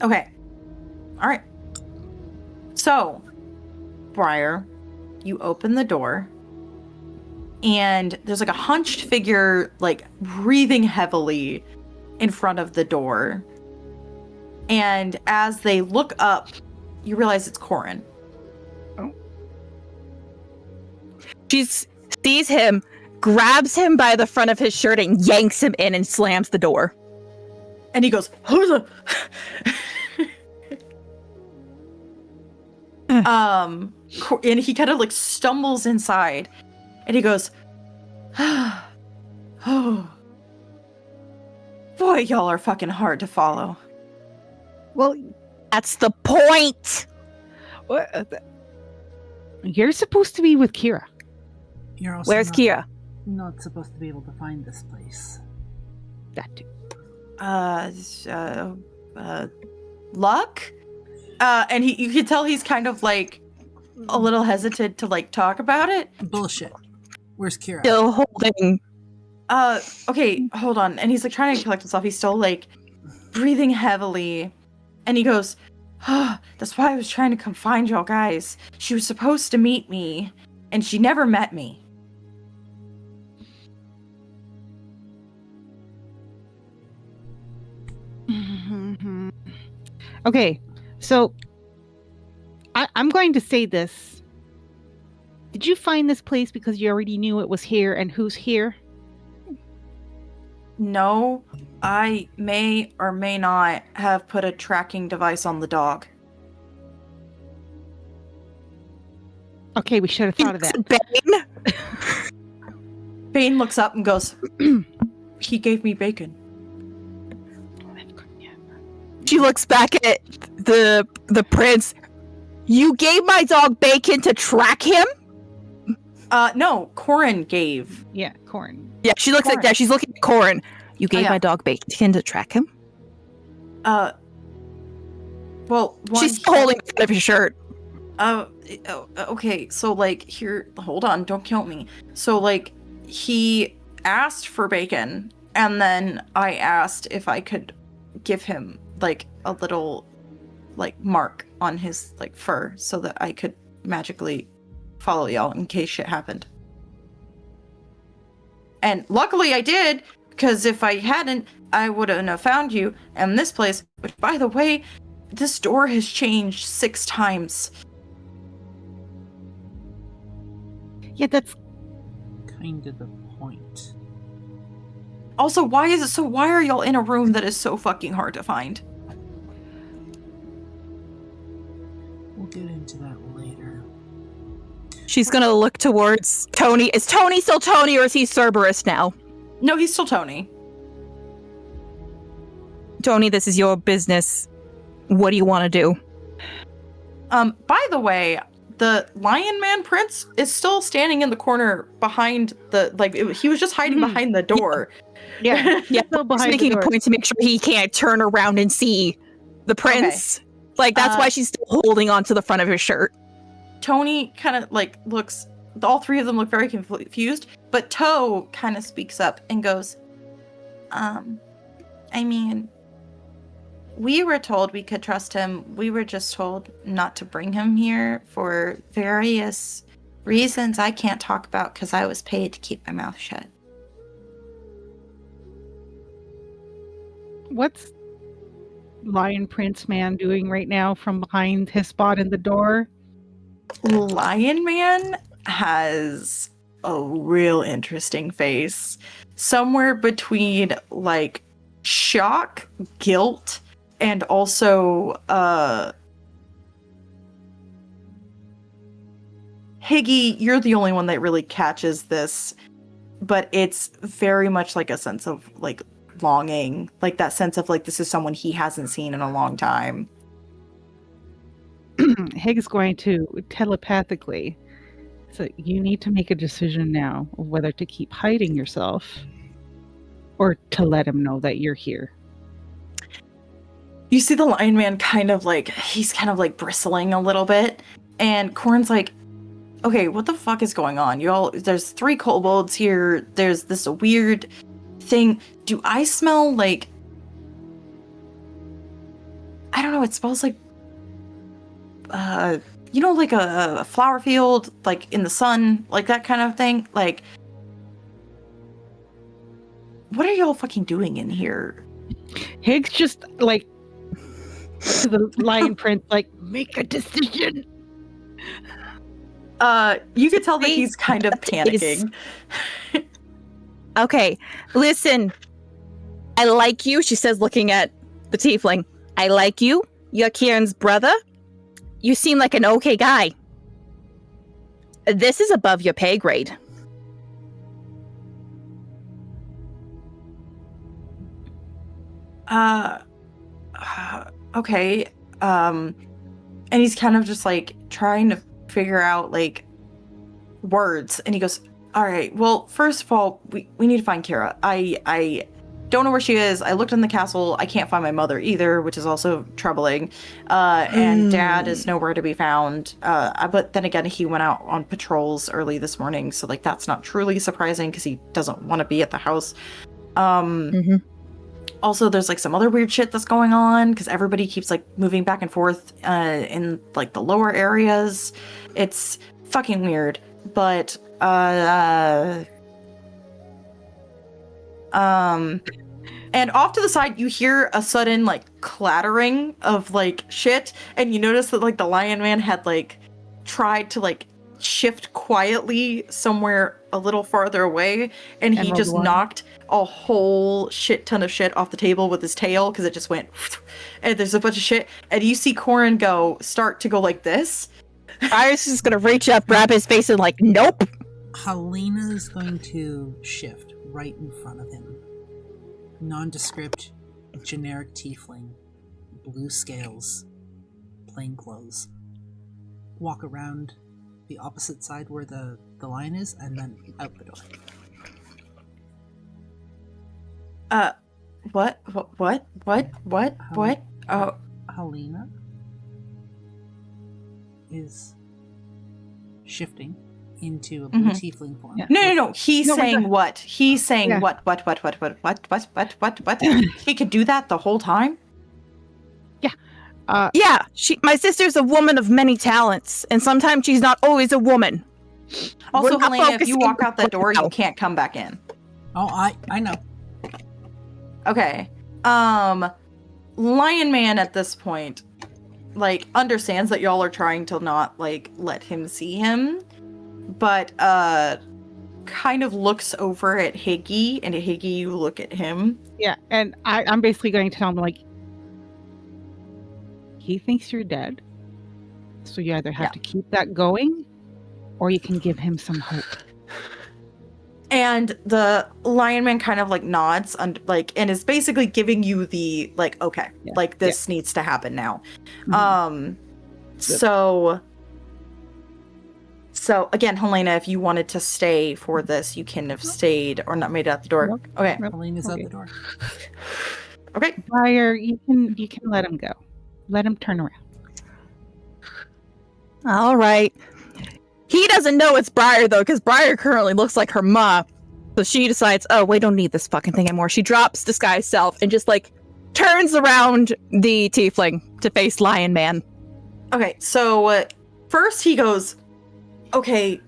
Okay. All right. So, Briar, you open the door, and there's like a hunched figure, like breathing heavily in front of the door. And as they look up, you realize it's Corrin. She sees him, grabs him by the front of his shirt, and yanks him in and slams the door. And he goes, Hula! And he kind of like stumbles inside, and he goes, oh, boy, y'all are fucking hard to follow. Well, that's the point. You're supposed to be with Kira. You're also Where's Kira? Not supposed to be able to find this place. That too. Luck? And you can tell he's kind of like a little hesitant to like talk about it. Bullshit. Where's Kira? Still holding. Okay, hold on. And he's like trying to collect himself. He's still like breathing heavily. And he goes, that's why I was trying to come find y'all guys. She was supposed to meet me, and she never met me. Okay, so I'm going to say this. Did you find this place because you already knew it was here and who's here? No, I may or may not have put a tracking device on the dog. Okay, we should have thought of that. Bane? Bane looks up and goes, he gave me bacon. She looks back at the prince. You gave my dog bacon to track him? No, Corrin gave. Yeah, Corrin. Yeah, she looks at that. She's looking at Corrin. You gave my dog bacon to track him? Well, she's holding the front of his shirt. Okay, so like here, hold on, don't kill me. So like he asked for bacon, and then I asked if I could give him like a little like mark on his like fur so that I could magically follow y'all in case shit happened. And luckily I did, because if I hadn't, I wouldn't have found you and this place, which by the way, this door has changed 6 times. Yeah, that's Kind of the point. Also, why are y'all in a room that is so fucking hard to find? We'll get into that later. She's gonna look towards Tony. Is Tony still Tony, or is he Cerberus now? No, he's still Tony. Tony, this is your business. What do you want to do? By the way, the Lion Man Prince is still standing in the corner behind the, like, he was just hiding behind the door. yeah. Yeah, Still she's behind making the a door. point to make sure he can't turn around and see the prince. Like, that's why she's still holding on to the front of his shirt. Tony kind of, like, looks, all 3 of them look very confused, but Toe kind of speaks up and goes, I mean, we were told we could trust him. We were just told not to bring him here for various reasons I can't talk about because I was paid to keep my mouth shut. What's Lion Prince Man doing right now from behind his spot in the door? Lion Man has a real interesting face. Somewhere between, like, shock, guilt, and also, Higgy, you're the only one that really catches this, but it's very much like a sense of, like, longing. Like, that sense of, like, this is someone he hasn't seen in a long time. Hig's going to telepathically. So you need to make a decision now of whether to keep hiding yourself or to let him know that you're here. You see the Lion Man kind of like, he's kind of like bristling a little bit. And Corrin's like, okay, what the fuck is going on? There's 3 kobolds here. There's this weird thing. Do I smell like, I don't know, it smells like, like a flower field, like in the sun, like that kind of thing. Like, what are y'all fucking doing in here? Hig's just like to the Lion Prince, like, make a decision. You could tell that he's kind of panicking. Okay, listen. I like you, she says, looking at the tiefling. I like you. You're Kieran's brother. You seem like an okay guy. This is above your pay grade. Okay. And he's kind of just like trying to figure out like words, and he goes, all right, well, first of all, we need to find Kira. I don't know where she is. I looked in the castle. I can't find my mother either, which is also troubling. And Dad is nowhere to be found. But then again, he went out on patrols early this morning, so like that's not truly surprising because he doesn't want to be at the house. Also, there's like some other weird shit that's going on because everybody keeps like moving back and forth in like the lower areas. It's fucking weird. But and off to the side you hear a sudden like clattering of like shit, and you notice that like the Lion Man had like tried to like shift quietly somewhere a little farther away, and he just knocked a whole shit ton of shit off the table with his tail because it just went and there's a bunch of shit, and you see Corrin start to go like this. Briar's just gonna reach up, grab his face, and like, nope. Halina is going to shift right in front of him. Nondescript, generic tiefling, blue scales, plain clothes. Walk around the opposite side where the lion is, and then out the door. What? Oh. Halina is shifting into a blue Mhm. tiefling form. Yeah. No. He's No, saying what? He's saying Yeah. what? He could do that the whole time? Yeah, my sister's a woman of many talents, and sometimes she's not always a woman. Also, We're not Halina, if you focusing walk out that right door, now. you can't come back in. Oh, I know. Okay. Lion Man at this point, like, understands that y'all are trying to not, like, let him see him, but, kind of looks over at Higgy, and at Higgy, you look at him. Yeah, and I'm basically going to tell him, like, he thinks you're dead, so you either have to keep that going, or you can give him some hope. And the Lion Man kind of, like, nods, and is basically giving you the, like, okay, Yeah. like, this needs to happen now. Mhm. So again, Halina, if you wanted to stay for this, you can have stayed or not made it out the door. Nope. Okay. Nope. Helena's Okay. out the door. Okay. Briar, you can let him go. Let him turn around. All right. He doesn't know it's Briar, though, because Briar currently looks like her ma. So she decides, oh, we don't need this fucking thing anymore. She drops disguise self and just, like, turns around the tiefling to face Lion Man. Okay, so first he goes, okay,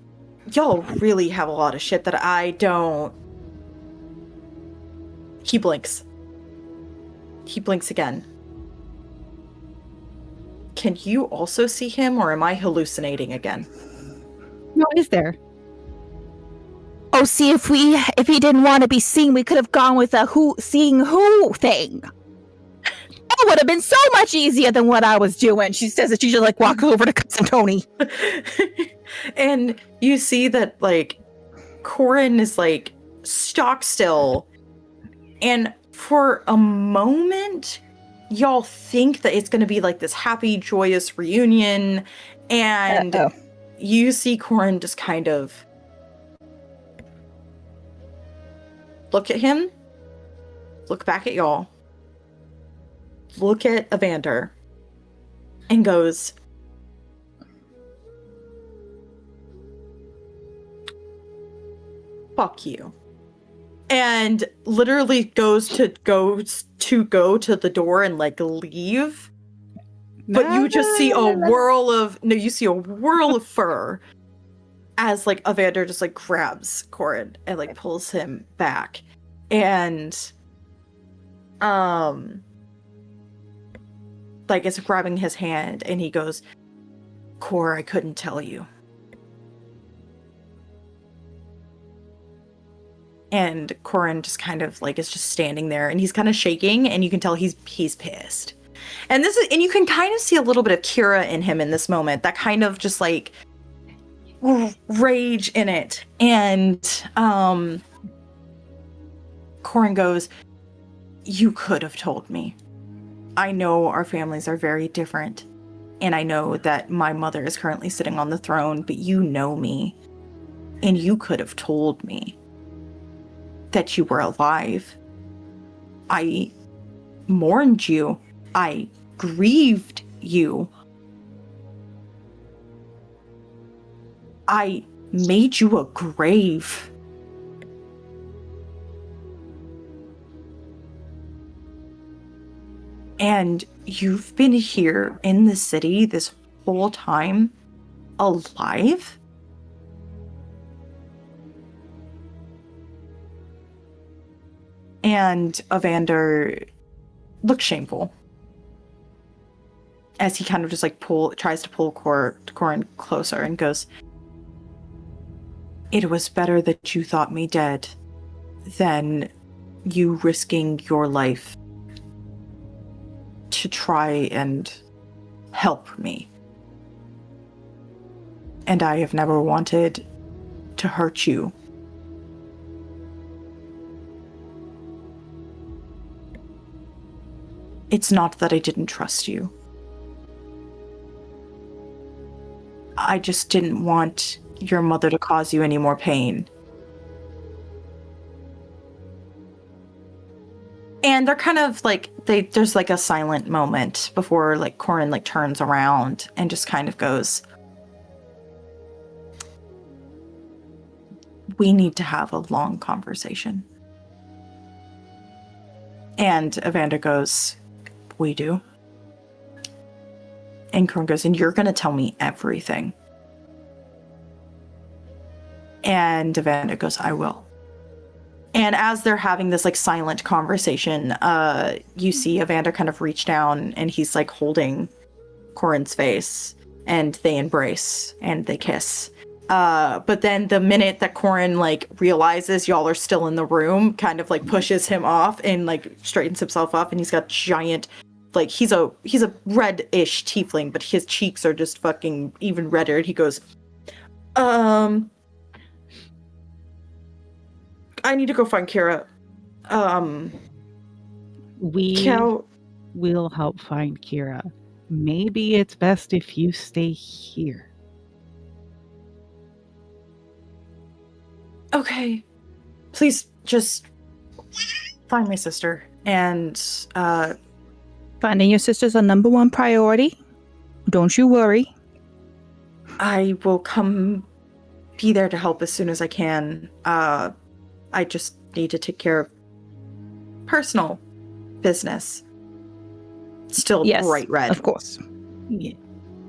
y'all really have a lot of shit that I don't... He blinks. He blinks again. Can you also see him, or am I hallucinating again? No, he's there. Oh, see, if he didn't want to be seen, we could have gone with a seeing who thing. That would have been so much easier than what I was doing. She says that she just, like, walk over to Cousin Tony. And you see that, like, Corrin is, like, stock still. And for a moment, y'all think that it's going to be, like, this happy, joyous reunion. And you see Corrin just kind of look at him, look back at y'all, look at Evander, and goes, fuck you. And literally goes to go to the door and, like, leave. But you just see a whirl of fur as, like, Evander just, like, grabs Corrin and, like, pulls him back. And like, it's grabbing his hand, and he goes, Cor, I couldn't tell you. And Corrin just kind of, like, is just standing there, and he's kind of shaking, and you can tell he's pissed. And you can kind of see a little bit of Kira in him in this moment, that kind of just, like, rage in it. And Corrin goes, you could have told me. I know our families are very different, and I know that my mother is currently sitting on the throne, but you know me, and you could have told me that you were alive. I mourned you. I grieved you. I made you a grave. And you've been here in the city this whole time, alive? And Evander looks shameful as he kind of just, like, tries to pull Corrin closer and goes, it was better that you thought me dead than you risking your life to try and help me. And I have never wanted to hurt you. It's not that I didn't trust you. I just didn't want your mother to cause you any more pain. And they're kind of like, there's like a silent moment before, like, Corrin, like, turns around and just kind of goes, we need to have a long conversation. And Evander goes, we do. And Corrin goes, and you're going to tell me everything. And Evander goes, I will. And as they're having this like silent conversation, you see Evander kind of reach down and he's like holding Corrin's face and they embrace and they kiss. But then the minute that Corrin like realizes y'all are still in the room, kind of like pushes him off and like straightens himself up, and he's got giant, like he's a red-ish tiefling, but his cheeks are just fucking even redder. And he goes, I need to go find Kira. We'll help find Kira. Maybe it's best if you stay here. Okay. Please just find my sister. And finding your sister's our number one priority. Don't you worry. I will be there to help as soon as I can. I just need to take care of personal business. Still yes, bright red. Of course. Yeah.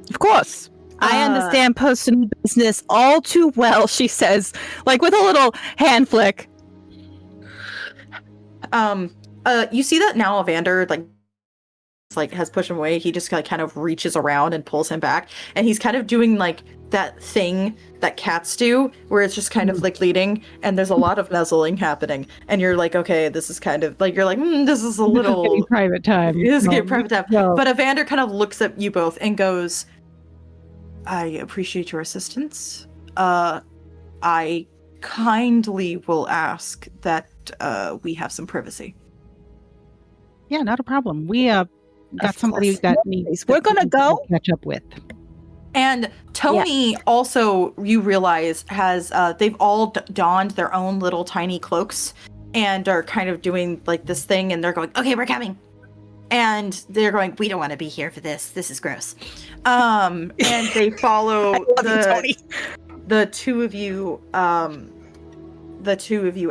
Of course. I understand personal business all too well, she says, like with a little hand flick. You see that now Evander like has pushed him away. He just like kind of reaches around and pulls him back, and he's kind of doing like that thing that cats do where it's just kind of like leading, and there's a lot of nuzzling happening, and you're like, okay, this is kind of like, you're like, this is a little private time. This is getting private time. No. But Evander kind of looks at you both and goes, I appreciate your assistance. I kindly will ask that we have some privacy. Yeah, not a problem. We got somebody that needs. We're gonna go catch up with. And Tony also, you realize, has they've all donned their own little tiny cloaks and are kind of doing like this thing, and they're going, okay, we're coming. And they're going, we don't want to be here for this. This is gross. And they follow the two of you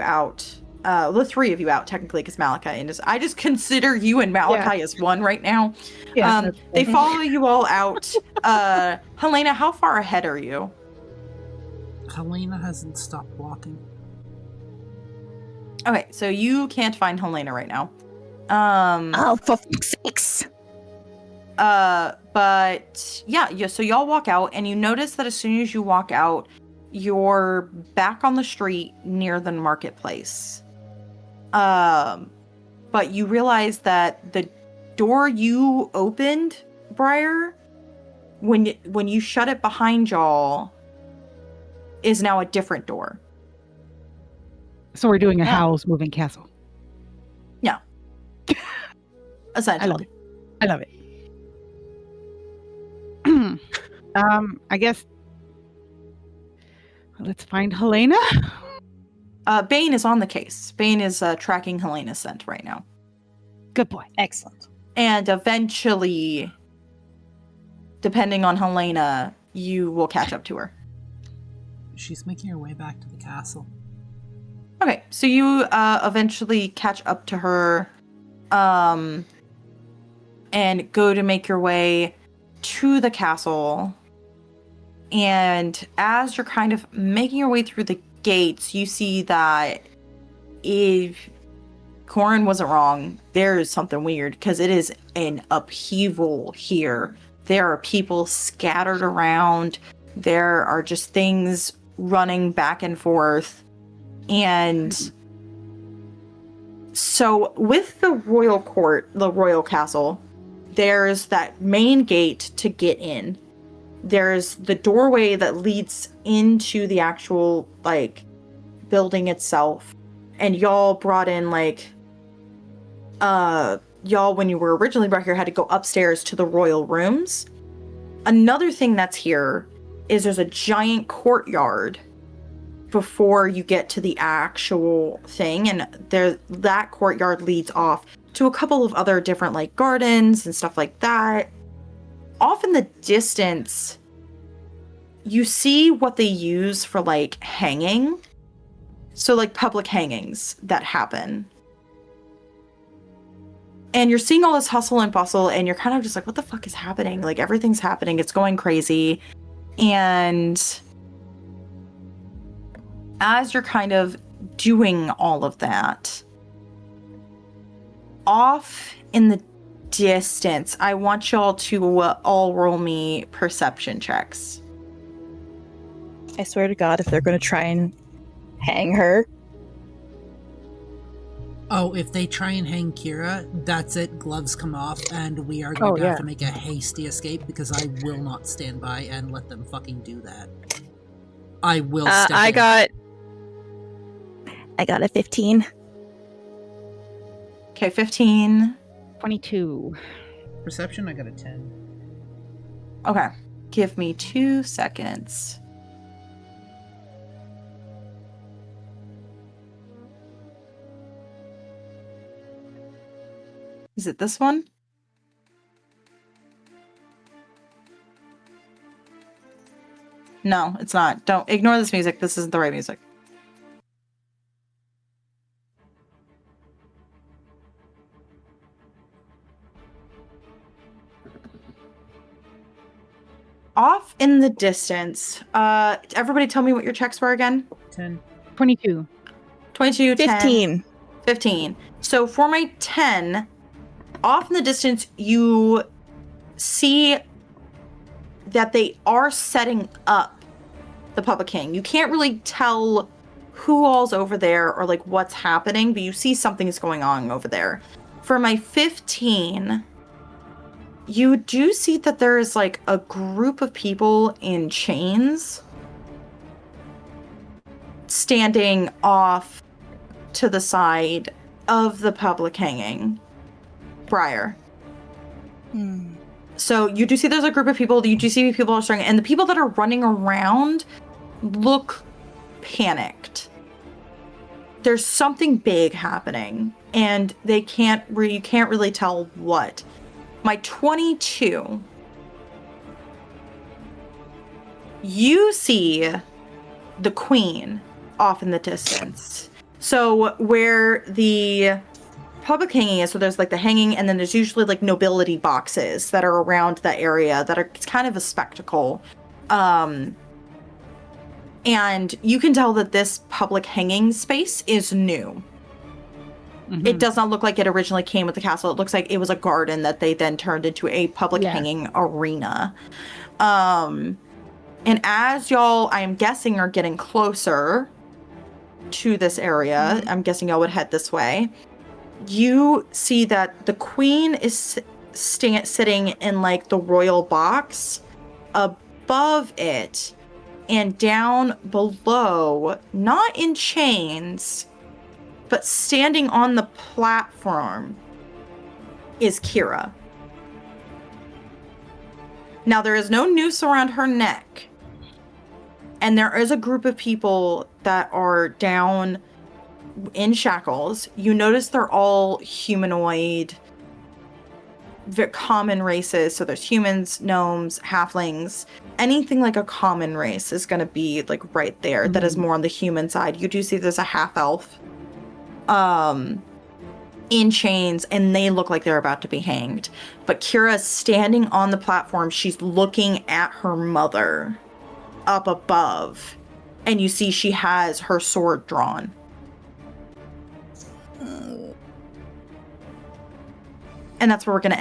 out. The three of you out, technically, because Malachi and I just consider you and Malachi as one right now. Yeah, they follow you all out. Halina, how far ahead are you? Halina hasn't stopped walking. Okay, so you can't find Halina right now. Oh, for fuck's sakes. But yeah, so y'all walk out, and you notice that as soon as you walk out, you're back on the street near the marketplace. But you realize that the door you opened, Briar, when you shut it behind y'all, is now a different door. So we're doing a Howl's Moving Castle. Yeah. Essentially. I love it. I guess let's find Halina. Bane is on the case. Bane is tracking Helena's scent right now. Good boy. Excellent. And eventually, depending on Halina, you will catch up to her. She's making her way back to the castle. Okay, so you eventually catch up to her, and go to make your way to the castle. And as you're kind of making your way through the gates, you see that if Corrin wasn't wrong, there is something weird, because it is an upheaval here. There are people scattered around. There are just things running back and forth. And so with the royal court, the royal castle, there's that main gate to get in. There's the doorway that leads into the actual, like, building itself. And y'all brought in, like, y'all, when you were originally brought here, had to go upstairs to the royal rooms. Another thing that's here is there's a giant courtyard before you get to the actual thing. And that courtyard leads off to a couple of other different, like, gardens and stuff like that. Off in the distance, you see what they use for, like, hanging. So like public hangings that happen. And you're seeing all this hustle and bustle, and you're kind of just like, what the fuck is happening? Like, everything's happening. It's going crazy. And as you're kind of doing all of that, off in the distance, I want y'all to all roll me perception checks. I swear to God, if they're going to try and hang her. Oh, if they try and hang Kira, that's it. Gloves come off, and we are going to have to make a hasty escape because I will not stand by and let them fucking do that. I will step in. I got a 15. Okay, 15. 22. Perception, I got a 10. Okay, give me 2 seconds. Is it this one? No, it's not. Don't ignore this music. This isn't the right music. Off in the distance, everybody tell me what your checks were again? 10. 22. 22, 15. 10, 15. So for my 10, off in the distance, you see that they are setting up the public king. You can't really tell who all's over there or like what's happening, but you see something's going on over there. For my 15, you do see that there is like a group of people in chains standing off to the side of the public hanging. Briar. So you do see there's a group of people. You do see people are starting, and the people that are running around look panicked. There's something big happening, and you can't really tell what. My 22. You see the queen off in the distance. So where the public hanging is, so there's like the hanging, and then there's usually like nobility boxes that are around that area that are, it's kind of a spectacle. And you can tell that this public hanging space is new. Mm-hmm. It does not look like it originally came with the castle. It looks like it was a garden that they then turned into a public hanging arena. And as y'all, I am guessing, are getting closer to this area, I'm guessing y'all would head this way. You see that the queen is sitting in like the royal box. Above it and down below, not in chains, but standing on the platform, is Kira. Now, there is no noose around her neck, and there is a group of people that are down in shackles. You notice they're all humanoid, common races. So there's humans, gnomes, halflings. Anything like a common race is going to be like right there. That is more on the human side. You do see there's a half elf in chains, and they look like they're about to be hanged. But Kira's standing on the platform. She's looking at her mother up above, and you see she has her sword drawn. And that's where we're going to end